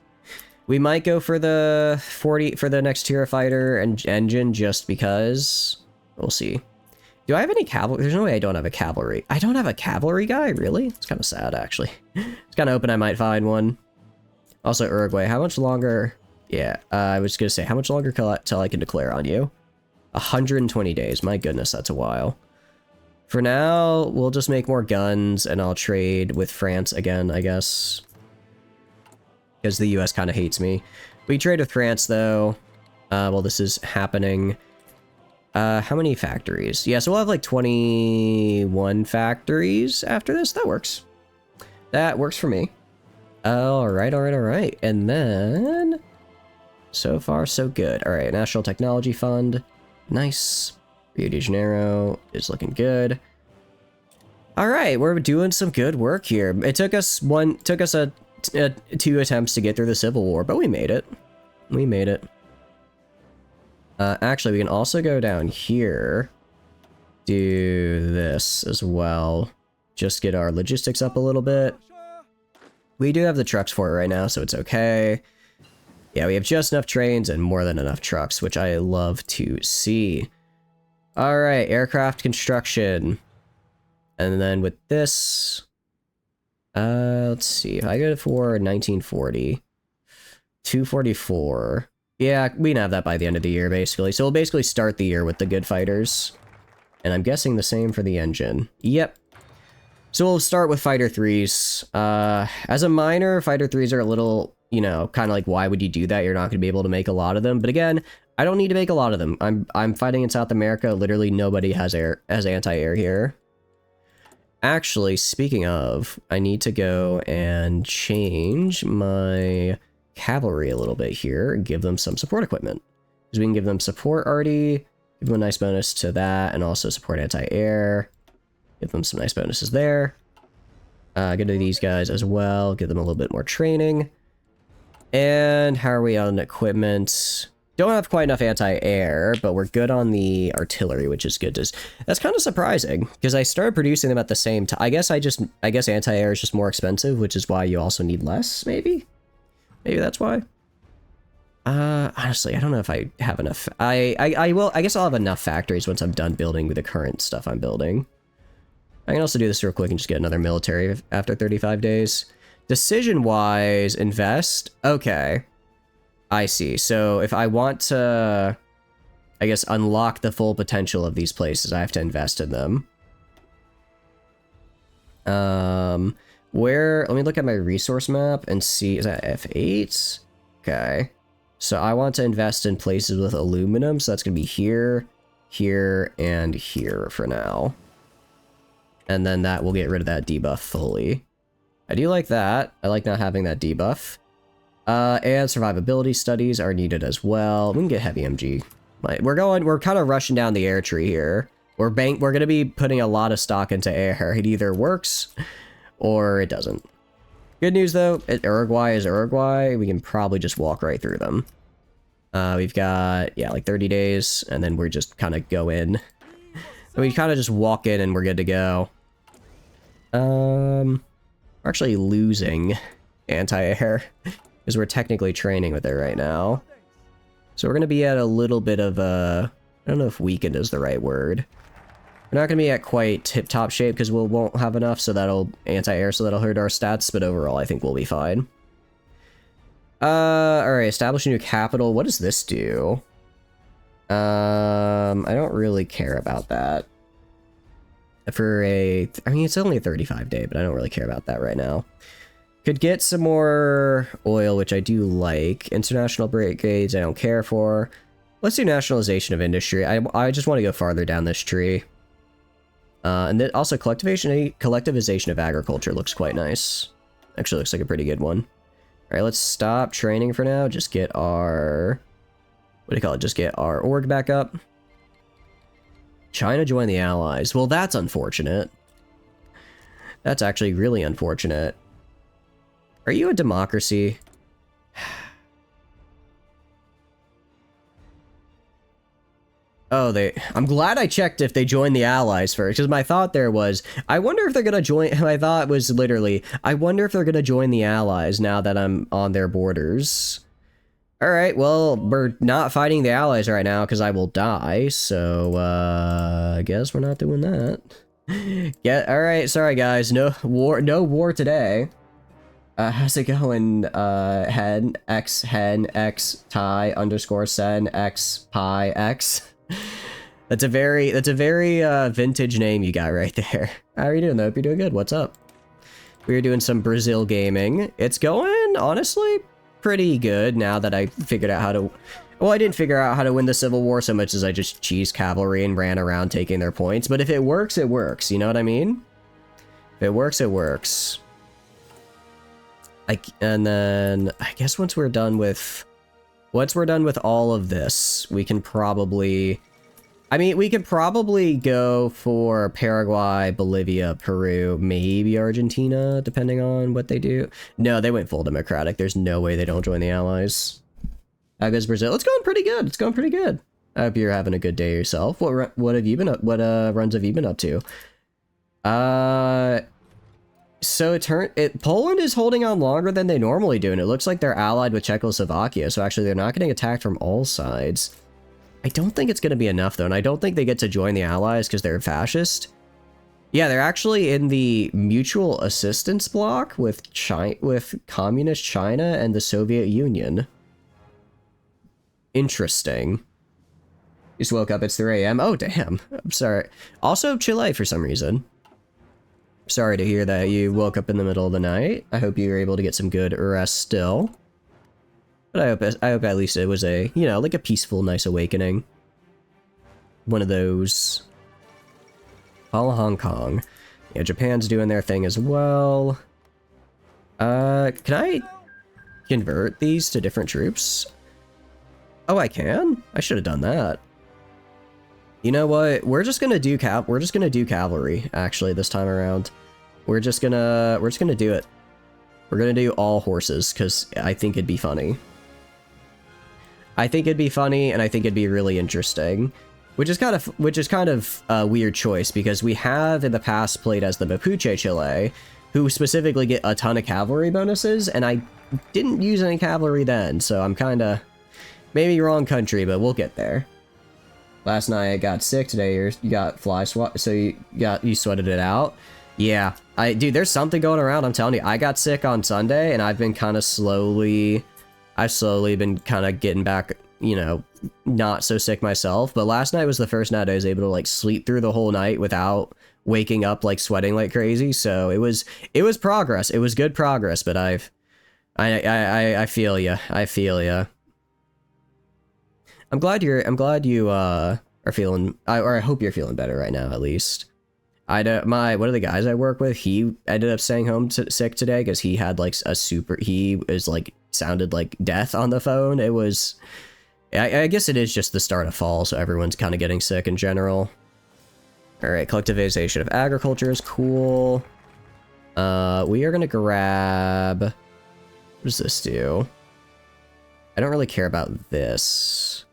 We might go for the 40 for the next tier of fighter and engine just because. We'll see. Do I have any cavalry? There's no way I don't have a cavalry. I don't have a cavalry guy, really? It's kind of sad, actually. It's kind of hoping I might find one. Also, Uruguay, how much longer? Yeah, I was gonna say, how much longer till I can declare on you? 120 days. My goodness, that's a while. For now, we'll just make more guns, and I'll trade with France again, I guess. Because the US kind of hates me. We trade with France, though. Well, this is happening. How many factories? Yeah, so we'll have like 21 factories after this. That works. That works for me. Alright. And then... So far, so good. Alright, National Technology Fund. Nice. Rio de Janeiro is looking good. Alright, we're doing some good work here. It took us 2 attempts to get through the Civil War, but we made it. We made it. Actually, we can also go down here. Do this as well. Just get our logistics up a little bit. We do have the trucks for it right now, so it's okay. Yeah, we have just enough trains and more than enough trucks, which I love to see. Alright, aircraft construction. And then with this... let's see, if I go for 1940... 244... Yeah, we can have that by the end of the year, basically. So we'll basically start the year with the good fighters. And I'm guessing the same for the engine. Yep. So we'll start with Fighter 3s. As a miner, Fighter 3s are a little, you know, kind of like, why would you do that? You're not going to be able to make a lot of them. But again, I don't need to make a lot of them. I'm fighting in South America. Literally nobody has anti-air here. Actually, speaking of, I need to go and change my... cavalry a little bit here and give them some support equipment, because we can give them support already, give them a nice bonus to that, and also support anti-air, give them some nice bonuses there. Go to these guys as well, give them a little bit more training. And how are we on equipment? Don't have quite enough anti-air, but we're good on the artillery, which is good. That's kind of surprising, because I started producing them at the same time. I guess anti-air is just more expensive, which is why you also need less, maybe? Maybe that's why. Honestly, I don't know if I have enough. I guess I'll have enough factories once I'm done building with the current stuff I'm building. I can also do this real quick and just get another military after 35 days. Decision-wise, invest. Okay. I see. So if I want to, I guess, unlock the full potential of these places, I have to invest in them. Let me look at my resource map and see, is that F8? Okay. So I want to invest in places with aluminum, so that's going to be here, here, and here for now. And then that will get rid of that debuff fully. I do like that. I like not having that debuff. And survivability studies are needed as well. We can get heavy MG. We're kind of rushing down the air tree here. We're going to be putting a lot of stock into air. It either works or it doesn't. Good news though, Uruguay is Uruguay. We can probably just walk right through them. We've got, yeah, like 30 days, and then we're just kind of go in. We kind of just walk in and we're good to go. We're actually losing anti-air because we're technically training with it right now. So we're going to be at a little bit of a, I don't know if weakened is the right word. We're not going to be at quite tip-top shape because we won't have enough, so that'll anti-air, so that'll hurt our stats, but overall I think we'll be fine. Alright, establish a new capital. What does this do? I don't really care about that. I mean, it's only a 35 day, but I don't really care about that right now. Could get some more oil, which I do like. International brigades, I don't care for. Let's do nationalization of industry. I just want to go farther down this tree. And then also collectivization of agriculture looks quite nice. Actually looks like a pretty good one. Alright, let's stop training for now. Just get our... What do you call it? Just get our org back up. China joined the Allies. Well, that's unfortunate. That's actually really unfortunate. Are you a democracy? Oh, I'm glad I checked if they joined the Allies first, because my thought there was, I wonder if they're gonna join, my thought was literally, I wonder if they're gonna join the Allies now that I'm on their borders. Alright, well, we're not fighting the Allies right now, because I will die, so, I guess we're not doing that. Yeah, alright, sorry guys, no war today. How's it going? Hen x tie underscore sen x pi x. That's a very vintage name you got right there. How are you doing though? Hope you're doing good. What's up? We're doing some Brazil gaming. It's going, honestly, pretty good now that I figured out how to... Well, I didn't figure out how to win the Civil War so much as I just cheesed cavalry and ran around taking their points. But if it works, it works. You know what I mean? If it works, it works. And then I guess once we're done with all of this, we can probably, I mean, we could probably go for Paraguay, Bolivia, Peru, maybe Argentina, depending on what they do. No, they went full democratic. There's no way they don't join the Allies. How goes Brazil? It's going pretty good. It's going pretty good. I hope you're having a good day yourself. What have you been up? What runs have you been up to? So Poland is holding on longer than they normally do, and it looks like they're allied with Czechoslovakia, so actually they're not getting attacked from all sides. I don't think it's going to be enough, though, and I don't think they get to join the Allies because they're fascist. Yeah, they're actually in the mutual assistance bloc with Communist China and the Soviet Union. Interesting. Just woke up, it's 3 a.m. Oh, damn. I'm sorry. Also, Chile for some reason. Sorry to hear that you woke up in the middle of the night. I hope you were able to get some good rest still. But I hope at least it was a, you know, like a peaceful, nice awakening. One of those. All Hong Kong. Yeah, Japan's doing their thing as well. Can I convert these to different troops? Oh, I can? I should have done that. You know what? We're just gonna do cavalry, actually, this time around. We're just gonna do it. We're gonna do all horses, because I think it'd be funny. I think it'd be funny, and I think it'd be really interesting. Which is kind of a weird choice, because we have in the past played as the Mapuche Chile, who specifically get a ton of cavalry bonuses, and I didn't use any cavalry then, so I'm kinda... Maybe wrong country, but we'll get there. Last night I got sick, today you got fly swat, so you sweated it out. Yeah, dude, there's something going around, I'm telling you. I got sick on Sunday, and I've been kind of slowly been kind of getting back, you know, not so sick myself. But last night was the first night I was able to like sleep through the whole night without waking up like sweating like crazy. So it was progress. It was good progress, but I feel ya. I feel ya. I'm glad you are feeling, or I hope you're feeling better right now, at least. One of the guys I work with, he ended up staying home sick today because he had like sounded like death on the phone. It was, I guess it is just the start of fall, so everyone's kind of getting sick in general. All right, collectivization of agriculture is cool. We are gonna grab, what does this do? I don't really care about this.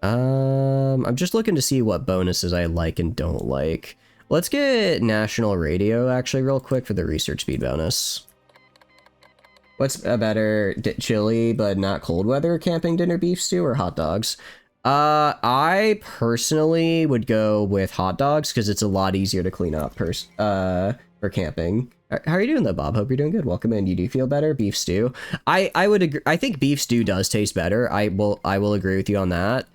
I'm just looking to see what bonuses I like and don't like. Let's get national radio actually real quick for the research speed bonus. What's a better chili but not cold weather camping dinner, beef stew or hot dogs? I personally would go with hot dogs because it's a lot easier to clean up for camping. How are you doing though, Bob? Hope you're doing good. Welcome in. You do feel better? Beef stew. I would agree. I think beef stew does taste better. I will agree with you on that.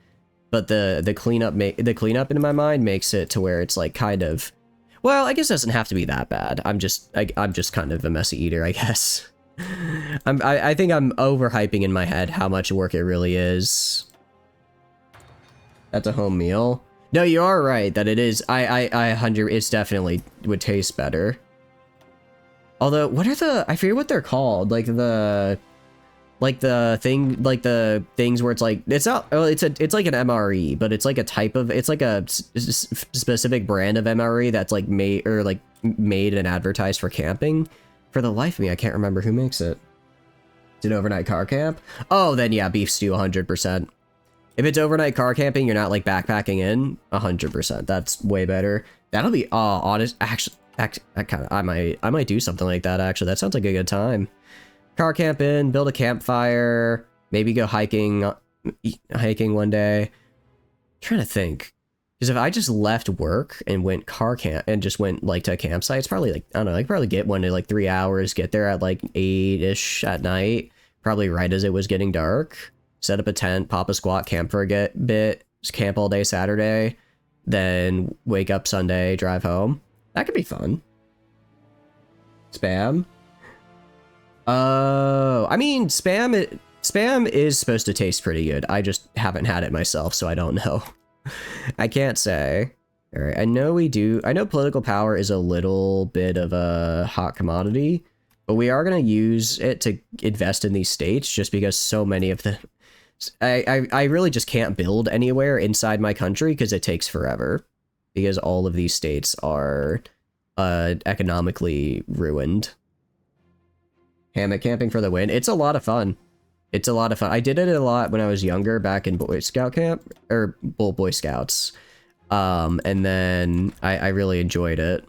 But the cleanup in my mind makes it to where it's like kind of, well, I guess it doesn't have to be that bad. I'm just kind of a messy eater, I guess. I think I'm overhyping in my head how much work it really is. That's a home meal. No, you are right that it is. It's definitely would taste better. Although, what are I forget what they're called. Like the things where it's like, it's not, oh, it's like an MRE, but it's like a type of, it's like a specific brand of MRE that's like made and advertised for camping. For the life of me, I can't remember who makes it. It's an overnight car camp. Oh, then yeah, beef stew, 100%. If it's overnight car camping, you're not like backpacking in, 100%. That's way better. That'll be, honest, actually, I might do something like that, actually. That sounds like a good time. Car camp in, build a campfire, maybe go hiking one day. I'm trying to think. Because if I just left work and went car camp and just went like to a campsite, it's probably like, I don't know, I could probably get one in like 3 hours, get there at like 8-ish at night, probably right as it was getting dark, set up a tent, pop a squat, camp for a bit, just camp all day Saturday, then wake up Sunday, drive home. That could be fun. Spam. Oh, I mean, spam is supposed to taste pretty good. I just haven't had it myself, so I don't know. I can't say. All right, I know political power is a little bit of a hot commodity, but we are going to use it to invest in these states just because so many of the... I really just can't build anywhere inside my country because it takes forever. Because all of these states are economically ruined. Hammock camping for the win. It's a lot of fun. It's a lot of fun. I did it a lot when I was younger back in Boy Scout camp, or Boy Scouts. And then I really enjoyed it.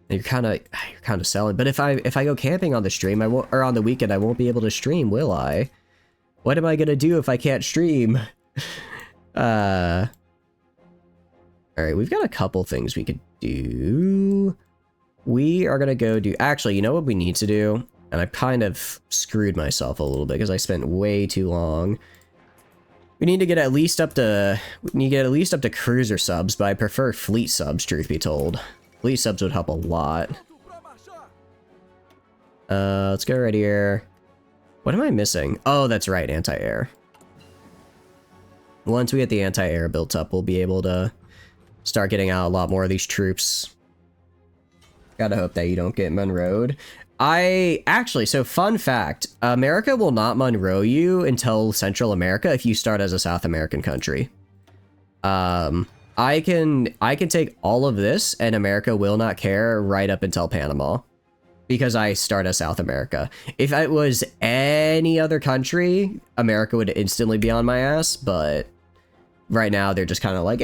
You're kind of selling. But if I go camping on the stream, or on the weekend, I won't be able to stream, will I? What am I gonna do if I can't stream? Alright, we've got a couple things we could do. We are gonna go do... Actually, you know what we need to do? And I kind of screwed myself a little bit because I spent way too long. We need to get at least up to... cruiser subs, but I prefer fleet subs, truth be told. Fleet subs would help a lot. Let's go right here. What am I missing? Oh, that's right, anti-air. Once we get the anti-air built up, we'll be able to start getting out a lot more of these troops. Gotta hope that you don't get Monroe'd. So fun fact, America will not Monroe you until Central America if you start as a South American country. I can take all of this and America will not care right up until Panama. Because I start as South America. If it was any other country, America would instantly be on my ass, but right now they're just kind of like,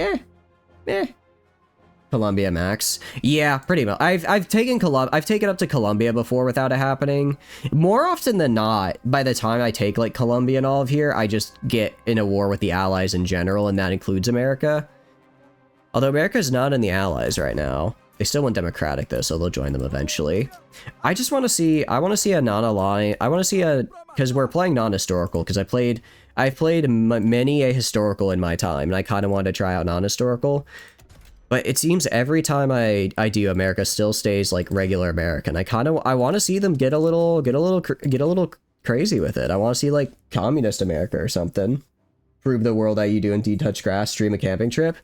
Colombia max. Yeah, pretty much. I've taken up to Colombia before without it happening. More often than not, by the time I take like Colombia and all of here, I just get in a war with the allies in general, and that includes America. Although America's not in the allies right now. They still want democratic though, so they'll join them eventually. I just want to see, I want to see a non-aligned, because we're playing non-historical, because I've played many a historical in my time, and I kind of wanted to try out non-historical. But it seems every time I do, America still stays like regular American. I want to see them get a little crazy with it. I want to see like communist America or something. Prove the world that you do indeed touch grass, stream a camping trip.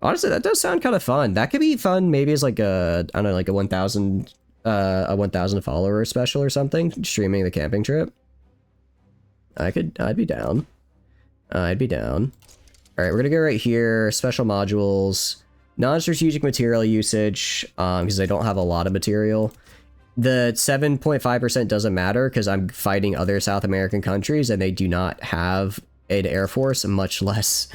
Honestly, that does sound kind of fun. That could be fun. Maybe as like a, I don't know, like a 1,000 follower special or something. Streaming the camping trip. I'd be down. I'd be down. All right, we're gonna go right here. Special modules, non-strategic material usage, because I don't have a lot of material. The 7.5% doesn't matter because I'm fighting other South American countries and they do not have an air force, much less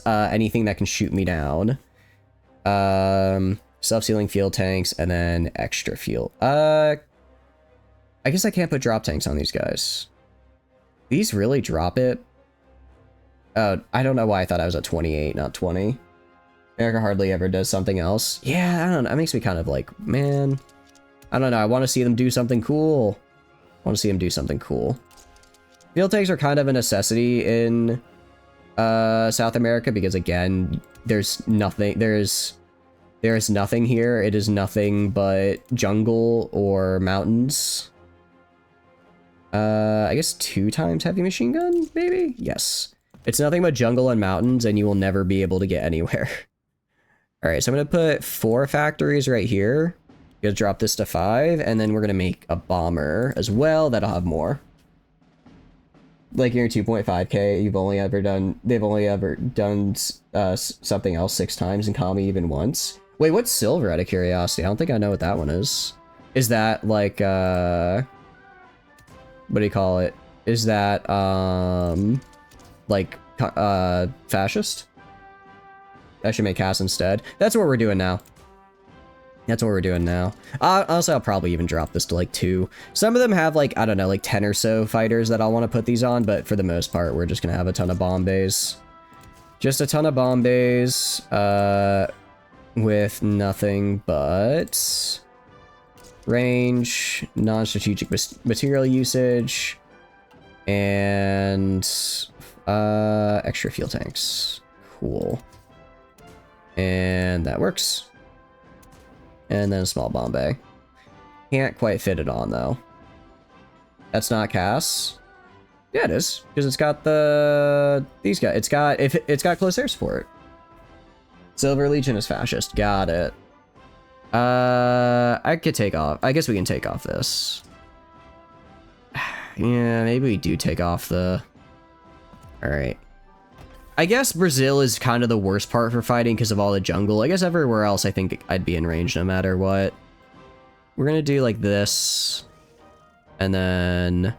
anything that can shoot me down. Self-sealing fuel tanks and then extra fuel. I guess I can't put drop tanks on these guys. These really drop it. I don't know why I thought I was at 28, not 20. America hardly ever does something else. Yeah, I don't know. That makes me kind of like, man, I don't know. I want to see them do something cool. Fuel tanks are kind of a necessity in South America because, again, there's nothing here. It is nothing but jungle or mountains. I guess 2 times heavy machine gun, maybe? Yes. It's nothing but jungle and mountains, and you will never be able to get anywhere. All right, so I'm gonna put 4 factories right here. Gonna drop this to 5, and then we're gonna make a bomber as well that'll have more. Like you're 2.5k, they've only ever done something else 6 times, and Kami even once. Wait, what's silver out of curiosity? I don't think I know what that one is. Is that like what do you call it? Is that like fascist? I should make Cass instead. That's what we're doing now. That's what we're doing now. Also, I'll probably even drop this to like 2. Some of them have like, I don't know, like 10 or so fighters that I'll want to put these on, but for the most part, we're just gonna have a ton of bomb bays. Just a ton of bomb bays, with nothing but range, non-strategic material usage, and extra fuel tanks. Cool. And that works. And then a small bomb bay. Can't quite fit it on though. That's not Cass. Yeah, it is, because it's got these guys. It's got close air support. Silver Legion is fascist. Got it. I could take off. I guess we can take off this. Yeah, maybe we do take off the. All right. I guess Brazil is kind of the worst part for fighting because of all the jungle. I guess everywhere else, I think I'd be in range no matter what. We're gonna do like this. And then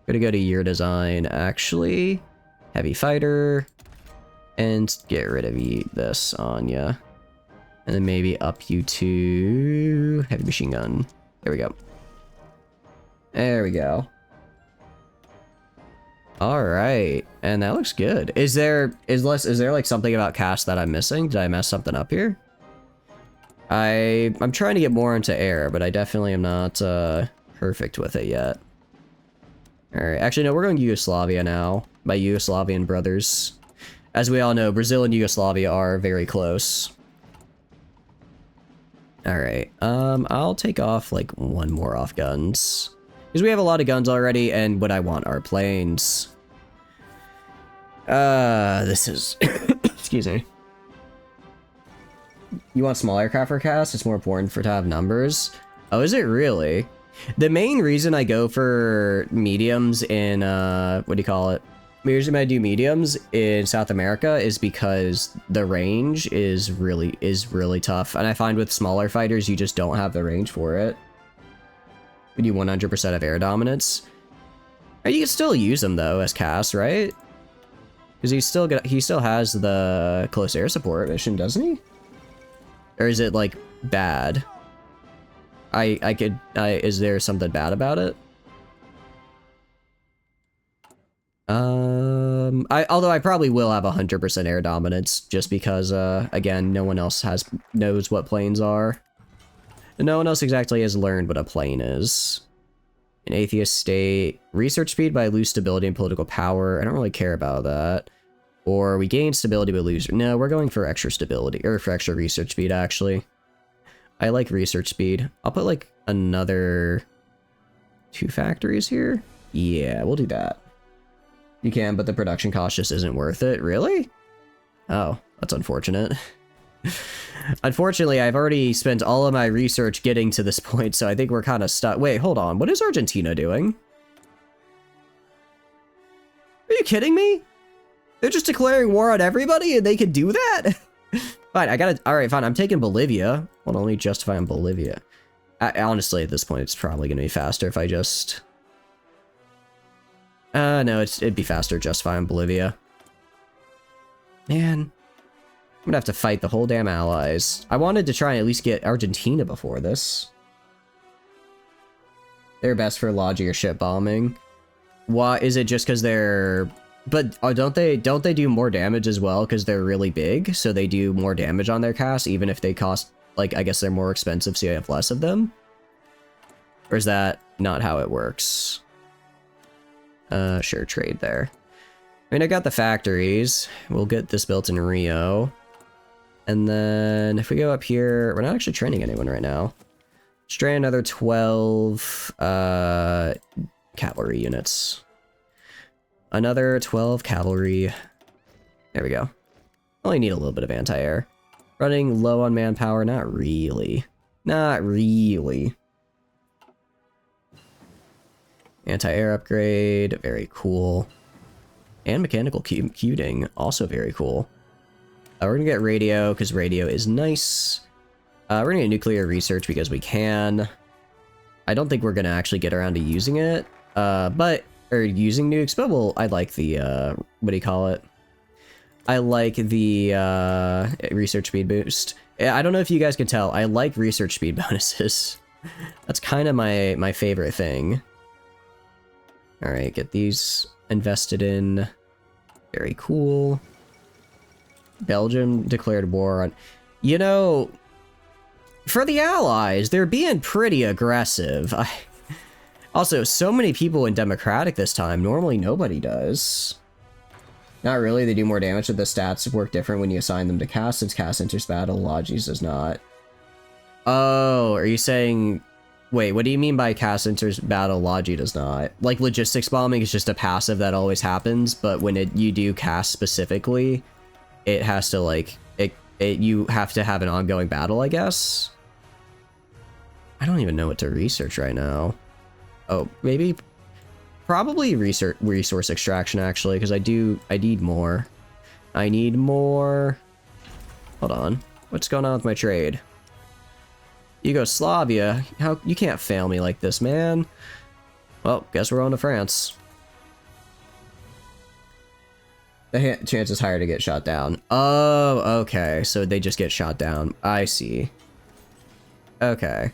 gonna go to year design, actually. Heavy fighter. And get rid of this on ya. And then maybe up you to heavy machine gun. There we go. There we go. All right, and that looks good. Is there like something about Cass that I'm missing? Did I mess something up here? I'm trying to get more into air, but I definitely am not perfect with it yet. All right, actually no, we're going Yugoslavia now. My Yugoslavian brothers. As we all know, Brazil and Yugoslavia are very close. All right, I'll take off like 1 more off guns. Because we have a lot of guns already, and what I want are planes. This is... Excuse me. You want small aircraft for Cass? It's more important to have numbers. Oh, is it really? The main reason I go for mediums in, what do you call it? The reason I do mediums in South America is because the range is really tough. And I find with smaller fighters, you just don't have the range for it. We do 100% of air dominance. You can still use them though as Cass, right? Because he still has the close air support mission, doesn't he? Or is it like bad? Is there something bad about it? Although I probably will have 100% air dominance just because again, no one else knows what planes are. No one else exactly has learned what a plane is. An atheist state. Research speed by lose stability and political power. I don't really care about that. Or we gain stability but lose. No, we're going for extra stability. Or for extra research speed, actually. I like research speed. I'll put like another 2 factories here. Yeah, we'll do that. You can, but the production cost just isn't worth it. Really? Oh, that's unfortunate. Unfortunately, I've already spent all of my research getting to this point, so I think we're kind of stuck. Wait, hold on. What is Argentina doing? Are you kidding me? They're just declaring war on everybody and they can do that? Fine, alright, fine. I'm taking Bolivia. Hold on, let me justify on Bolivia. Honestly, at this point, it's probably going to be faster if I just... no, it'd be faster to justify on Bolivia. Man. I'm gonna have to fight the whole damn allies. I wanted to try and at least get Argentina before this. They're best for logic or ship bombing. Why is it just because they're... But don't they do more damage as well because they're really big? So they do more damage on their cast even if they cost, like, I guess they're more expensive so you have less of them? Or is that not how it works? Sure, trade there. I mean, I got the factories. We'll get this built in Rio. And then if we go up here, we're not actually training anyone right now. Let's train another 12 cavalry units. Another 12 cavalry. There we go. Only need a little bit of anti-air. Running low on manpower? Not really. Not really. Anti-air upgrade, very cool. And mechanical cuting, also very cool. We're gonna get radio, because radio is nice. We're gonna get nuclear research because we can. I don't think we're gonna actually get around to using it, or using nukes, but I like the, what do you call it? I like the, research speed boost. I don't know if you guys can tell, I like research speed bonuses. That's kind of my favorite thing. Alright, get these invested in. Very cool. Belgium declared war on... You know, for the Allies, they're being pretty aggressive. Also, so many people in Democratic this time. Normally, nobody does. Not really. They do more damage, but the stats work different when you assign them to cast, since cast enters battle, Logis does not. Oh, are you saying... Wait, what do you mean by cast enters battle, Logi does not? Like, logistics bombing is just a passive that always happens, but when you do cast specifically, it has to, like, you have to have an ongoing battle, I guess? I don't even know what to research right now. Oh, maybe... Probably resource extraction, actually, because I need more. I need more... Hold on. What's going on with my trade? Yugoslavia? How you can't fail me like this, man. Well, guess we're on to France. The chance is higher to get shot down. Oh, okay. So they just get shot down. I see. Okay.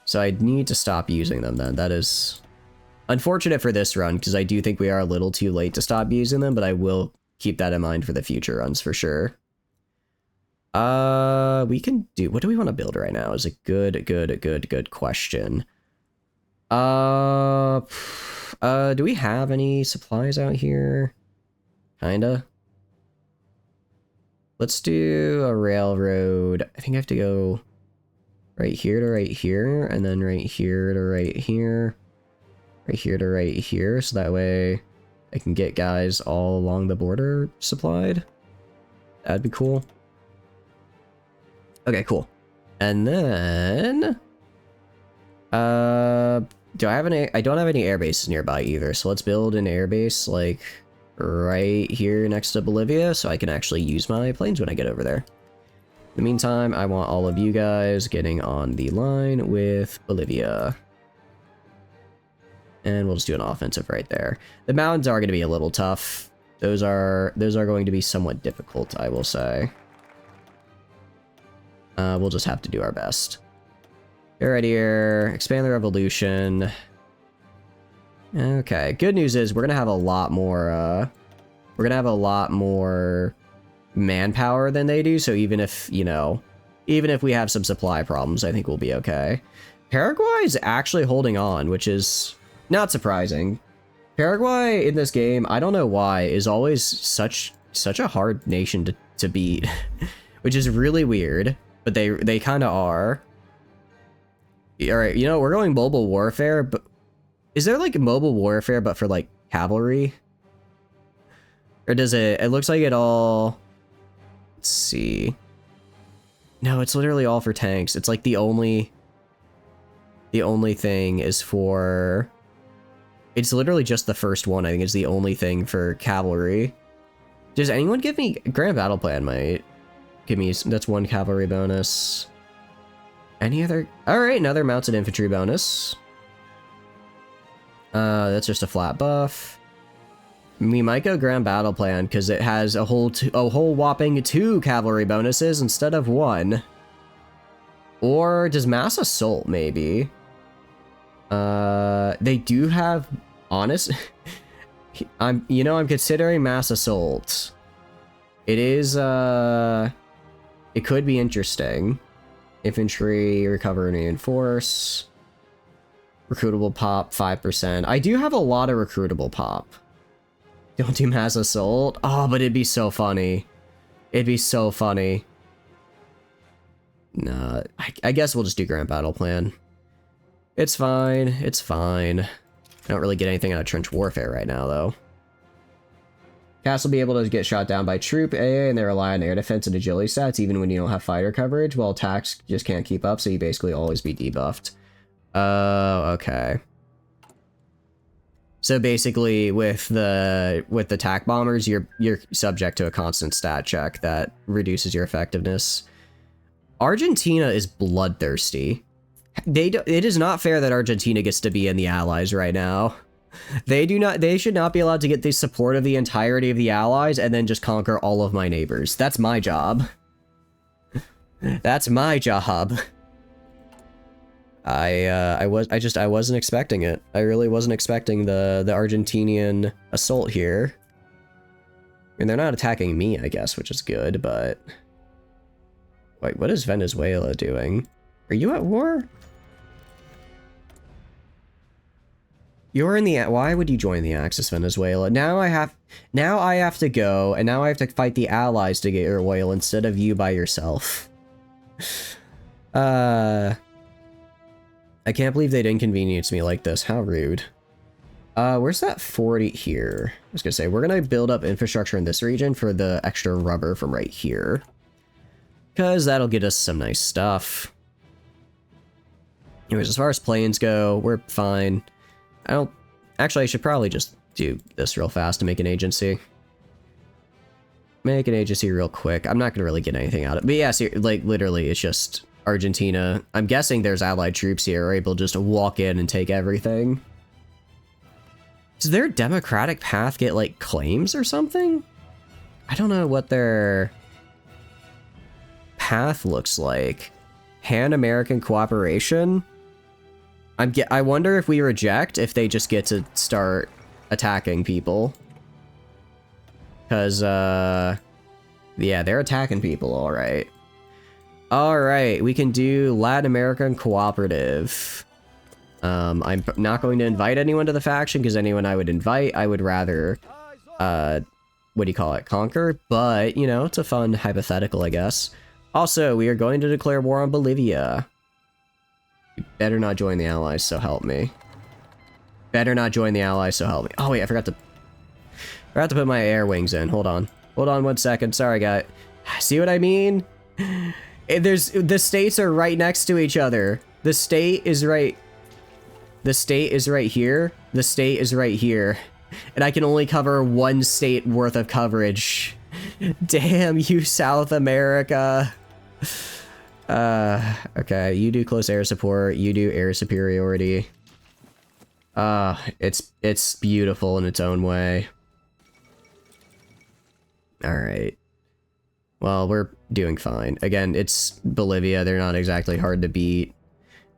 So I need to stop using them then. That is unfortunate for this run, because I do think we are a little too late to stop using them, but I will keep that in mind for the future runs for sure. We can do... What do we want to build right now is a good question. Do we have any supplies out here? Kinda. Let's do a railroad. I think I have to go right here to right here, and then right here to right here. Right here to right here, so that way I can get guys all along the border supplied. That'd be cool. Okay, cool. And then... do I have any... I don't have any air bases nearby either, so let's build an air base, like, right here next to Bolivia, so I can actually use my planes when I get over there. In the meantime, I want all of you guys getting on the line with Bolivia. And we'll just do an offensive right there. The mountains are going to be a little tough. Those are going to be somewhat difficult, I will say. We'll just have to do our best. Get right here. Expand the revolution. Okay. Good news is we're gonna have a lot more. We're gonna have a lot more manpower than they do. So even if even if we have some supply problems, I think we'll be okay. Paraguay is actually holding on, which is not surprising. Paraguay in this game, I don't know why, is always such a hard nation to beat, which is really weird. But they kind of are. Alright, we're going mobile warfare, but... Is there, like, mobile warfare, but for, like, cavalry? Or does it... It looks like it all... Let's see... No, it's literally all for tanks. It's, like, the only thing is for... It's literally just the first one, I think, is the only thing for cavalry. Does anyone give me... Grand Battle Plan might... Give me... That's one cavalry bonus. Any other... Alright, another mounted infantry bonus. That's just a flat buff. We might go Grand Battle Plan, because it has a whole whopping 2 cavalry bonuses instead of 1. Or does Mass Assault, maybe? They do have... Honest... I'm considering Mass Assault. It is, It could be interesting. Infantry, recover and reinforce. Recruitable pop, 5%. I do have a lot of recruitable pop. Don't do Mass Assault. Oh, but it'd be so funny. It'd be so funny. Nah, I guess we'll just do Grand Battle Plan. It's fine. It's fine. I don't really get anything out of trench warfare right now, though. Castle will be able to get shot down by troop AA, and they rely on air defense and agility stats even when you don't have fighter coverage, while attacks just can't keep up, so you basically always be debuffed. Oh, okay. So basically, with the attack bombers, you're subject to a constant stat check that reduces your effectiveness. Argentina is bloodthirsty. It is not fair that Argentina gets to be in the Allies right now. They should not be allowed to get the support of the entirety of the Allies and then just conquer all of my neighbors. That's my job. That's my job. I wasn't expecting it. I really wasn't expecting the Argentinian assault here. I mean, they're not attacking me, I guess, which is good, but... Wait, what is Venezuela doing? Are you at war? You're in the... Why would you join the Axis, Venezuela? Now I have to go, and now I have to fight the Allies to get your oil instead of you by yourself. I can't believe they'd inconvenience me like this. How rude. Where's that 40 here? I was gonna say, we're gonna build up infrastructure in this region for the extra rubber from right here. Because that'll get us some nice stuff. Anyways, as far as planes go, we're fine. Actually, I should probably just do this real fast to make an agency. Make an agency real quick. I'm not gonna really get anything out of it. But yeah, so, like, literally, it's just... Argentina. I'm guessing there's allied troops here are able just to walk in and take everything. Does their democratic path get, like, claims or something? I don't know what their path looks like. Pan-American cooperation? I wonder if we reject, if they just get to start attacking people. Because, yeah, they're attacking people, alright. Alright, we can do Latin American Cooperative. I'm not going to invite anyone to the faction, because anyone I would invite, I would rather, what do you call it, conquer? But, you know, it's a fun hypothetical, I guess. Also, we are going to declare war on Bolivia. You better not join the Allies, so help me. Better not join the Allies, so help me. Oh wait, I forgot to put my air wings in. Hold on. Hold on 1 second. Sorry, guy. See what I mean? The states are right next to each other. The state is right here. The state is right here. And I can only cover one state worth of coverage. Damn you, South America. Okay, you do close air support, you do air superiority. It's beautiful in its own way. Alright. Well, we're doing fine. Again, it's Bolivia. They're not exactly hard to beat.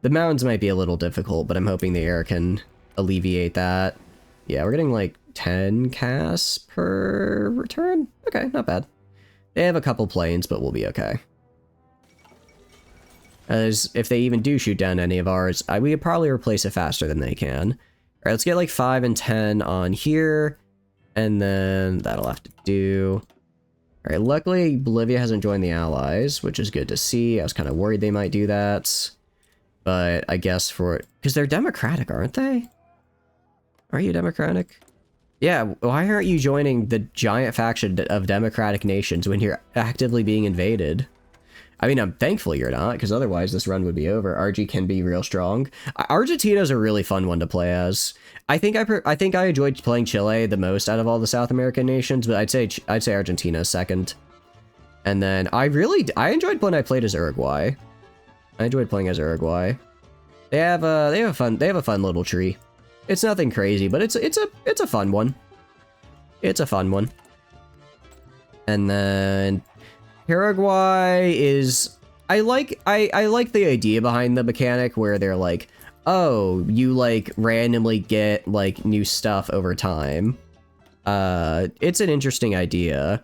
The mountains might be a little difficult, but I'm hoping the air can alleviate that. Yeah, we're getting like 10 casts per return. Okay, not bad. They have a couple planes, but we'll be okay. As if they even do shoot down any of ours, we could probably replace it faster than they can. Alright, let's get like 5 and 10 on here. And then that'll have to do... Alright, luckily Bolivia hasn't joined the Allies, which is good to see. I was kind of worried they might do that. But I guess because they're democratic, aren't they? Are you democratic? Yeah, why aren't you joining the giant faction of democratic nations when you're actively being invaded? I mean, I'm thankful you're not, because otherwise this run would be over. RG can be real strong. Argentina's a really fun one to play as. I think I enjoyed playing Chile the most out of all the South American nations, but I'd say Argentina second. And then I enjoyed when I played as Uruguay. I enjoyed playing as Uruguay. They have a fun little tree. It's nothing crazy, but it's a fun one. It's a fun one. And then Paraguay is I like the idea behind the mechanic where they're like, oh, you like randomly get like new stuff over time. It's an interesting idea.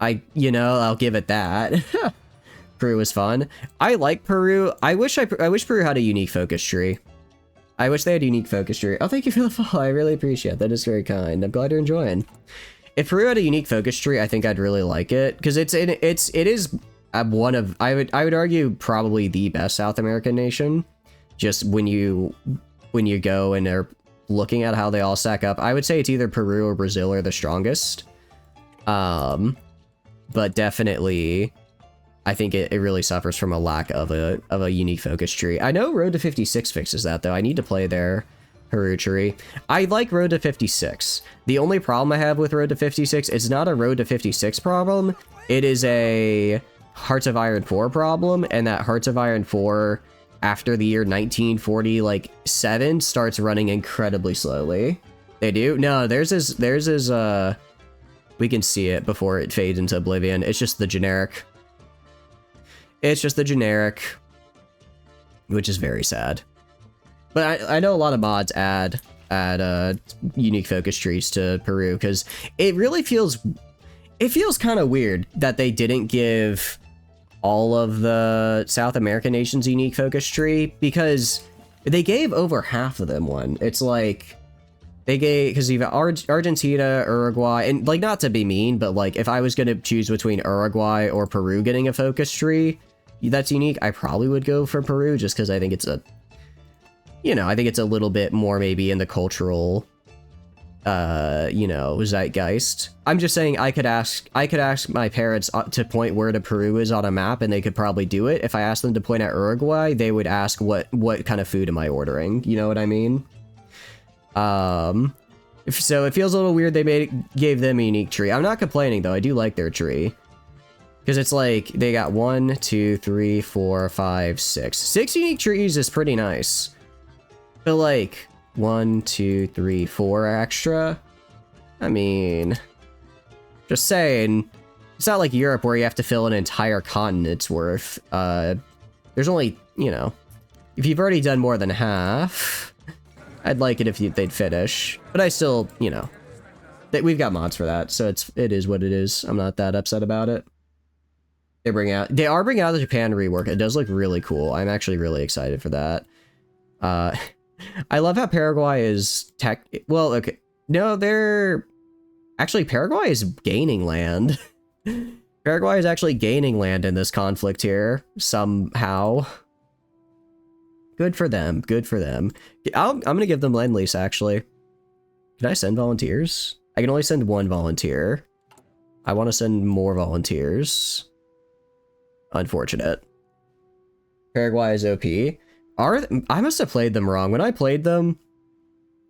I'll give it that. Peru was fun. I like Peru. I wish Peru had a unique focus tree. I wish they had a unique focus tree. Oh, thank you for the follow. I really appreciate it. That is very kind. I'm glad you're enjoying. If Peru had a unique focus tree, I think I'd really like it because it is one of I would argue probably the best South American nation. Just when you go and are looking at how they all stack up, I would say it's either Peru or Brazil are the strongest. But definitely, I think it really suffers from a lack of a unique focus tree. I know Road to 56 fixes that, though. I need to play their Peru tree. I like Road to 56. The only problem I have with Road to 56 is not a Road to 56 problem. It is a Hearts of Iron 4 problem, and that Hearts of Iron 4, after the year 1940, like, 7, starts running incredibly slowly. They do? No, theirs is, we can see it before it fades into oblivion. It's just the generic. It's just the generic, which is very sad. But I know a lot of mods add unique focus trees to Peru, because it really feels kind of weird that they didn't give all of the South American nations unique focus tree, because they gave over half of them one. It's like they gave, because you've Argentina, Uruguay, and like, not to be mean, but like if I was going to choose between Uruguay or Peru getting a focus tree that's unique, I probably would go for Peru, just because I think it's a, you know, I think it's a little bit more maybe in the cultural, you know, zeitgeist. I'm just saying I could ask my parents to point where to Peru is on a map, and they could probably do it. If I asked them to point at Uruguay, they would ask what kind of food am I ordering? You know what I mean? So it feels a little weird they gave them a unique tree. I'm not complaining though. I do like their tree. Because it's like, they got 1, 2, 3, 4, 5, 6. 6 unique trees is pretty nice. But like, 1, 2, 3, 4 extra? I mean, just saying, it's not like Europe where you have to fill an entire continent's worth. There's only, you know, if you've already done more than half, I'd like it if they'd finish. But I still, you know, we've got mods for that, so it is what it is. I'm not that upset about it. They are bringing out the Japan rework. It does look really cool. I'm actually really excited for that. I love how Paraguay is well, okay. No, Paraguay is gaining land. Paraguay is actually gaining land in this conflict here, somehow. Good for them. Good for them. I'm going to give them Lend-Lease, actually. Can I send volunteers? I can only send one volunteer. I want to send more volunteers. Unfortunate. Paraguay is OP. I must have played them wrong. When I played them,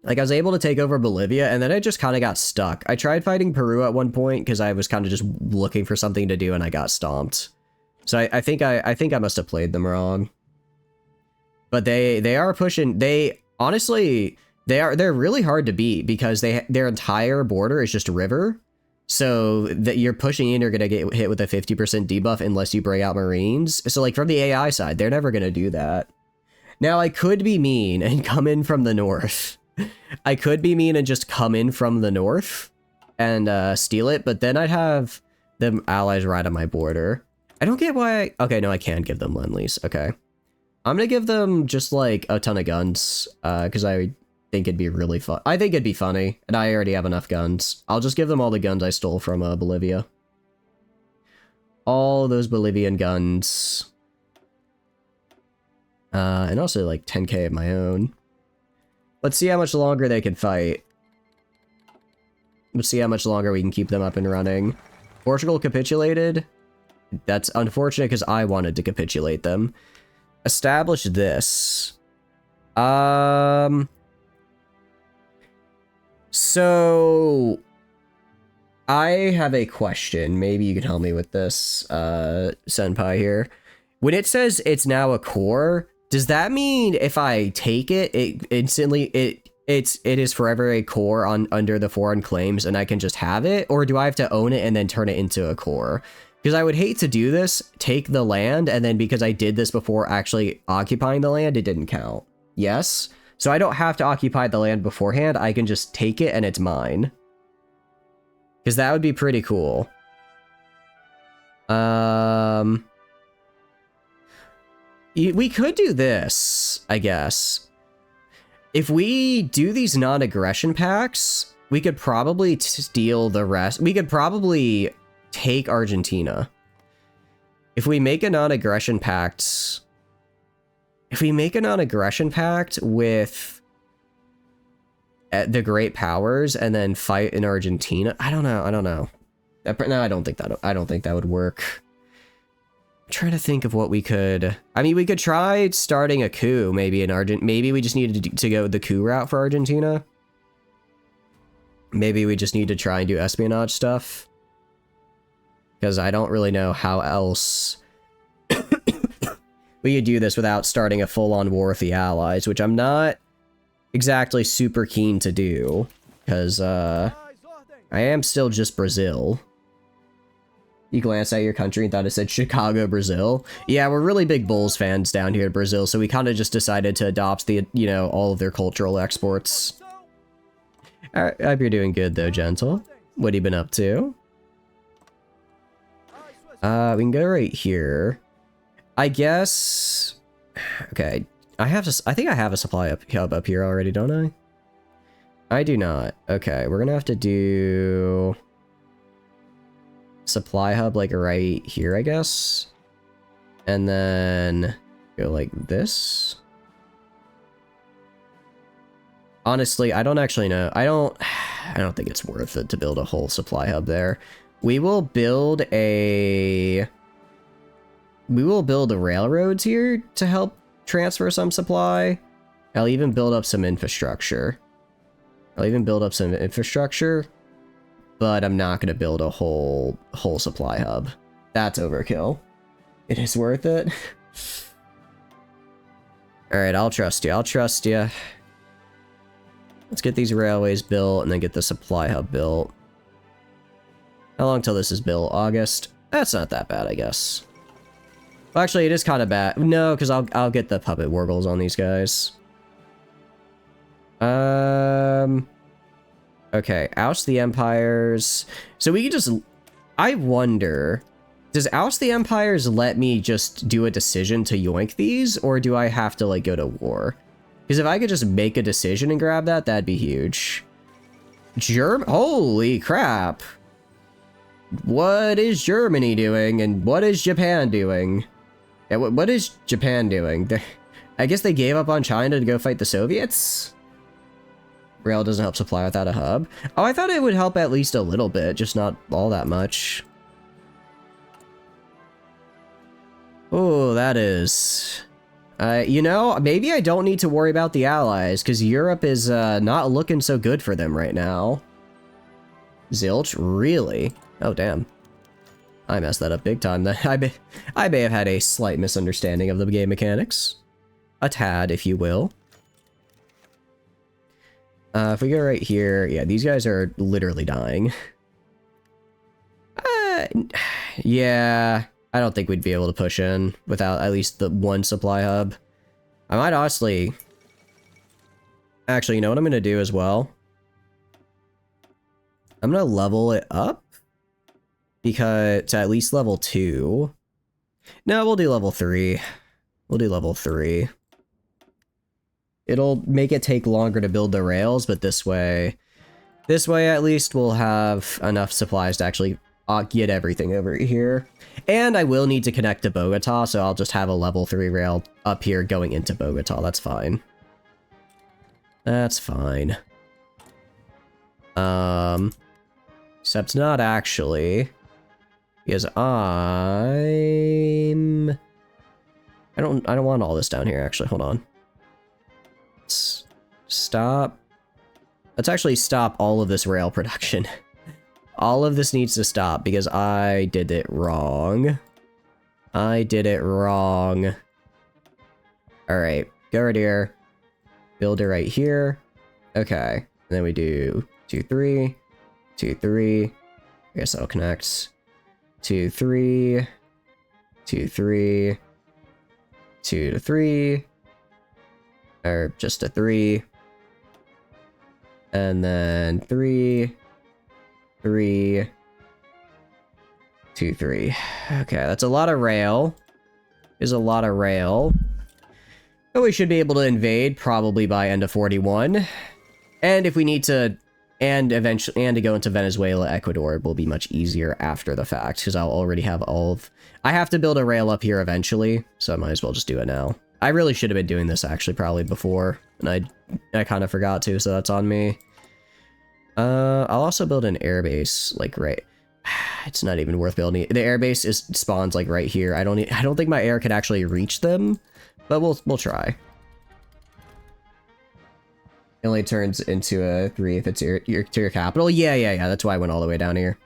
like, I was able to take over Bolivia, and then I just kind of got stuck. I tried fighting Peru at one point, because I was kind of just looking for something to do, and I got stomped. So I think I must have played them wrong. But they are pushing. Honestly, they're really hard to beat, because their entire border is just river. So that you're pushing in, you're going to get hit with a 50% debuff unless you bring out Marines. So like, from the AI side, they're never going to do that. Now, I could be mean and come in from the north. I could be mean and just come in from the north and steal it, but then I'd have them allies right on my border. I don't get why okay, no, I can give them Lend-Lease. Okay. I'm going to give them just like a ton of guns, because I think it'd be really fun. I think it'd be funny, and I already have enough guns. I'll just give them all the guns I stole from Bolivia. All those Bolivian guns. And also like 10k of my own. Let's see how much longer they can fight. Let's see how much longer we can keep them up and running. Portugal capitulated. That's unfortunate, because I wanted to capitulate them. Establish this. So I have a question. Maybe you can help me with this, Senpai here. When it says it's now a core, does that mean if I take it, it instantly it is forever a core under the foreign claims, and I can just have it, or do I have to own it and then turn it into a core? Because I would hate to do this, take the land, and then because I did this before actually occupying the land, it didn't count. Yes? So I don't have to occupy the land beforehand, I can just take it and it's mine. Because that would be pretty cool. We could do this, I guess. If we do these non-aggression pacts, we could probably steal the rest. We could probably take Argentina. If we make a non-aggression pact... If we make a non-aggression pact with at the great powers and then fight in Argentina. I don't know. No, I don't think that would work. I'm trying to think of what we could. I mean, we could try starting a coup, maybe in Argentina. Maybe we just needed to go the coup route for Argentina. Maybe we just need to try and do espionage stuff. Because I don't really know how else we could do this without starting a full-on war with the Allies, which I'm not exactly super keen to do. Because, I am still just Brazil. You glanced at your country and thought it said Chicago, Brazil. Yeah, we're really big Bulls fans down here in Brazil, so we kind of just decided to adopt the, you know, all of their cultural exports. I hope you're doing good, though, Gentle. What have you been up to? We can go right here. I guess... Okay, I think I have a supply hub up here already, don't I? I do not. Okay, we're gonna have to do... supply hub like right here, I guess, and then go like this. Honestly, I don't actually know. I don't think it's worth it to build a whole supply hub there. We will build the railroads here to help transfer some supply. I'll even build up some infrastructure. But I'm not going to build a whole supply hub. That's overkill. It is worth it. Alright, I'll trust you. Let's get these railways built and then get the supply hub built. How long till this is built? August? That's not that bad, I guess. Well, actually, it is kind of bad. No, because I'll get the puppet wargles on these guys. Okay, oust the empires. So we can just... I wonder... Does oust the empires let me just do a decision to yoink these? Or do I have to, like, go to war? Because if I could just make a decision and grab that, that'd be huge. Holy crap! What is Germany doing? And what is Japan doing? Yeah, what is Japan doing? I guess they gave up on China to go fight the Soviets? Rail doesn't help supply without a hub. Oh, I thought it would help at least a little bit, just not all that much. Oh, that is... you know, maybe I don't need to worry about the Allies, because Europe is not looking so good for them right now. Zilch? Really? Oh, damn. I messed that up big time. I may have had a slight misunderstanding of the game mechanics. A tad, if you will. If we go right here, yeah, these guys are literally dying. Yeah, I don't think we'd be able to push in without at least the one supply hub. I might honestly... Actually, you know what I'm going to do as well? I'm going to level it up. Because to at least level 2. No, we'll do level 3. We'll do level 3. It'll make it take longer to build the rails, but this way at least we'll have enough supplies to actually get everything over here. And I will need to connect to Bogota, so I'll just have a level 3 rail up here going into Bogota. That's fine. That's fine. Except not actually. Because I don't want all this down here, actually. Hold on. Let's stop. Let's actually stop all of this rail production. All of this needs to stop because I did it wrong. Alright, go right here. Build it right here. Okay. And then we do 2, 3, 2, 3. I guess that'll connect. 2, 3, 2, 3, 2 to 3, or just a 3, and then 3, 3, 2, 3. Okay, that's a lot of rail. Is a lot of rail. But we should be able to invade probably by end of 41. And if we need to, and to go into Venezuela, Ecuador will be much easier after the fact, because I'll already have all of... I have to build a rail up here eventually, so I might as well just do it now. I really should have been doing this actually probably before, and I kind of forgot to, so that's on me. I'll also build an airbase, like right. It's not even worth building. The airbase spawns like right here. I don't think my air could actually reach them, but we'll try. It only turns into a 3 if it's to your capital. Yeah. That's why I went all the way down here.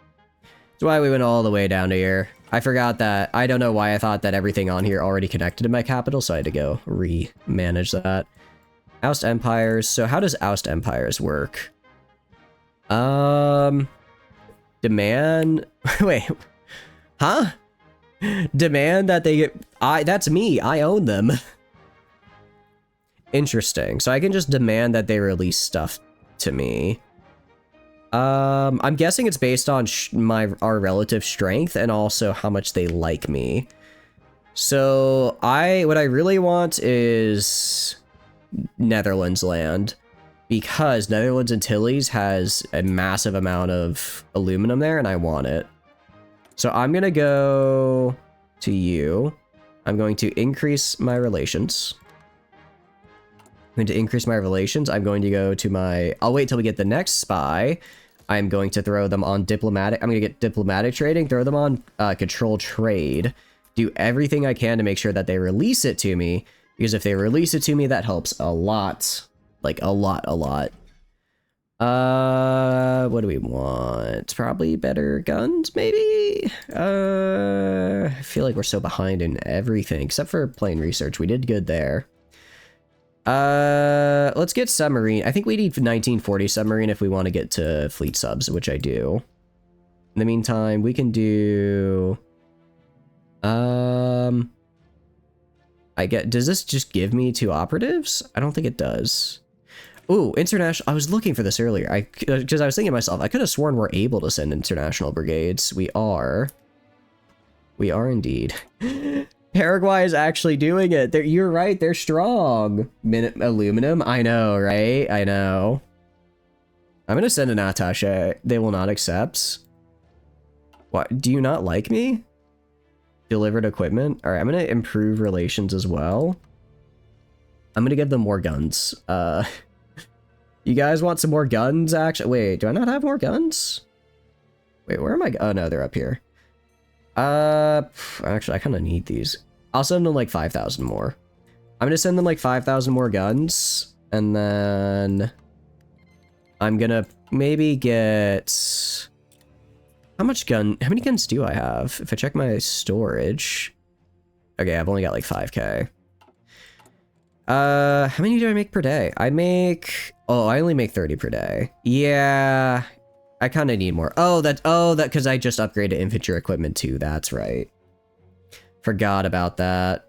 That's why we went all the way down to here. I forgot that. I don't know why I thought that everything on here already connected to my capital, so I had to go re-manage that. Oust empires. So how does oust empires work? Demand. Wait. Huh? Demand that they get. That's me. I own them. Interesting. So I can just demand that they release stuff to me. I'm guessing it's based on our relative strength and also how much they like me. So what I really want is Netherlands land, because Netherlands Antilles has a massive amount of aluminum there and I want it. So I'm going to go to you. I'm going to increase my relations. I'm going to increase my relations. I'm going to go to my... I'll wait till we get the next spy. I'm going to throw them on diplomatic... I'm going to get diplomatic trading, throw them on control trade. Do everything I can to make sure that they release it to me. Because if they release it to me, that helps a lot. Like, a lot. What do we want? Probably better guns, maybe? I feel like we're so behind in everything, except for plane research. We did good there. Let's get submarine. I think we need 1940 submarine if we want to get to fleet subs, which I do. In the meantime, we can do... does this just give me 2 operatives? I don't think it does. Ooh, international. I was looking for this earlier. Because I was thinking to myself, I could have sworn we're able to send international brigades. We are. We are indeed. Paraguay is actually doing it. You're right. They're strong. Aluminum. I know, right? I know. I'm going to send an attaché. They will not accept. What? Do you not like me? Delivered equipment. All right. I'm going to improve relations as well. I'm going to give them more guns. You guys want some more guns? Actually, wait. Do I not have more guns? Wait, where am I? Oh, no. They're up here. Actually, I kind of need these. I'll send them like 5,000 more. I'm gonna send them like 5,000 more guns, and then I'm gonna maybe get... How many guns do I have? If I check my storage... Okay, I've only got like 5k. How many do I make per day? I only make 30 per day. Yeah... I kind of need more. Because I just upgraded infantry equipment too. That's right. Forgot about that.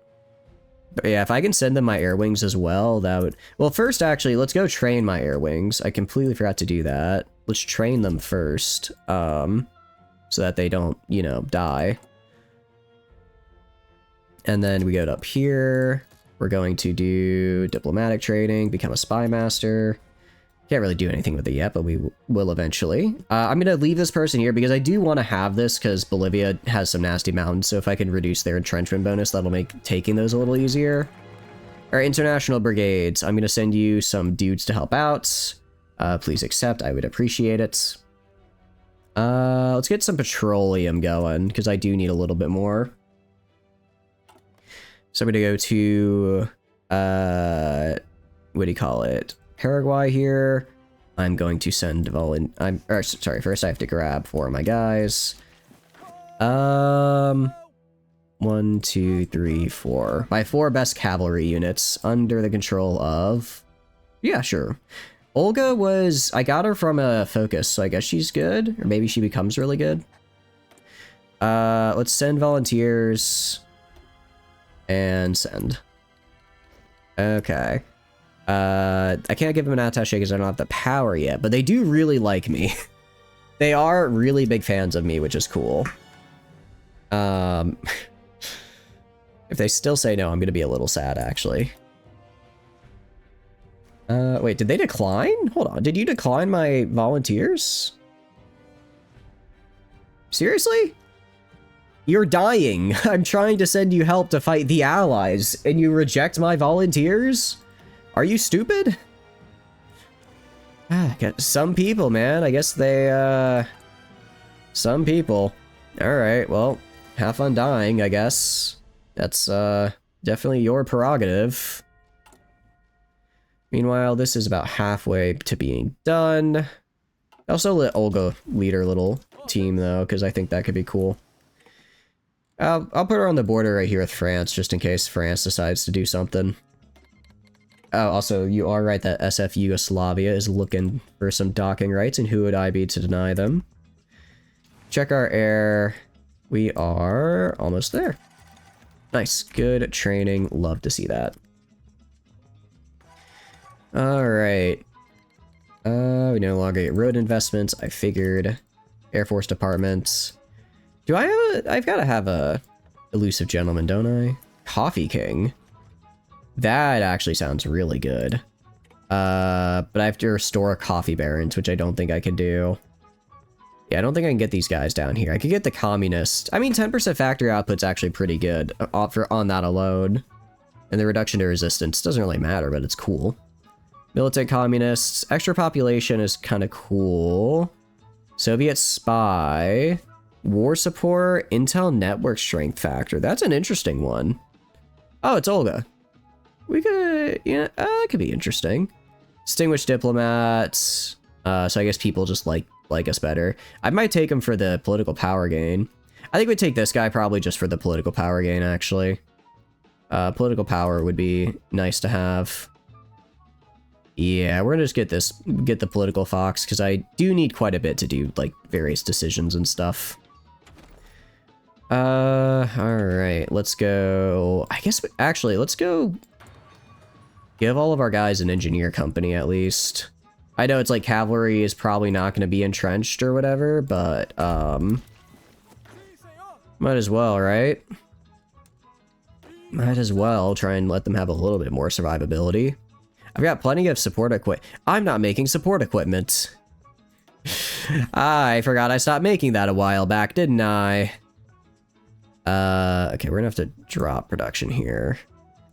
But yeah, if I can send them my air wings as well, that would... Well, first, actually, let's go train my air wings. I completely forgot to do that. Let's train them first, so that they don't, die. And then we go up here. We're going to do diplomatic trading, become a spy master. Can't really do anything with it yet, but we will eventually. I'm going to leave this person here because I do want to have this because Bolivia has some nasty mountains. So if I can reduce their entrenchment bonus, that'll make taking those a little easier. Our international brigades. I'm going to send you some dudes to help out. Please accept. I would appreciate it. Let's get some petroleum going because I do need a little bit more. So I'm going to go to, what do you call it? Paraguay here. I'm going to send first I have to grab 4 of my guys. 1, 2, 3, 4. My 4 best cavalry units under the control of... Yeah, sure. Olga I got her from a focus, so I guess she's good. Or maybe she becomes really good. Let's send volunteers. And send. Okay. I can't give them an attaché because I don't have the power yet, but they do really like me. They are really big fans of me, which is cool. If they still say no, I'm going to be a little sad, actually. Wait, did they decline? Hold on, did you decline my volunteers? Seriously? You're dying. I'm trying to send you help to fight the allies, and you reject my volunteers? Are you stupid? Some people, man. I guess they, some people. Alright, well, have fun dying, I guess. That's, definitely your prerogative. Meanwhile, this is about halfway to being done. I also let Olga lead her little team, though, because I think that could be cool. I'll put her on the border right here with France, just in case France decides to do something. Oh, also, you are right that SF Yugoslavia is looking for some docking rights, and who would I be to deny them? Check our air. We are almost there. Nice. Good training. Love to see that. Alright. We no longer get road investments. I figured. Air Force Department. Do I have a... I've got to have a elusive gentleman, don't I? Coffee King. That actually sounds really good. But I have to restore Coffee Barons, which I don't think I could do. Yeah, I don't think I can get these guys down here. I could get the Communist. I mean, 10% factory output's actually pretty good on that alone. And the reduction to resistance doesn't really matter, but it's cool. Militant Communists. Extra population is kind of cool. Soviet Spy. War Support. Intel Network Strength Factor. That's an interesting one. Oh, it's Olga. We could... Yeah, that could be interesting. Distinguished Diplomats. So I guess people just like us better. I might take him for the political power gain. I think we'd take this guy probably just for the political power gain, actually. Political power would be nice to have. Yeah, we're gonna just get the political fox, because I do need quite a bit to do, like, various decisions and stuff. Alright, let's go... I guess, actually, let's go... give all of our guys an engineer company, at least. I know it's like cavalry is probably not going to be entrenched or whatever, but, might as well, right? Might as well try and let them have a little bit more survivability. I've got plenty of support equipment. I'm not making support equipment. I forgot I stopped making that a while back, didn't I? Okay, we're gonna have to drop production here.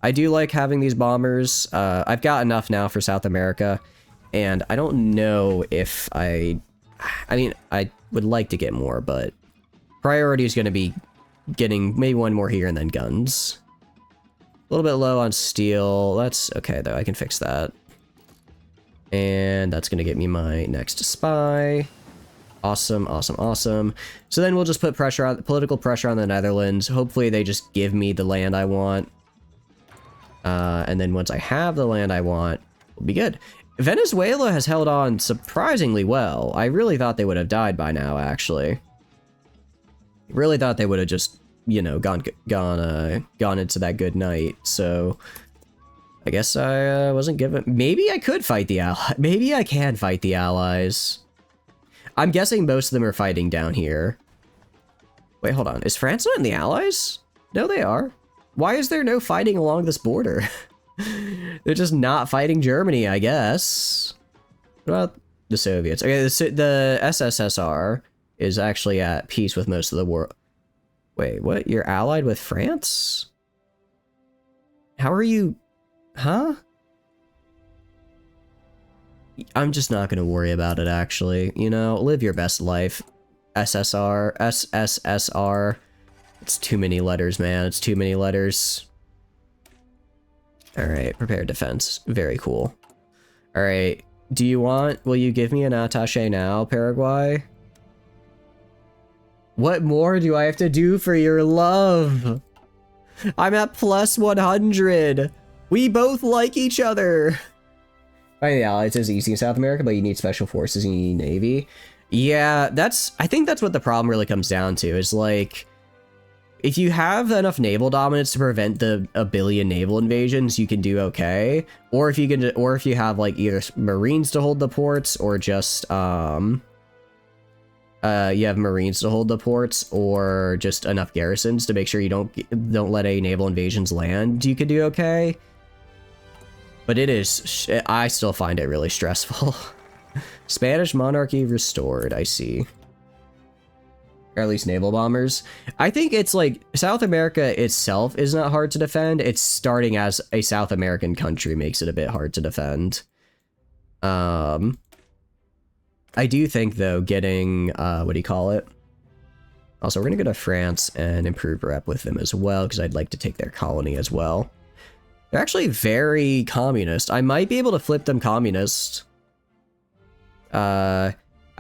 I do like having these bombers. I've got enough now for South America. And I don't know if I mean, I would like to get more, but priority is going to be getting maybe one more here and then guns. A little bit low on steel. That's okay, though. I can fix that. And that's going to get me my next spy. Awesome, awesome, awesome. So then we'll just put pressure on political pressure on the Netherlands. Hopefully they just give me the land I want. And then once I have the land I want, we'll be good. Venezuela has held on surprisingly well. I really thought they would have died by now, actually. Really thought they would have just, you know, gone into that good night. So I guess I wasn't given... Maybe I could fight the Allies. Maybe I can fight the Allies. I'm guessing most of them are fighting down here. Wait, hold on. Is France not in the Allies? No, they are. Why is there no fighting along this border? They're just not fighting Germany, I guess. What about the Soviets? Okay, the SSSR is actually at peace with most of the world. Wait, what? You're allied with France? How are you... Huh? I'm just not going to worry about it, actually. You know, live your best life. SSSR. It's too many letters, man. It's too many letters. Alright, prepared defense. Very cool. Alright, will you give me an attaché now, Paraguay? What more do I have to do for your love? I'm at plus 100. We both like each other. Fighting the Allies is easy in South America, but you need special forces and you need Navy. Yeah, I think that's what the problem really comes down to, is like, if you have enough naval dominance to prevent a billion naval invasions, you can do okay. Or if you have like either Marines to hold the ports, or just you have Marines to hold the ports, or just enough garrisons to make sure you don't let any naval invasions land, you could do okay. But I still find it really stressful. Spanish monarchy restored, I see. Or at least naval bombers. I think it's like South America itself is not hard to defend. It's starting as a South American country makes it a bit hard to defend. I do think though getting what do you call it? Also, we're gonna go to France and improve rep with them as well because I'd like to take their colony as well. They're actually very communist. I might be able to flip them communist. I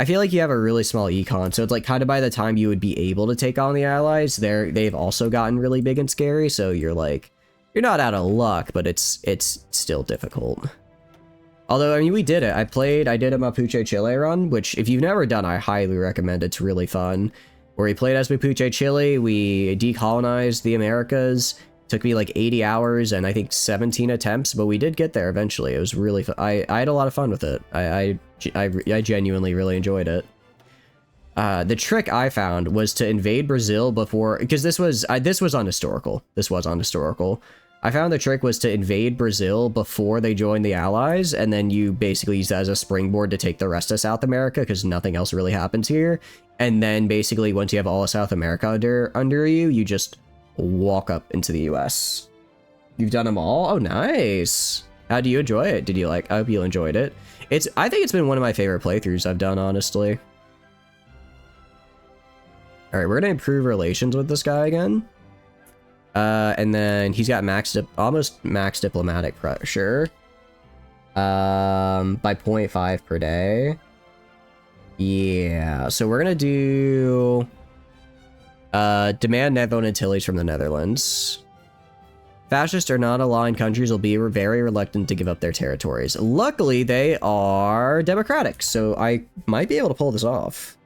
feel like you have a really small econ, so it's like kind of by the time you would be able to take on the allies, they've also gotten really big and scary, so you're like, you're not out of luck, but it's still difficult. Although, I mean, we did it. I did a Mapuche Chile run, which if you've never done, I highly recommend. It's really fun. Where we played as Mapuche Chile, we decolonized the Americas. Took me like 80 hours and I think 17 attempts, but we did get there eventually. It was really fun. I had a lot of fun with it. I genuinely really enjoyed it. The trick I found was to invade Brazil before, because this was unhistorical. This was unhistorical. I found the trick was to invade Brazil before they joined the Allies, and then you basically use that as a springboard to take the rest of South America, because nothing else really happens here. And then basically once you have all of South America under you, you just walk up into the US. You've done them all? Oh, nice. How do you enjoy it? Did you like? I hope you enjoyed it. I think it's been one of my favorite playthroughs I've done, honestly. All right, we're gonna improve relations with this guy again. And then he's got almost max diplomatic pressure. By 0.5 per day. Yeah, so we're gonna do demand Netherlands Antilles from the Netherlands. Fascist or non-aligned countries will be very reluctant to give up their territories. Luckily, they are democratic, so I might be able to pull this off.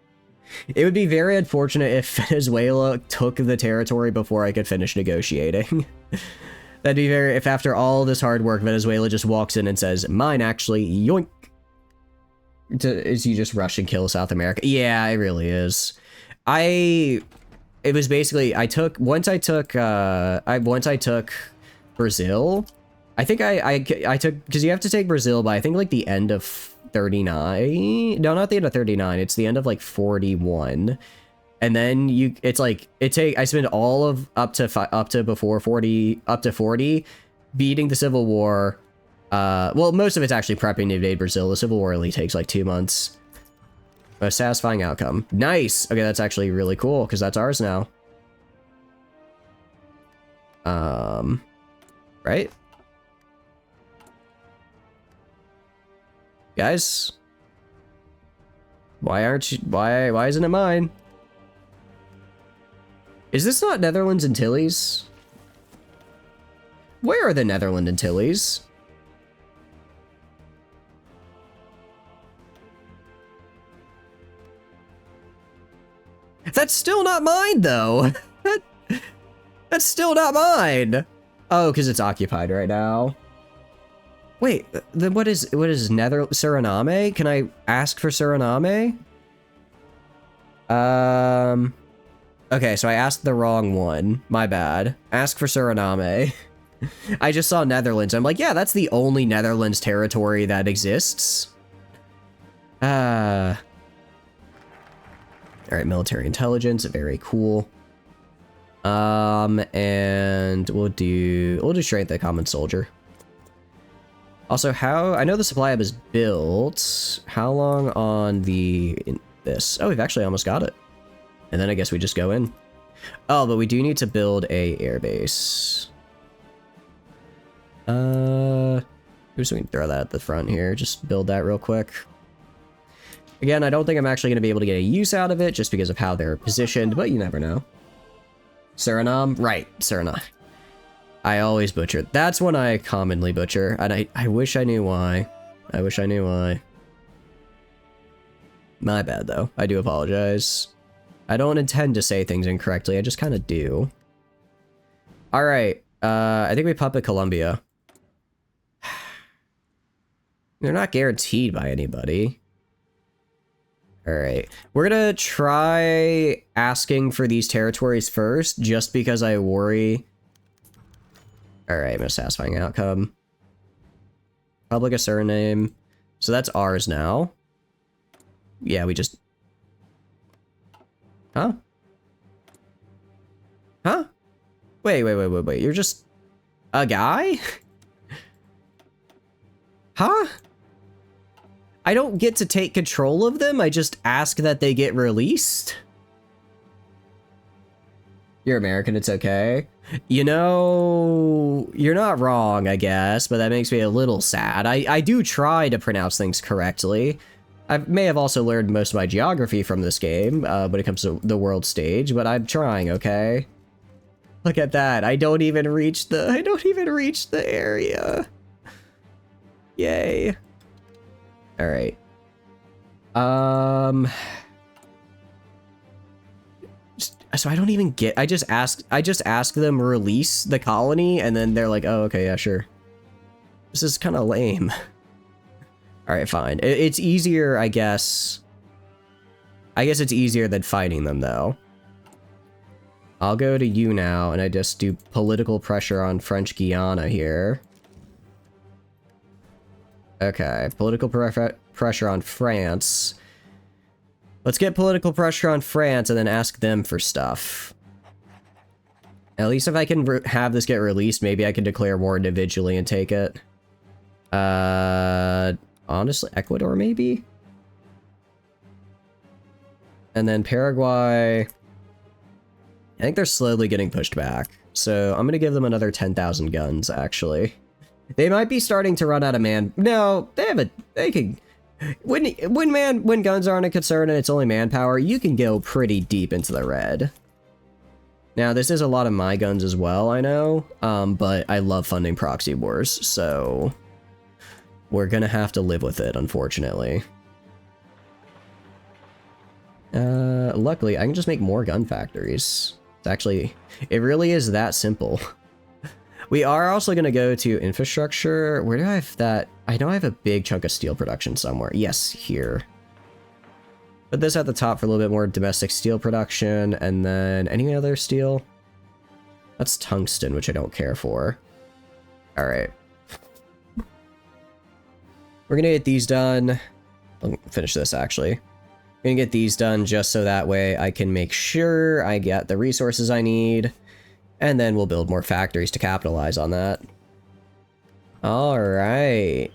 It would be very unfortunate if Venezuela took the territory before I could finish negotiating. That'd be if after all this hard work, Venezuela just walks in and says, mine actually, yoink. Is you just rush and kill South America? Yeah, it really is. It was basically, once I took Brazil, I think I took, because you have to take Brazil by, I think like the end of 39. No, not the end of 39. It's the end of like 41. And then I spend all of up to 40 beating the Civil War. Well, most of it's actually prepping to invade Brazil. The Civil War only takes like 2 months. A satisfying outcome. Nice. Okay, that's actually really cool because that's ours now. Right? Guys? Why isn't it mine? Is this not Netherlands Antilles? Where are the Netherlands Antilles? That's still not mine, though. That's still not mine. Oh, because it's occupied right now. Wait, then what is Suriname? Can I ask for Suriname? Okay, so I asked the wrong one. My bad. Ask for Suriname. I just saw Netherlands. I'm like, yeah, that's the only Netherlands territory that exists. All right, military intelligence, very cool. And we'll do strength the common soldier. Also, I know the supply hub is built. How long on this? Oh, we've actually almost got it. And then I guess we just go in. Oh, but we do need to build a airbase. Just we can throw that at the front here. Just build that real quick. Again, I don't think I'm actually going to be able to get a use out of it just because of how they're positioned, but you never know. Suriname? Right, Suriname. I always butcher. That's one I commonly butcher, and I wish I knew why. I wish I knew why. My bad, though. I do apologize. I don't intend to say things incorrectly, I just kind of do. Alright, I think we puppet Colombia. They're not guaranteed by anybody. Alright, we're gonna try asking for these territories first, just because I worry. Alright, most satisfying outcome. Public a surname. So that's ours now. Yeah, we just... Huh? Huh? Wait. You're just a guy? Huh? I don't get to take control of them. I just ask that they get released. You're American, it's okay. You know, you're not wrong, I guess, but that makes me a little sad. I do try to pronounce things correctly. I may have also learned most of my geography from this game when it comes to the world stage, but I'm trying, okay? Look at that. I don't even reach the area. Yay. All right. So I don't even get, I just ask them release the colony, and then they're like, oh, okay, yeah, sure. This is kind of lame. All right, fine. It's easier, I guess. I guess it's easier than fighting them, though. I'll go to you now, and I just do political pressure on French Guiana here. Okay, political pressure on France. Let's get political pressure on France and then ask them for stuff. At least if I can have this get released, maybe I can declare war individually and take it. Honestly, Ecuador maybe? And then Paraguay. I think they're slowly getting pushed back. So I'm gonna give them another 10,000 guns, actually. They might be starting to run out of man. No, they can. When guns aren't a concern and it's only manpower, you can go pretty deep into the red. Now, this is a lot of my guns as well, I know, but I love funding proxy wars, so we're gonna have to live with it, unfortunately. Luckily, I can just make more gun factories. It's actually, it really is that simple. We are also going to go to infrastructure. Where do I have that? I know I have a big chunk of steel production somewhere. Yes, here. Put this at the top for a little bit more domestic steel production, and then any other steel? That's tungsten, which I don't care for. All right. We're going to get these done. I'll finish this, actually. I'm going to get these done just so that way I can make sure I get the resources I need. And then we'll build more factories to capitalize on that. All right.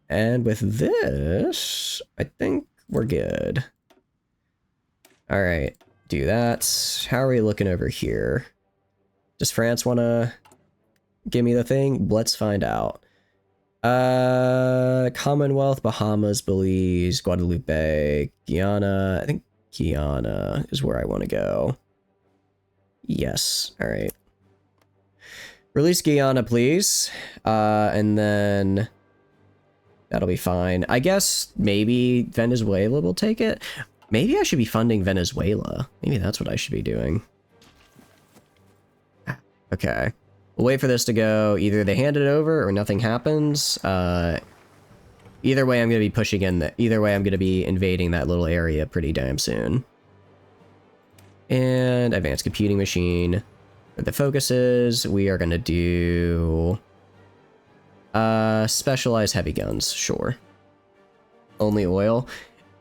And with this, I think we're good. All right, do that. How are we looking over here? Does France want to give me the thing? Let's find out. Commonwealth, Bahamas, Belize, Guadeloupe, Guyana. I think Guyana is where I want to go. Yes. All right. Release Guyana, please. And then that'll be fine. I guess maybe Venezuela will take it. Maybe I should be funding Venezuela. Maybe that's what I should be doing. Okay. We'll wait for this to go. Either they hand it over or nothing happens. Either way, I'm going to be pushing in. Either way, I'm going to be invading that little area pretty damn soon. And advanced computing machine. For the focuses, we are going to do specialized heavy guns, sure. Only oil.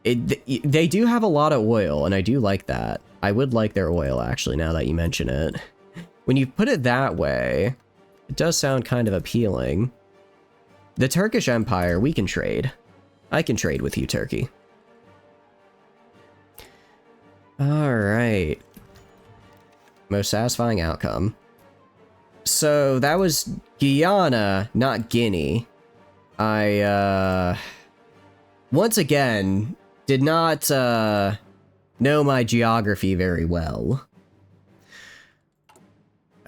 They do have a lot of oil, and I do like that. I would like their oil, actually, now that you mention it. When you put it that way, it does sound kind of appealing. The Turkish Empire, we can trade. I can trade with you, Turkey. Alright. Most satisfying outcome. So that was Guyana, not Guinea. I, once again, did not, know my geography very well.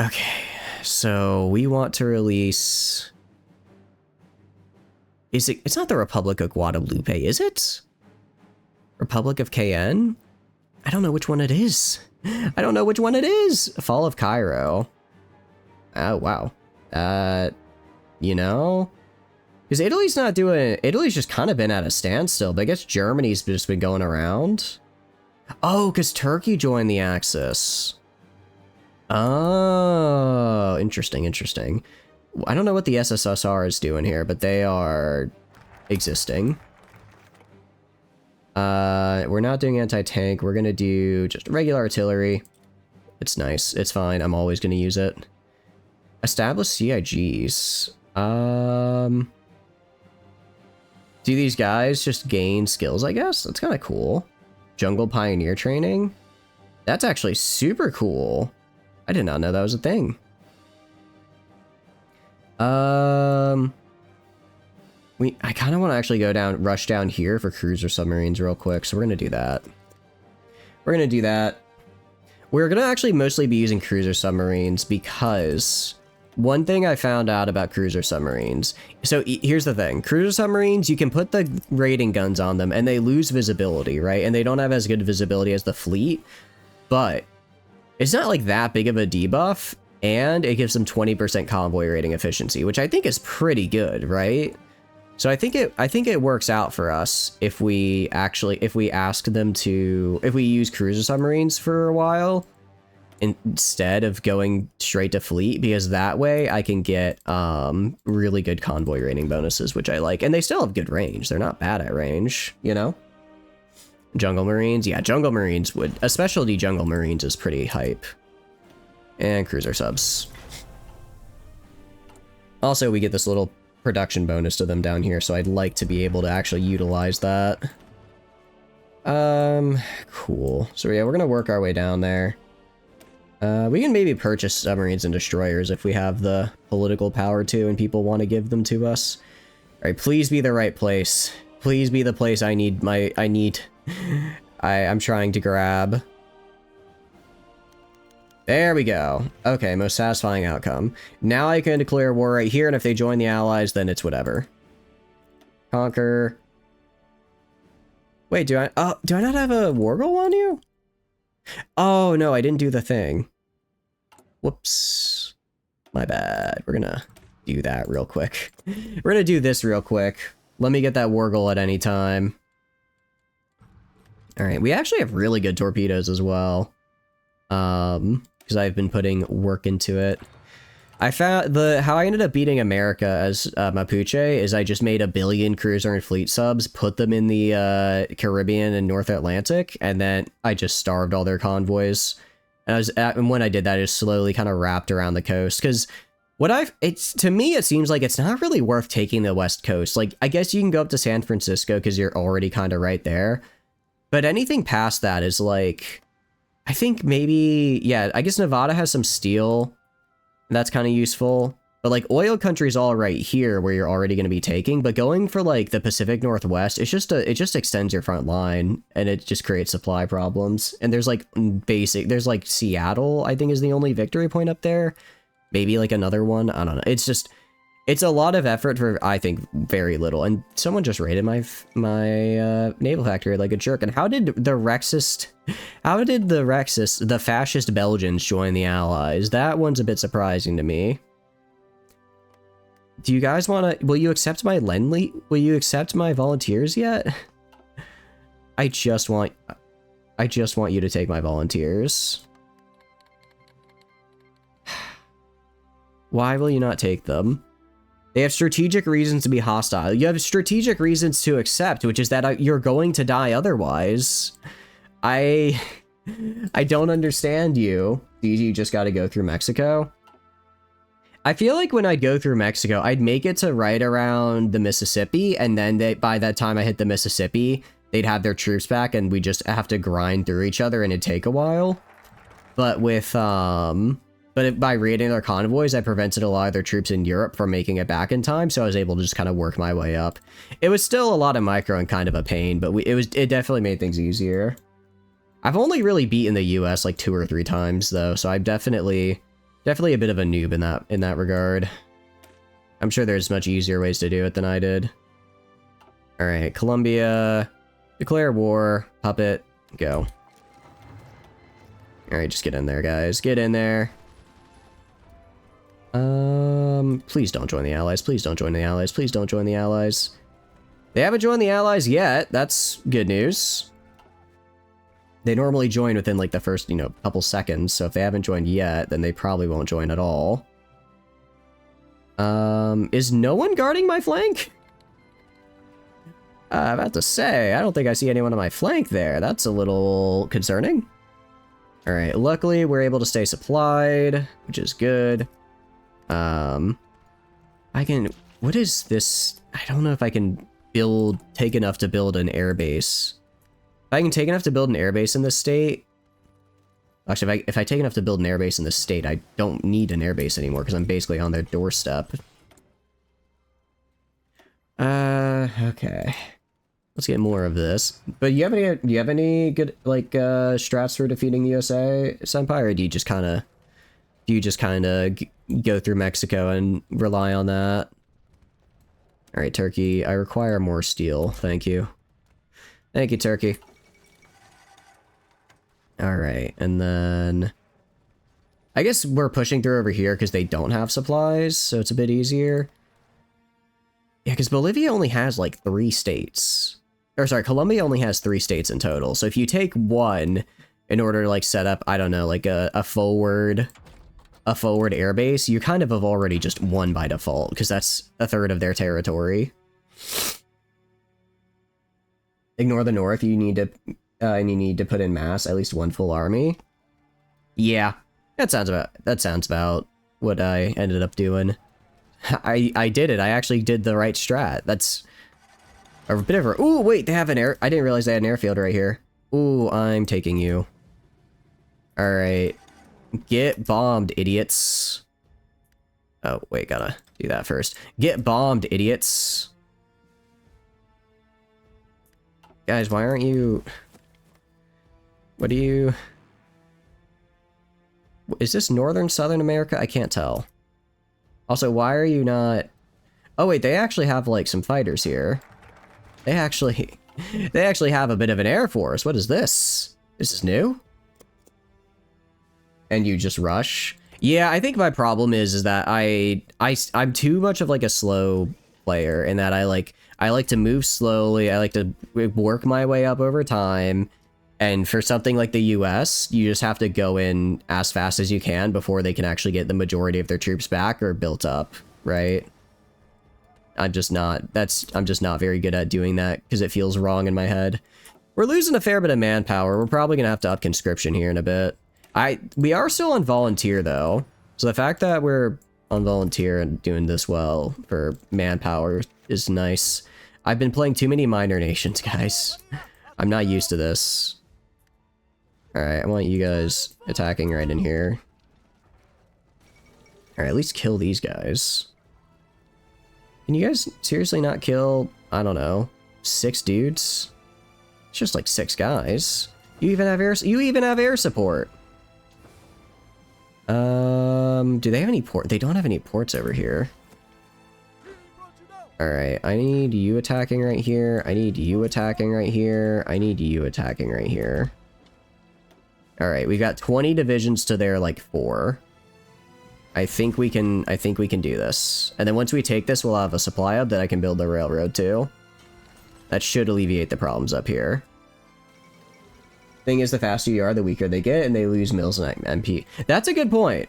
Okay, so we want to release... It's not the Republic of Guadeloupe, is it? Republic of Cayenne? I don't know which one it is. I don't know which one it is. Fall of Cairo. Oh, wow. You know? Because Italy's not doing... Italy's just kind of been at a standstill, but I guess Germany's just been going around. Oh, because Turkey joined the Axis. Oh, interesting, interesting. I don't know what the SSSR is doing here, but they are existing. We're not doing anti-tank. We're going to do just regular artillery. It's nice. It's fine. I'm always going to use it. Establish CIGs. Do these guys just gain skills, I guess? That's kind of cool. Jungle Pioneer training. That's actually super cool. I did not know that was a thing. I kind of want to actually rush down here for cruiser submarines real quick, so we're going to do that. We're going to do that. We're going to actually mostly be using cruiser submarines because one thing I found out about cruiser submarines. So here's the thing. Cruiser submarines, you can put the raiding guns on them and they lose visibility, right? And they don't have as good visibility as the fleet, but it's not like that big of a debuff, and it gives them 20% convoy rating efficiency, which I think is pretty good, right? So I think it works out for us if we use cruiser submarines for a while instead of going straight to fleet, because that way I can get really good convoy rating bonuses, which I like, and they still have good range. They're not bad at range, you know? Jungle Marines, yeah, Jungle Marines a specialty Jungle Marines is pretty hype. And cruiser subs. Also, we get this little production bonus to them down here, so I'd like to be able to actually utilize that. Cool. So yeah, we're gonna work our way down there. We can maybe purchase submarines and destroyers if we have the political power to and people want to give them to us. Alright, please be the right place. Please be the place I'm trying to grab. There we go. Okay, most satisfying outcome. Now I can declare war right here, and if they join the Allies, then it's whatever. Conquer. Wait, do I not have a war goal on you? Oh, no, I didn't do the thing. Whoops. My bad. We're gonna do that real quick. We're gonna do this real quick. Let me get that war goal at any time. Alright, we actually have really good torpedoes as well. Because I've been putting work into it. I found how I ended up beating America as Mapuche is I just made 1 billion cruiser and fleet subs, put them in the Caribbean and North Atlantic, and then I just starved all their convoys. And when I did that, it just slowly kind of wrapped around the coast. Because to me, it seems like it's not really worth taking the West Coast. Like, I guess you can go up to San Francisco because you're already kind of right there. But anything past that is like, I think maybe, yeah, I guess Nevada has some steel. And that's kind of useful. But like oil country's all right here where you're already going to be taking. But going for like the Pacific Northwest, it just extends your front line and it just creates supply problems. And there's like there's like Seattle, I think is the only victory point up there. Maybe like another one. I don't know. It's a lot of effort for, I think, very little. And someone just raided my naval factory like a jerk. And how did the fascist Belgians join the Allies? That one's a bit surprising to me. Do you guys want to, will you accept my will you accept my volunteers yet? I just want you to take my volunteers. Why will you not take them? They have strategic reasons to be hostile. You have strategic reasons to accept, which is that you're going to die otherwise. I don't understand you. You just got to go through Mexico. I feel like when I go through Mexico, I'd make it to right around the Mississippi, and then by that time I hit the Mississippi, they'd have their troops back, and we just have to grind through each other, and it'd take a while. But with by raiding their convoys, I prevented a lot of their troops in Europe from making it back in time, so I was able to just kind of work my way up. It was still a lot of micro and kind of a pain, but it definitely made things easier. I've only really beaten the US like 2 or 3 times though, so I'm definitely a bit of a noob in that regard. I'm sure there's much easier ways to do it than I did. All right, Colombia, declare war, puppet, go. All right, just get in there, guys. Get in there. Please don't join the Allies. Please don't join the Allies. Please don't join the Allies. They haven't joined the Allies yet. That's good news. They normally join within like the first, couple seconds. So if they haven't joined yet, then they probably won't join at all. Is no one guarding my flank? I'm about to say, I don't think I see anyone on my flank there. That's a little concerning. Alright, luckily we're able to stay supplied, which is good. I can... What is this? I don't know if I can take enough to build an airbase. If I can take enough to build an airbase in this state... Actually, if I take enough to build an airbase in this state, I don't need an airbase anymore because I'm basically on their doorstep. Okay. Let's get more of this. But do you have any good, like, strats for defeating the USA Senpai, or do you just kind of go through Mexico and rely on that? Alright, Turkey, I require more steel. Thank you. Thank you, Turkey. Alright, and then... I guess we're pushing through over here because they don't have supplies, so it's a bit easier. Yeah, because Bolivia only has, like, 3 states. Or, sorry, Colombia only has 3 states in total. So if you take one in order to, like, set up, I don't know, like, a forward airbase, you kind of have already just won by default, because that's a third of their territory. Ignore the north, you need to put in mass, at least 1 full army. Yeah, that sounds about what I ended up doing. I did it. I actually did the right strat. That's a bit of a... Ooh, wait, they have an air... I didn't realize they had an airfield right here. Ooh, I'm taking you. Alright. Get bombed, idiots. Oh, wait, gotta do that first. Get bombed, idiots. Guys, why aren't you... What do you... Is this Northern, Southern America? I can't tell. Also, why are you not... Oh, wait, they actually have, like, some fighters here. They actually have a bit of an air force. What is this? This is new? And you just rush? Yeah, I think my problem is that I'm too much of, like, a slow player, in that I like to move slowly. I like to work my way up over time. And for something like the US, you just have to go in as fast as you can before they can actually get the majority of their troops back or built up, right? I'm just not very good at doing that because it feels wrong in my head. We're losing a fair bit of manpower. We're probably gonna have to up conscription here in a bit. We are still on volunteer though. So the fact that we're on volunteer and doing this well for manpower is nice. I've been playing too many minor nations, guys. I'm not used to this. Alright, I want you guys attacking right in here. Alright, at least kill these guys. Can you guys seriously not kill, I don't know, 6 dudes? It's just like 6 guys. You even have air support. Do they have any port? They don't have any ports over here. Alright, I need you attacking right here. I need you attacking right here. I need you attacking right here. Alright, we got 20 divisions to their, like, 4. I think we can do this. And then once we take this, we'll have a supply hub that I can build the railroad to. That should alleviate the problems up here. Thing is, the faster you are, the weaker they get, and they lose mills and MP. That's a good point.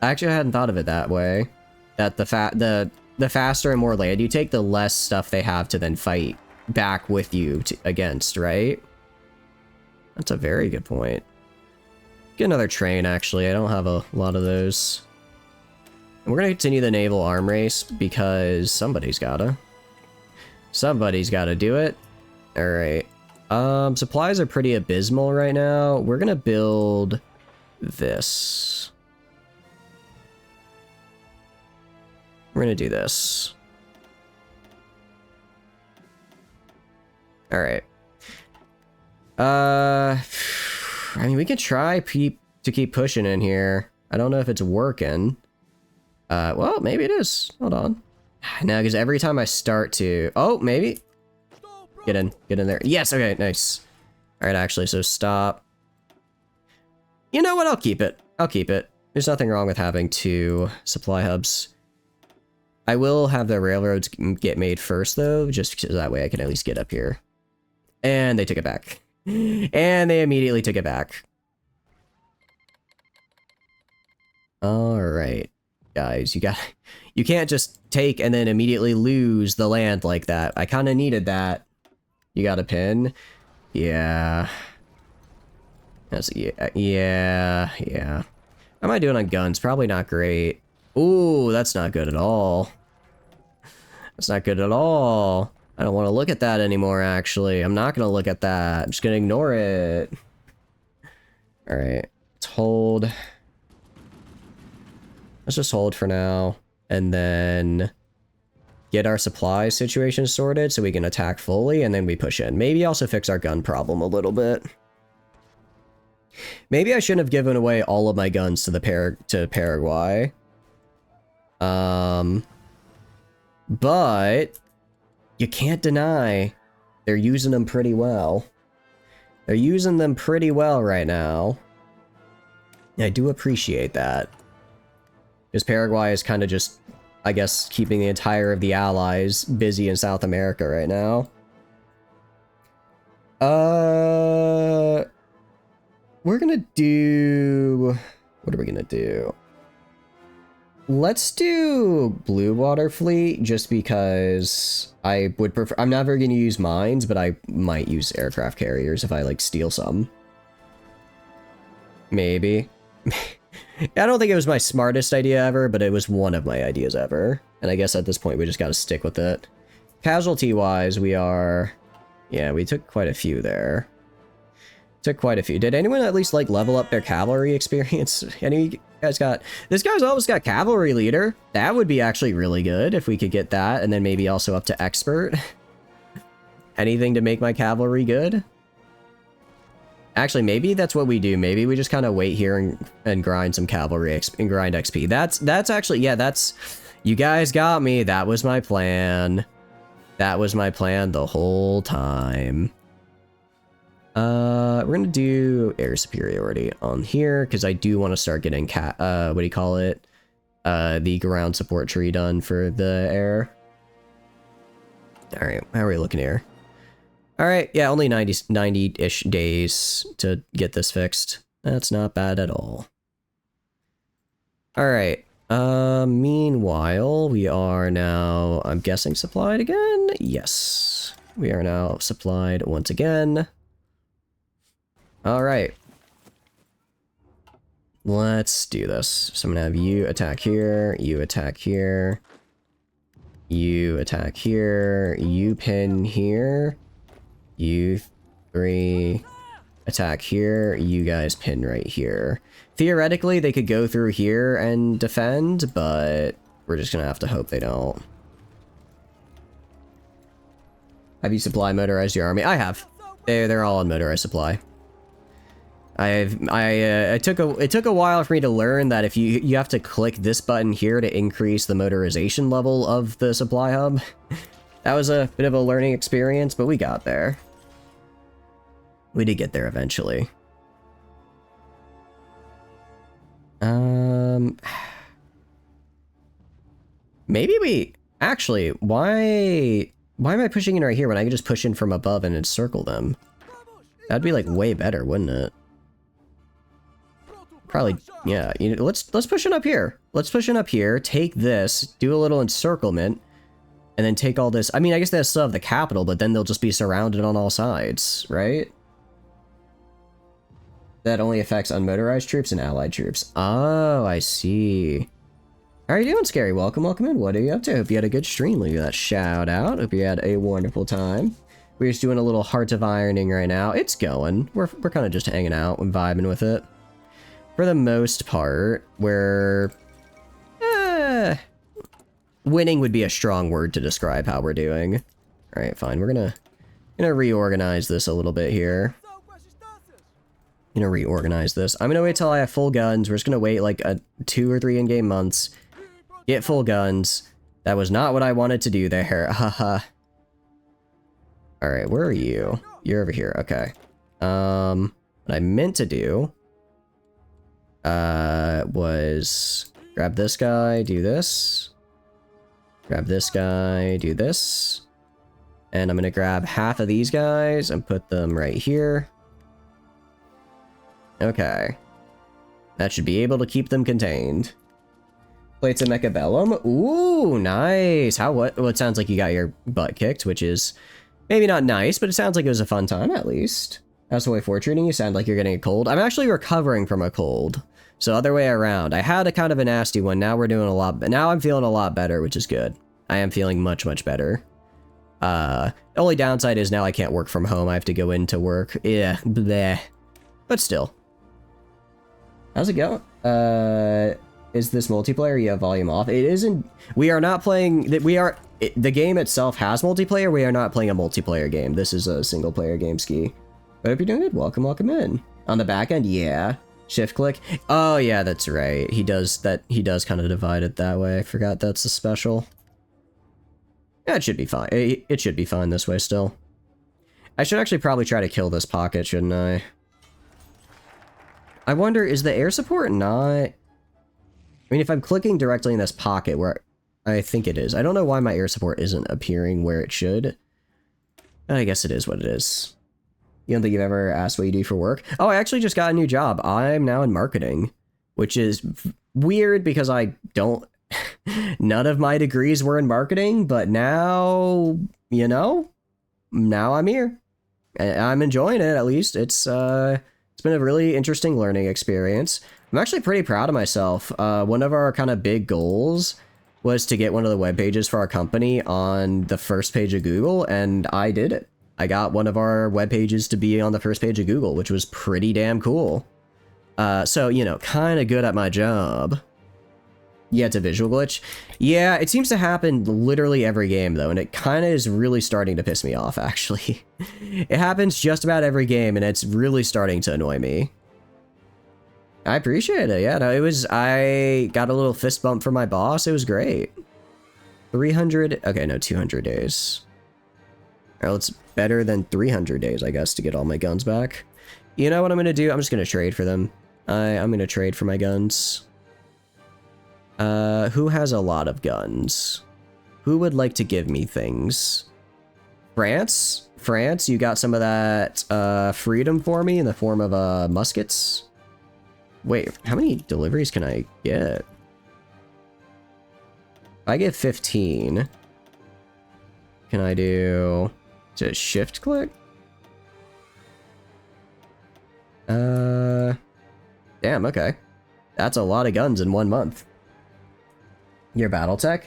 Actually, I hadn't thought of it that way. That the faster and more land you take, the less stuff they have to then fight back with you against, right? That's a very good point. Get another train, actually. I don't have a lot of those. And we're gonna continue the naval arm race because somebody's gotta. Somebody's gotta do it. Alright. Supplies are pretty abysmal right now. We're gonna build this. We're gonna do this. Alright. I mean, we can try to keep pushing in here. I don't know if it's working. Well, maybe it is. Hold on. No, because every time I start to... Oh, maybe. Get in there. Yes, okay, nice. Alright, actually, so stop. You know what? I'll keep it. I'll keep it. There's nothing wrong with having 2 supply hubs. I will have the railroads get made first, though, just because that way I can at least get up here. And they took it back. And they immediately took it back. Alright, guys, you can't just take and then immediately lose the land like that. I kind of needed that. You got a pin? Yeah. Yeah. How am I doing on guns? Probably not great. Ooh, that's not good at all. That's not good at all. I don't want to look at that anymore, actually. I'm not going to look at that. I'm just going to ignore it. Alright. Let's hold. Let's just hold for now. And then get our supply situation sorted so we can attack fully, and then we push in. Maybe also fix our gun problem a little bit. Maybe I shouldn't have given away all of my guns to the Paraguay. But you can't deny they're using them pretty well. They're using them pretty well right now. I do appreciate that. Because Paraguay is kind of just, I guess, keeping the entire of the Allies busy in South America right now. We're gonna do... What are we gonna do? Let's do Blue Water Fleet, just because I would prefer... I'm never gonna use mines, but I might use aircraft carriers if I, like, steal some. Maybe. I don't think it was my smartest idea ever, but it was one of my ideas ever. And I guess at this point we just gotta stick with it. Casualty-wise, we are... Yeah, we took quite a few there. Took quite a few. Did anyone at least, like, level up their cavalry experience? Any of you guys got... This guy's almost got cavalry leader. That would be actually really good if we could get that, and then maybe also up to expert. Anything to make my cavalry good? Actually, maybe that's what we do. Maybe we just kind of wait here and grind some cavalry and grind XP. That's actually... Yeah, that's... You guys got me. That was my plan. That was my plan the whole time. We're gonna do air superiority on here, because I do want to start getting what do you call it? The ground support tree done for the air. Alright, how are we looking here? Alright, yeah, only 90-ish days to get this fixed. That's not bad at all. Alright, meanwhile, we are now, I'm guessing, supplied again? Yes. We are now supplied once again. Alright. Let's do this. So I'm gonna have you attack here, you attack here, you attack here, you pin here, you three attack here, you guys pin right here. Theoretically, they could go through here and defend, but we're just gonna have to hope they don't. Have you supply motorized your army? I have. They're all on motorized supply. It took a while for me to learn that if you have to click this button here to increase the motorization level of the supply hub. That was a bit of a learning experience, but we got there. We did get there eventually. Maybe we... Actually, why am I pushing in right here when I can just push in from above and encircle them? That'd be, like, way better, wouldn't it? Probably, yeah. You know, let's push it up here. Let's push it up here, take this, do a little encirclement, and then take all this. I mean, I guess they still have the capital, but then they'll just be surrounded on all sides, right? That only affects unmotorized troops and allied troops. Oh, I see. How are you doing, Scary? Welcome in. What are you up to? Hope you had a good stream. Leave that shout out. Hope you had a wonderful time. We're just doing a little Heart of Ironing right now. It's going. We're kind of just hanging out and vibing with it. For the most part, we're... winning would be a strong word to describe how we're doing. Alright, fine. We're gonna reorganize this a little bit here. Gonna reorganize this. I'm gonna wait till I have full guns. We're just gonna wait like 2 or 3 in-game months. Get full guns. That was not what I wanted to do there. Haha. Alright, where are you? You're over here. Okay. What I meant to do... was grab this guy, do this. Grab this guy, do this. And I'm gonna grab half of these guys and put them right here. Okay. That should be able to keep them contained. Plates of Mechabellum. Ooh, nice. Well, it sounds like you got your butt kicked, which is maybe not nice, but it sounds like it was a fun time at least. That's the way for treating you. Sound like you're getting a cold. I'm actually recovering from a cold. So other way around. I had a kind of a nasty one. Now we're doing a lot. Now I'm feeling a lot better, which is good. I am feeling much, much better. The only downside is now I can't work from home. I have to go into work. Yeah, bleh. But still. How's it going? Is this multiplayer? Yeah, volume off. It isn't. We are not playing. The game itself has multiplayer. We are not playing a multiplayer game. This is a single player game, Ski. But if you're doing good, welcome in. On the back end, yeah. Shift click. Oh yeah, that's right. He does that. He does kind of divide it that way. I forgot that's a special. Yeah, it should be fine. It should be fine this way still. I should actually probably try to kill this pocket, shouldn't I? I wonder, is the air support not... I mean, if I'm clicking directly in this pocket where I think it is. I don't know why my air support isn't appearing where it should. I guess it is what it is. You don't think you've ever asked what you do for work? Oh, I actually just got a new job. I'm now in marketing, which is weird because I don't... None of my degrees were in marketing, but now, you know, now I'm here. I'm enjoying it, at least. It's been a really interesting learning experience. I'm actually pretty proud of myself. One of our kind of big goals was to get one of the web pages for our company on the first page of Google, and I did it. I got one of our web pages to be on the first page of Google, which was pretty damn cool. So, you know, kind of good at my job. Yeah, it's a visual glitch. Yeah, it seems to happen literally every game, though, and it kind of is really starting to piss me off, actually. It happens just about every game, and it's really starting to annoy me. I appreciate it, yeah. No, it was... I got a little fist bump from my boss. It was great. 300... Okay, no, 200 days. Well, it's better than 300 days, I guess, to get all my guns back. You know what I'm going to do? I'm just going to trade for them. I'm going to trade for my guns. Who has a lot of guns? Who would like to give me things? France? France, you got some of that, freedom for me in the form of, muskets? Wait, how many deliveries can I get? I get 15. Can I do... Just shift click? Damn, okay. That's a lot of guns in 1 month. Your Battletech?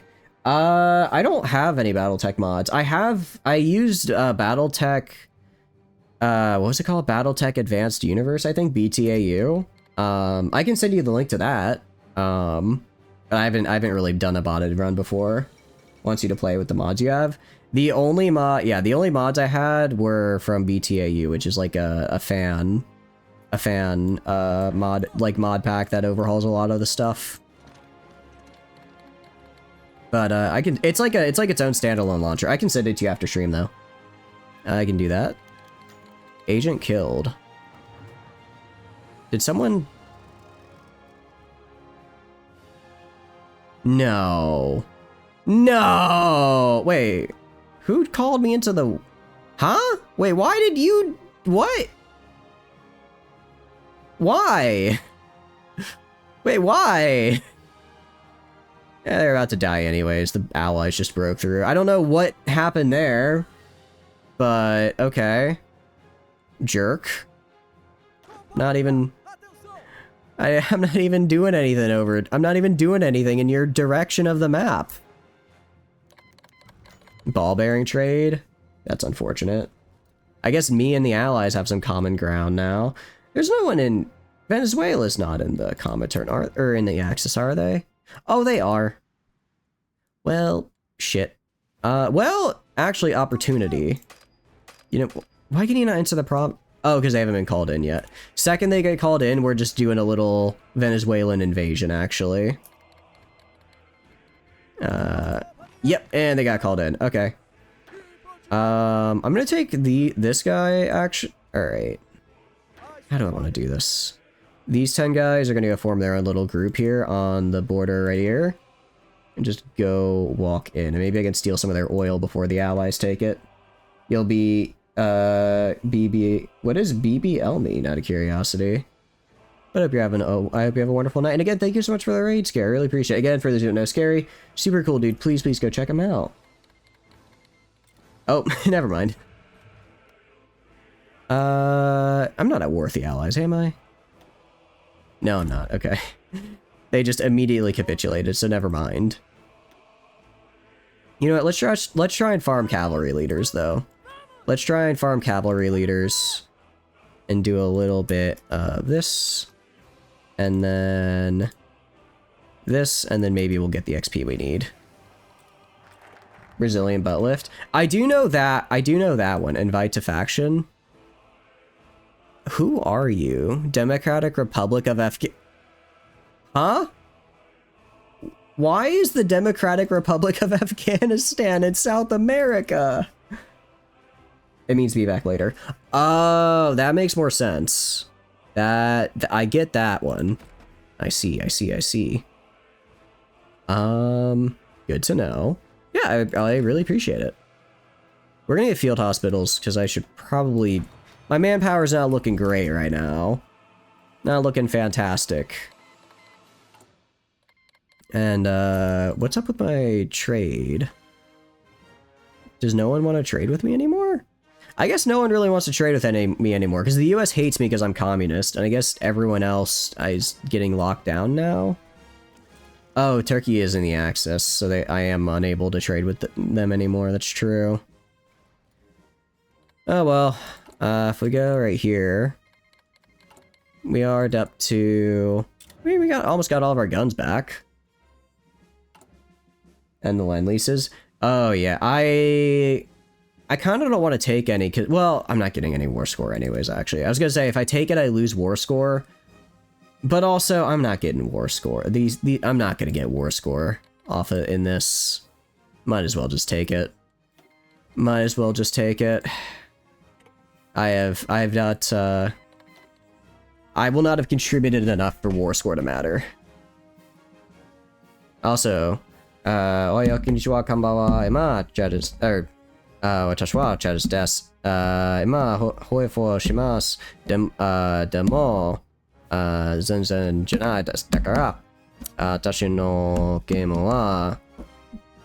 I don't have any Battletech mods. I used Battletech, what was it called? Battletech Advanced Universe, I think, BTAU. I can send you the link to that. But I haven't really done a botted run before. Wants you to play with the mods you have. The only mods I had were from BTAU, which is like a fan mod pack that overhauls a lot of the stuff. But I can. It's like its own standalone launcher. I can send it to you after stream though. I can do that. Agent killed. Did someone? No. No. Wait. Who called me into the? Huh? Wait. Why did you? What? Why? Wait. Why? Yeah, they're about to die anyways. The allies just broke through. I don't know what happened there, but okay. Jerk. Not even... I'm not even doing anything over it. I'm not even doing anything in your direction of the map. Ball bearing trade? That's unfortunate. I guess me and the allies have some common ground now. There's no one in... Venezuela's not in the Comintern, or in the Axis, are they? Oh, they are. Well, shit. Well, actually, opportunity. You know, why can you not answer the prompt? Oh, because they haven't been called in yet. Second they get called in, we're just doing a little Venezuelan invasion, actually. Yep, and they got called in. Okay. I'm gonna take this guy, actually. Alright. How do I want to do this? These 10 guys are going to go form their own little group here on the border right here. And just go walk in. And maybe I can steal some of their oil before the allies take it. You'll be, BB... What does BBL mean, out of curiosity? I hope you're having... Oh, I hope you have a wonderful night. And again, thank you so much for the raid, Scary. I really appreciate it. Again, for those who don't know, Scary, super cool dude. Please go check him out. Oh, never mind. I'm not at war with the Allies, am I? No, I'm not. Okay. They just immediately capitulated, so never mind. You know what? Let's try and farm cavalry leaders, though. Let's try and farm cavalry leaders and do a little bit of this, and then this, and then maybe we'll get the XP we need. Brazilian butt lift. I do know that one. Invite to faction. Who are you? Democratic Republic of Huh? Why is the Democratic Republic of Afghanistan in South America? It means be back later. Oh, that makes more sense. I get that one. I see. Good to know. Yeah, I really appreciate it. We're gonna get field hospitals, because I should probably... My manpower's not looking great right now. Not looking fantastic. And, what's up with my trade? Does no one want to trade with me anymore? I guess no one really wants to trade with me anymore, because the US hates me because I'm communist, and I guess everyone else is getting locked down now. Oh, Turkey is in the Axis, so I am unable to trade with them anymore, that's true. Oh well, if we go right here, we are up to... I mean, we almost got all of our guns back. And the land leases. Oh yeah, I kind of don't want to take any, cause, well, I'm not getting any war score anyways, actually. I was gonna say, if I take it, I lose war score. But also, I'm not getting war score. I'm not gonna get war score off of in this. Might as well just take it. Might as well just take it. I will not have contributed enough for war score to matter. Also, oyo konnichiwa kanbawa ima chadis watashi wa chadis desu. Ima hoifo shimasu. Demo zenzen janai desu. Dakara watashi no game wa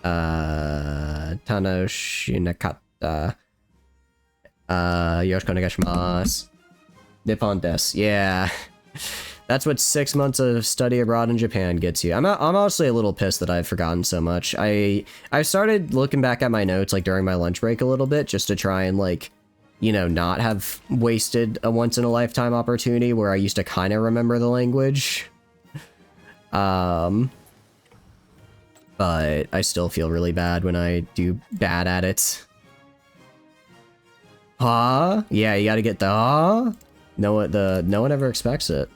tanoshinakatta. Yoroshiku onegaishimasu. Nippon desu. Yeah. That's what 6 months of study abroad in Japan gets you. I'm honestly a little pissed that I've forgotten so much. I started looking back at my notes like during my lunch break a little bit just to try and like, you know, not have wasted a once in a lifetime opportunity where I used to kind of remember the language. But I still feel really bad when I do bad at it. Huh? Yeah, you gotta get the huh? No one ever expects it.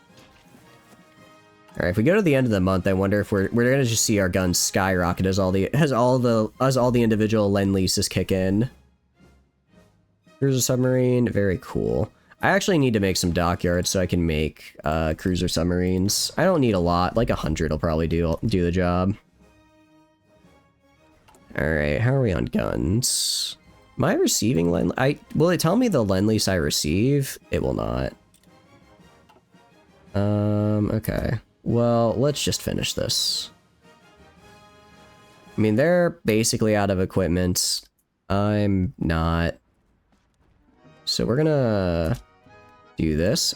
Alright, if we go to the end of the month, I wonder if we're gonna just see our guns skyrocket as all the individual lend leases kick in. Cruiser submarine, very cool. I actually need to make some dockyards so I can make cruiser submarines. I don't need a lot, like 100 will probably do the job. Alright, how are we on guns? Am I receiving lend? Will it tell me the lend lease I receive? It will not. Okay. Well, let's just finish this. I mean, they're basically out of equipment. I'm not. So we're gonna do this.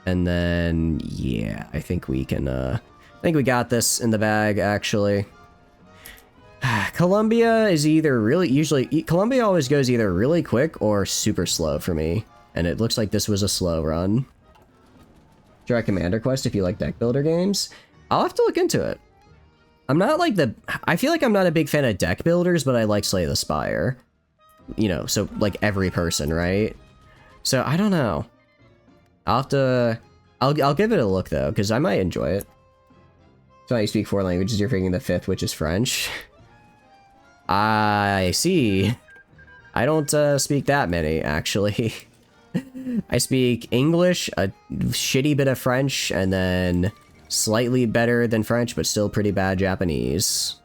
And then, yeah, I think we can, I think we got this in the bag, actually. Colombia is either Colombia always goes either really quick or super slow for me. And it looks like this was a slow run. Try Commander Quest if you like deck builder games. I'll have to look into it. I'm not like I feel like I'm not a big fan of deck builders, but I like Slay the Spire. You know, so like every person, right? So I don't know. I'll give it a look though, because I might enjoy it. So you speak 4 languages, you're freaking the 5th, which is French. I see. I don't speak that many, actually. I speak English, a shitty bit of French, and then slightly better than French, but still pretty bad Japanese.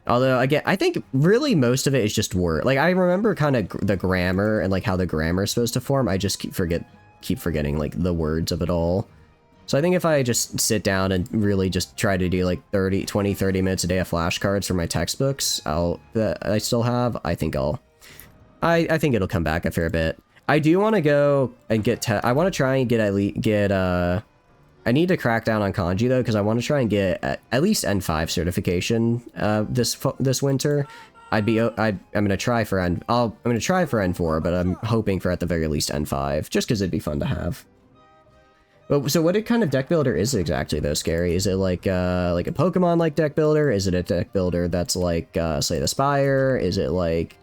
Although, again, I think really most of it is just word. Like, I remember kind of the grammar and, like, how the grammar is supposed to form. I just keep forgetting, like, the words of it all. So I think if I just sit down and really just try to do, like, 30 minutes a day of flashcards for my textbooks that I still have, I think I think it'll come back a fair bit. I do want to go and get I want to try and get I need to crack down on kanji though, because I want to try and get at least N5 certification this winter. I'm gonna try for I'm gonna try for N4, but I'm hoping for at the very least N5, just because it'd be fun to have. But so what kind of deck builder is it exactly though, Scary? Is it like a Pokemon like deck builder? Is it a deck builder that's like Slay the Spire? Is it like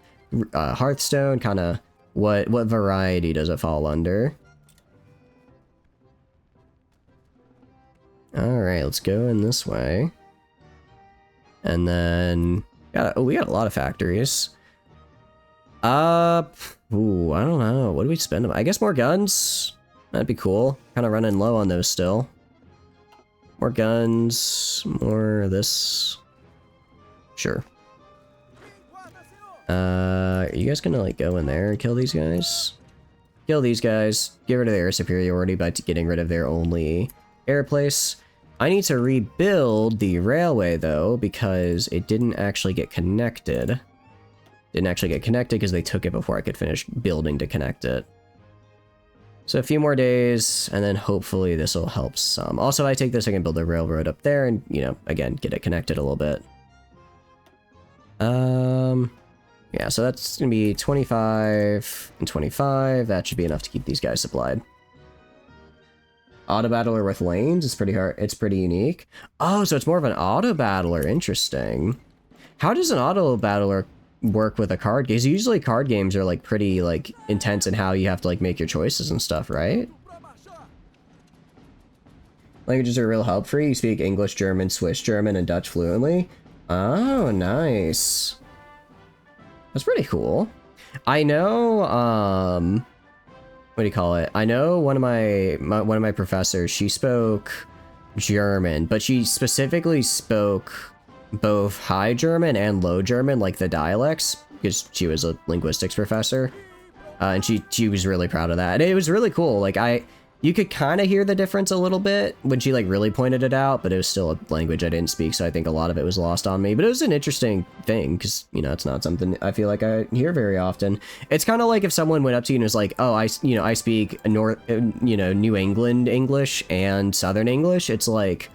Hearthstone? Kind of what variety does it fall under? All right, let's go in this way, and then we got a lot of factories. Ooh, I don't know. What do we spend them? I guess more guns. That'd be cool. Kind of running low on those still. More guns, more of this. Sure. Are you guys gonna like go in there and kill these guys? Kill these guys. Get rid of their superiority by getting rid of their only air place. I need to rebuild the railway though, because it didn't actually get connected. Didn't actually get connected because they took it before I could finish building to connect it. So a few more days, and then hopefully this will help some. Also, I take this, I can build a railroad up there and, you know, again, get it connected a little bit. Yeah, so that's gonna be 25 and 25. That should be enough to keep these guys supplied. Auto battler with lanes is pretty hard. It's pretty unique. Oh, so it's more of an auto battler. Interesting. How does an auto battler work with a card game? Because usually card games are like pretty like intense in how you have to like make your choices and stuff, right? Languages are real help free. You speak English, German, Swiss German, and Dutch fluently. Oh, nice. That's pretty cool. I know, what do you call it? I know one of my professors, she spoke German, but she specifically spoke both High German and Low German, like the dialects, because she was a linguistics professor. And she was really proud of that. And it was really cool. Like you could kind of hear the difference a little bit when she like really pointed it out, but it was still a language I didn't speak, so I think a lot of it was lost on me. But it was an interesting thing because, you know, it's not something I feel like I hear very often. It's kind of like if someone went up to you and was like, "Oh, I speak New England English and Southern English." It's like,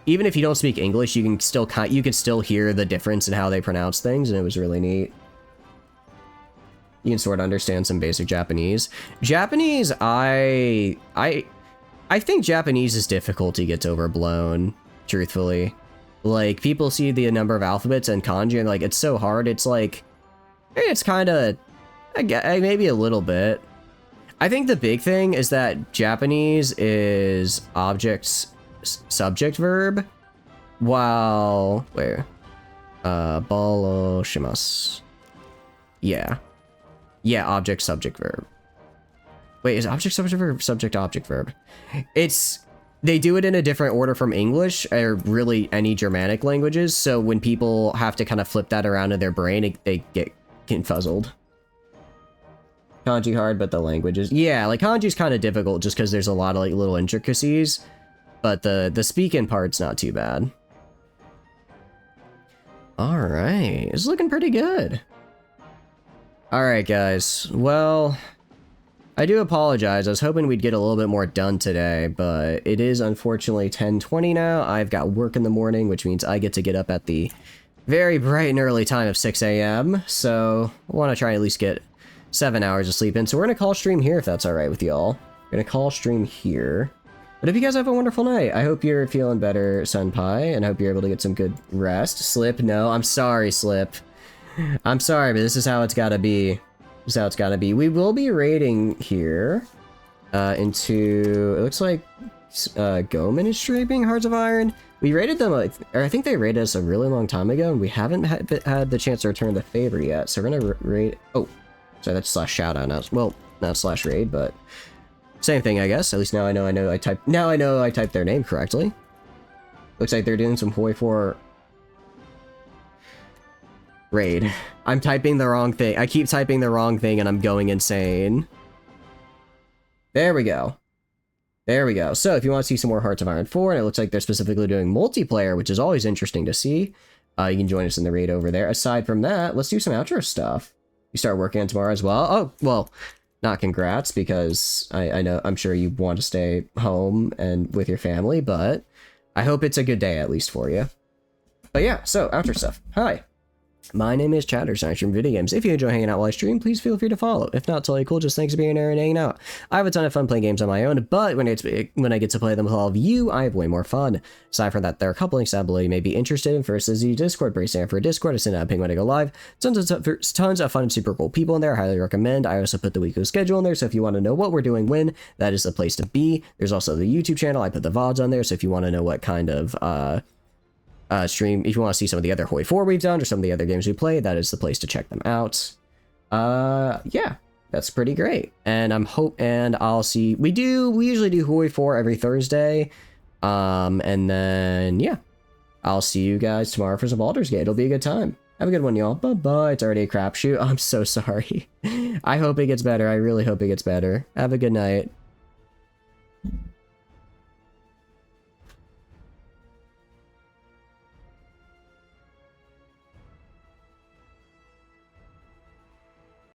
even if you don't speak English, you can still hear the difference in how they pronounce things, and it was really neat. You can sort of understand some basic Japanese. Japanese, I think Japanese's difficulty gets overblown, truthfully. Like, people see the number of alphabets and kanji and like, it's so hard. It's like, it's kind of, maybe a little bit. I think the big thing is that Japanese is objects, subject, verb, while, balo shimasu. Yeah, object, subject, verb. Wait, is object, subject, verb, subject, object, verb? They do it in a different order from English, or really any Germanic languages, so when people have to kind of flip that around in their brain, they get confuzzled. Kanji hard, but the languages... Yeah, like, kanji's kind of difficult just because there's a lot of, like, little intricacies, but the speaking part's not too bad. Alright, it's looking pretty good. Alright guys, well, I do apologize. I was hoping we'd get a little bit more done today, but it is unfortunately 10:20 now. I've got work in the morning, which means I get to get up at the very bright and early time of 6 a.m. So I want to try and at least get 7 hours of sleep in. So we're going to call stream here if that's alright with y'all. We're going to call stream here. But if you guys have a wonderful night, I hope you're feeling better, Senpai, and I hope you're able to get some good rest. Slip, no, I'm sorry, Slip. I'm sorry, but this is how it's gotta be. This is how it's gotta be. We will be raiding here into... It looks like Goman is streaming Hearts of Iron. We raided them, or I think they raided us a really long time ago, and we haven't had the chance to return the favor yet. So we're gonna raid... Oh, sorry, that's slash shoutout now. Well, not slash raid, but same thing, I guess. At least now I know I typed their name correctly. Looks like they're doing some Hoi 4... raid. I'm typing the wrong thing. I keep typing the wrong thing and I'm going insane. There we go. There we go. So if you want to see some more Hearts of Iron 4, and it looks like they're specifically doing multiplayer, which is always interesting to see, you can join us in the raid over there. Aside from that, let's do some outro stuff. You start working on tomorrow as well. Oh, well, not congrats, because I know, I'm sure you want to stay home and with your family, but I hope it's a good day at least for you. But yeah, so outro stuff. Hi. My name is Chatters, and I stream video games. If you enjoy hanging out while I stream, please feel free to follow. If not, totally cool. Just thanks for being there and hanging out. I have a ton of fun playing games on my own, but when I get to play them with all of you, I have way more fun. Aside from that, there are a couple links down below you may be interested in. First is the Discord, bracing for a Discord. I send out a ping when I go live. Tons of fun and super cool people in there. I highly recommend. I also put the weekly schedule in there, so if you want to know what we're doing when, that is the place to be. There's also the YouTube channel. I put the VODs on there, so if you want to know what kind of stream, if you want to see some of the other Hoi 4 we've done or some of the other games we played, that is the place to check them out. Yeah, that's pretty great. And I'll see, we usually do Hoi 4 every Thursday. And then, yeah, I'll see you guys tomorrow for some Baldur's Gate. It'll be a good time. Have a good one, y'all. Bye-bye. It's already a crapshoot. I'm so sorry. I hope it gets better. I really hope it gets better. Have a good night.